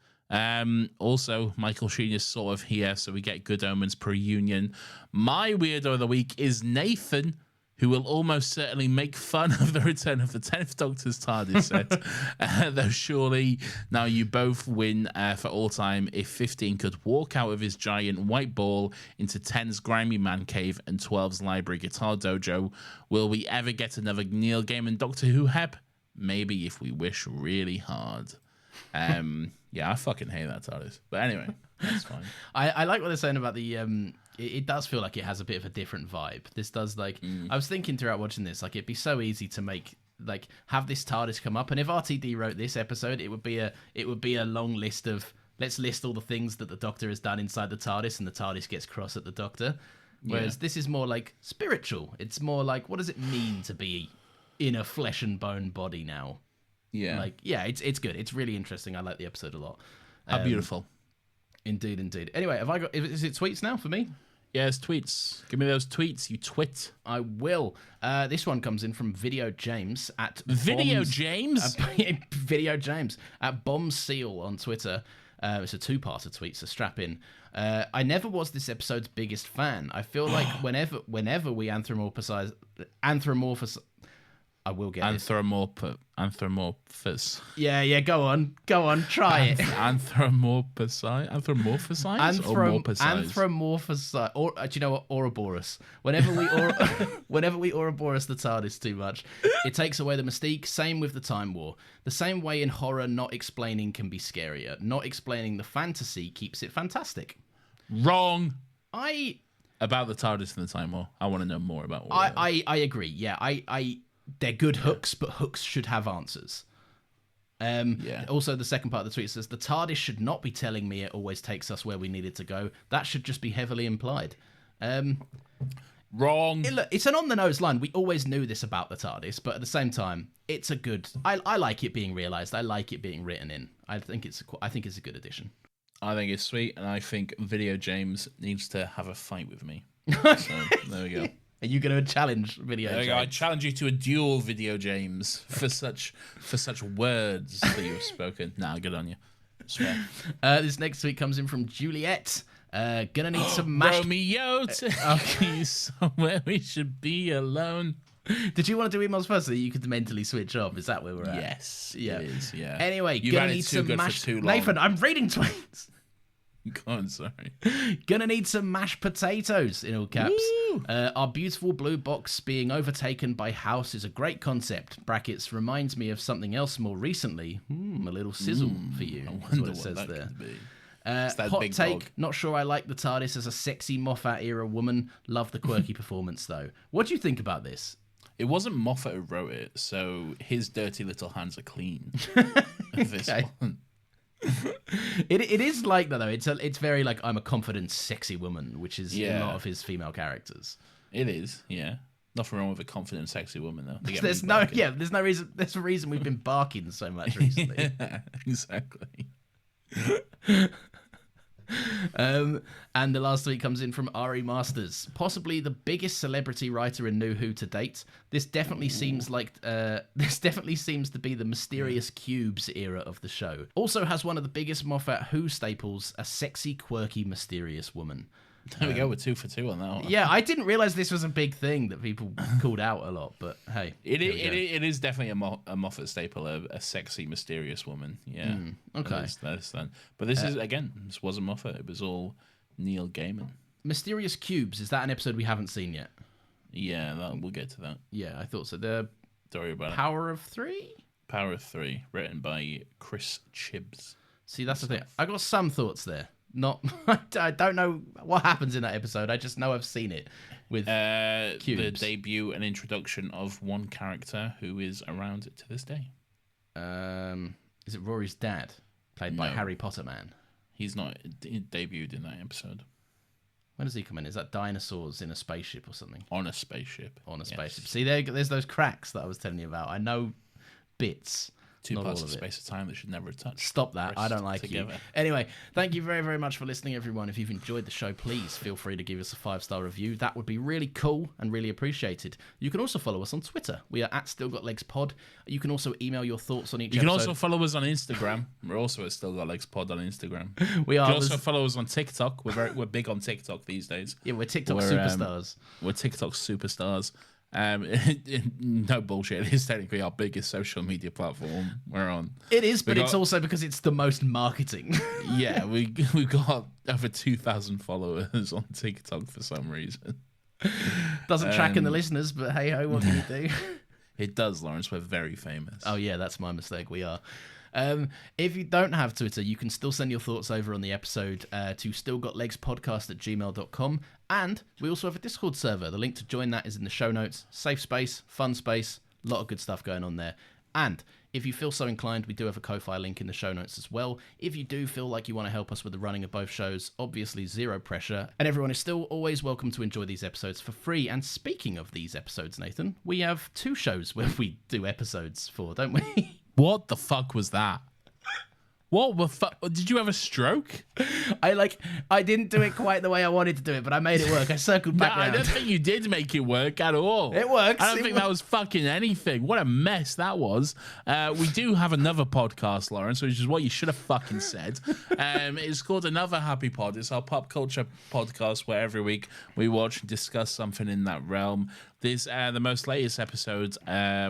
Also, Michael Sheen is sort of here, so we get good omens per union. My weirdo of the week is Nathan, who will almost certainly make fun of the return of the 10th Doctor's TARDIS set. Though surely now you both win for all time if 15 could walk out of his giant white ball into 10's grimy man cave and 12's library guitar dojo. Will we ever get another Neil Gaiman Doctor Who hep? Maybe if we wish really hard. Yeah, I fucking hate that TARDIS. But anyway, that's fine. I like what they're saying about the... It does feel like it has a bit of a different vibe. This does, like... I was thinking throughout watching this, like, it'd be so easy to make... Like, have this TARDIS come up. And if RTD wrote this episode, it would be a long list of... Let's list all the things that the Doctor has done inside the TARDIS, and the TARDIS gets cross at the Doctor. Whereas this is more, like, spiritual. It's more like, what does it mean to be in a flesh and bone body now? Yeah. Like, yeah, it's good. It's really interesting. I like the episode a lot. How beautiful. Indeed. Anyway, have I got... Is it tweets now for me? Yes, tweets. Give me those tweets, you twit. I will. This one comes in from Video James at... Video James? Video James at Bomb Seal on Twitter. It's a two-parter tweet, so strap in. I never was this episode's biggest fan. I feel like whenever we anthropomorphize... I will get this. Anthropomorphous. Yeah, go on, try it. Anthropomorphize or morphosize? Anthropomorphize, or do you know what? Ouroboros. Whenever we Ouroboros the TARDIS too much, it takes away the mystique. Same with the Time War. The same way in horror, not explaining can be scarier. Not explaining the fantasy keeps it fantastic. Wrong. About the TARDIS and the Time War. I want to know more about all I agree. Yeah, they're good hooks, but hooks should have answers. Also, the second part of the tweet says, the TARDIS should not be telling me it always takes us where we needed to go. That should just be heavily implied. Wrong. It's an on-the-nose line. We always knew this about the TARDIS, but at the same time, it's a good... I like it being realised. I like it being written in. I think it's a good addition. I think it's sweet, and I think Video James needs to have a fight with me. So, there we go. Are you going to challenge Video James? I challenge you to a duel, Video James, for such words that you have spoken. Nah, good on you. I swear. This next tweet comes in from Juliet. Gonna need some mashed... Romeo, take you somewhere we should be alone. Did you want to do emails first so that you could mentally switch off? Is that where we're at? Yes, it is, yeah. Anyway, You've gonna had it need too some good mashed... for too long. Nathan, I'm reading tweets. Go on, sorry. Gonna need some mashed potatoes, in all caps. Our beautiful blue box being overtaken by house is a great concept. Brackets reminds me of something else more recently. A little sizzle for you. I Is wonder what it says that there. could be. That Hot big take. dog. Not sure I like the TARDIS as a sexy Moffat era woman. Love the quirky performance though. What do you think about this? It wasn't Moffat who wrote it, so his dirty little hands are clean. This one. It is like that though. It's very like I'm a confident, sexy woman, which is a lot of his female characters. It is, yeah. Nothing wrong with a confident, sexy woman though. There's a reason. There's a reason we've been barking so much recently. Yeah, exactly. And the last tweet comes in from Ari Masters, possibly the biggest celebrity writer in New Who to date. This definitely seems to be the mysterious cubes era of the show. Also has one of the biggest Moffat Who staples, a sexy, quirky, mysterious woman. There we go. We're 2 for 2 on that one. Yeah, I didn't realize this was a big thing that people called out a lot, but hey, it is definitely a Moffat staple, a sexy, mysterious woman. Yeah. Okay. That is that. But this is again, this wasn't Moffat. It was all Neil Gaiman. Mysterious Cubes, is that an episode we haven't seen yet? Yeah, we'll get to that. Yeah, I thought so. The Don't worry about Power of Three? Power of Three, written by Chris Chibbs. See, that's the thing. I got some thoughts there. Not, I don't know what happens in that episode. I just know I've seen it with cubes. The debut and introduction of one character who is around to this day. Is it Rory's dad, played by Harry Potter Man? He's not debuted in that episode. When does he come in? Is that dinosaurs in a spaceship or something? On a spaceship. On a spaceship. See, there's those cracks that I was telling you about. I know bits. Two Not parts all of of it. space of time that should never have touched. Stop that. I don't like together. you. Anyway, thank you very, very much for listening, everyone. If you've enjoyed the show, please feel free to give us a 5-star review. That would be really cool and really appreciated. You can also follow us on Twitter. We are at StillGotLegsPod. You can also email your thoughts on each You can episode. also follow us on Instagram. We're also at Still Got Legs Pod on Instagram. We are. You can also follow us on TikTok. We're big on TikTok these days. Yeah, we're TikTok superstars. We're TikTok superstars. No bullshit. It is technically our biggest social media platform we're on. It is, but it's also because it's the most marketing. Yeah, we've got over 2,000 followers on TikTok for some reason. Doesn't track in the listeners, but hey ho, what can you do? It does, Lawrence. We're very famous. Oh yeah, that's my mistake. We are. If you don't have Twitter, you can still send your thoughts over on the episode to stillgotlegspodcast@gmail.com. And we also have a Discord server. The link to join that is in the show notes. Safe space, fun space, a lot of good stuff going on there. And if you feel so inclined, we do have a Ko-Fi link in the show notes as well. If you do feel like you want to help us with the running of both shows, obviously zero pressure. And everyone is still always welcome to enjoy these episodes for free. And speaking of these episodes, Nathan, we have 2 shows where we do episodes for, don't we? What the fuck was that? What the fuck? Did you have a stroke? I didn't do it quite the way I wanted to do it, but I made it work. I circled back I round. don't think you did make it work at all. It works. I don't think that was fucking anything. What a mess that was. We do have another podcast, Lawrence, which is what you should have fucking said. It's called Another Happy Pod. It's our pop culture podcast where every week we watch and discuss something in that realm. This the most latest episodes.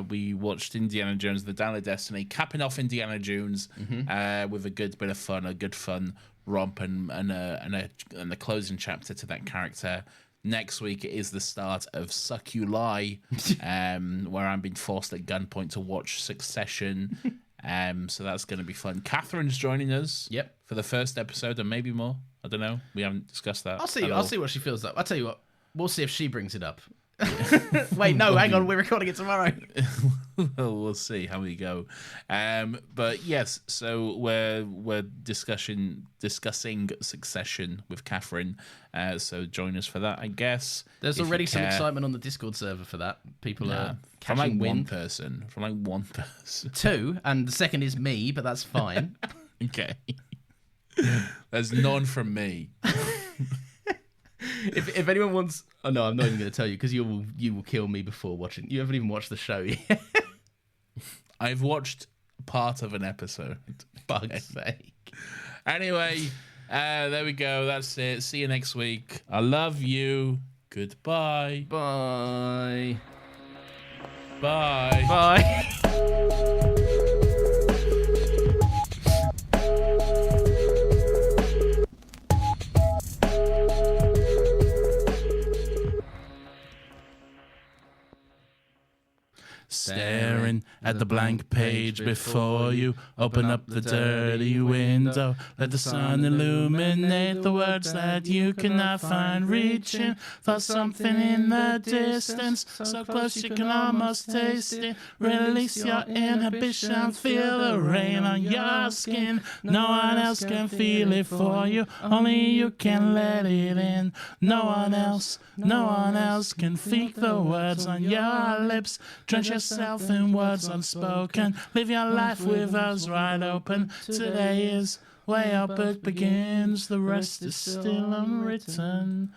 We watched Indiana Jones: The Dial of Destiny, capping off Indiana Jones with a good bit of fun, a good fun romp, and a closing chapter to that character. Next week is the start of Suck You Lie, where I'm being forced at gunpoint to watch Succession. So that's going to be fun. Catherine's joining us. Yep. For the first episode and maybe more. I don't know. We haven't discussed that. I'll see what she feels like. I'll tell you what. We'll see if she brings it up. Wait, no, hang on. We're recording it tomorrow. Well, we'll see how we go. But yes, so we're discussing Succession with Catherine. So join us for that, I guess. There's already some excitement on the Discord server for that. People are from catching wind. From like one person. Two, and the second is me, but that's fine. Okay. There's none from me. If anyone wants, oh no, I'm not even going to tell you because you will kill me before watching. You haven't even watched the show yet. I've watched part of an episode. Fuck's sake. Anyway, there we go. That's it. See you next week. I love you. Goodbye. Bye. Bye. Bye. Staring at the blank page before you. Open up the dirty window. Let the sun illuminate the words that you cannot find. Reaching for something in the distance, so close you can almost taste it. Release your inhibition, feel the rain on your skin. No one else can feel it for you, only you can let it in. No one else can speak the words on your lips. Drench yourself in words unspoken. Live your life with us wide open. Today is where your book begins. The rest is still unwritten.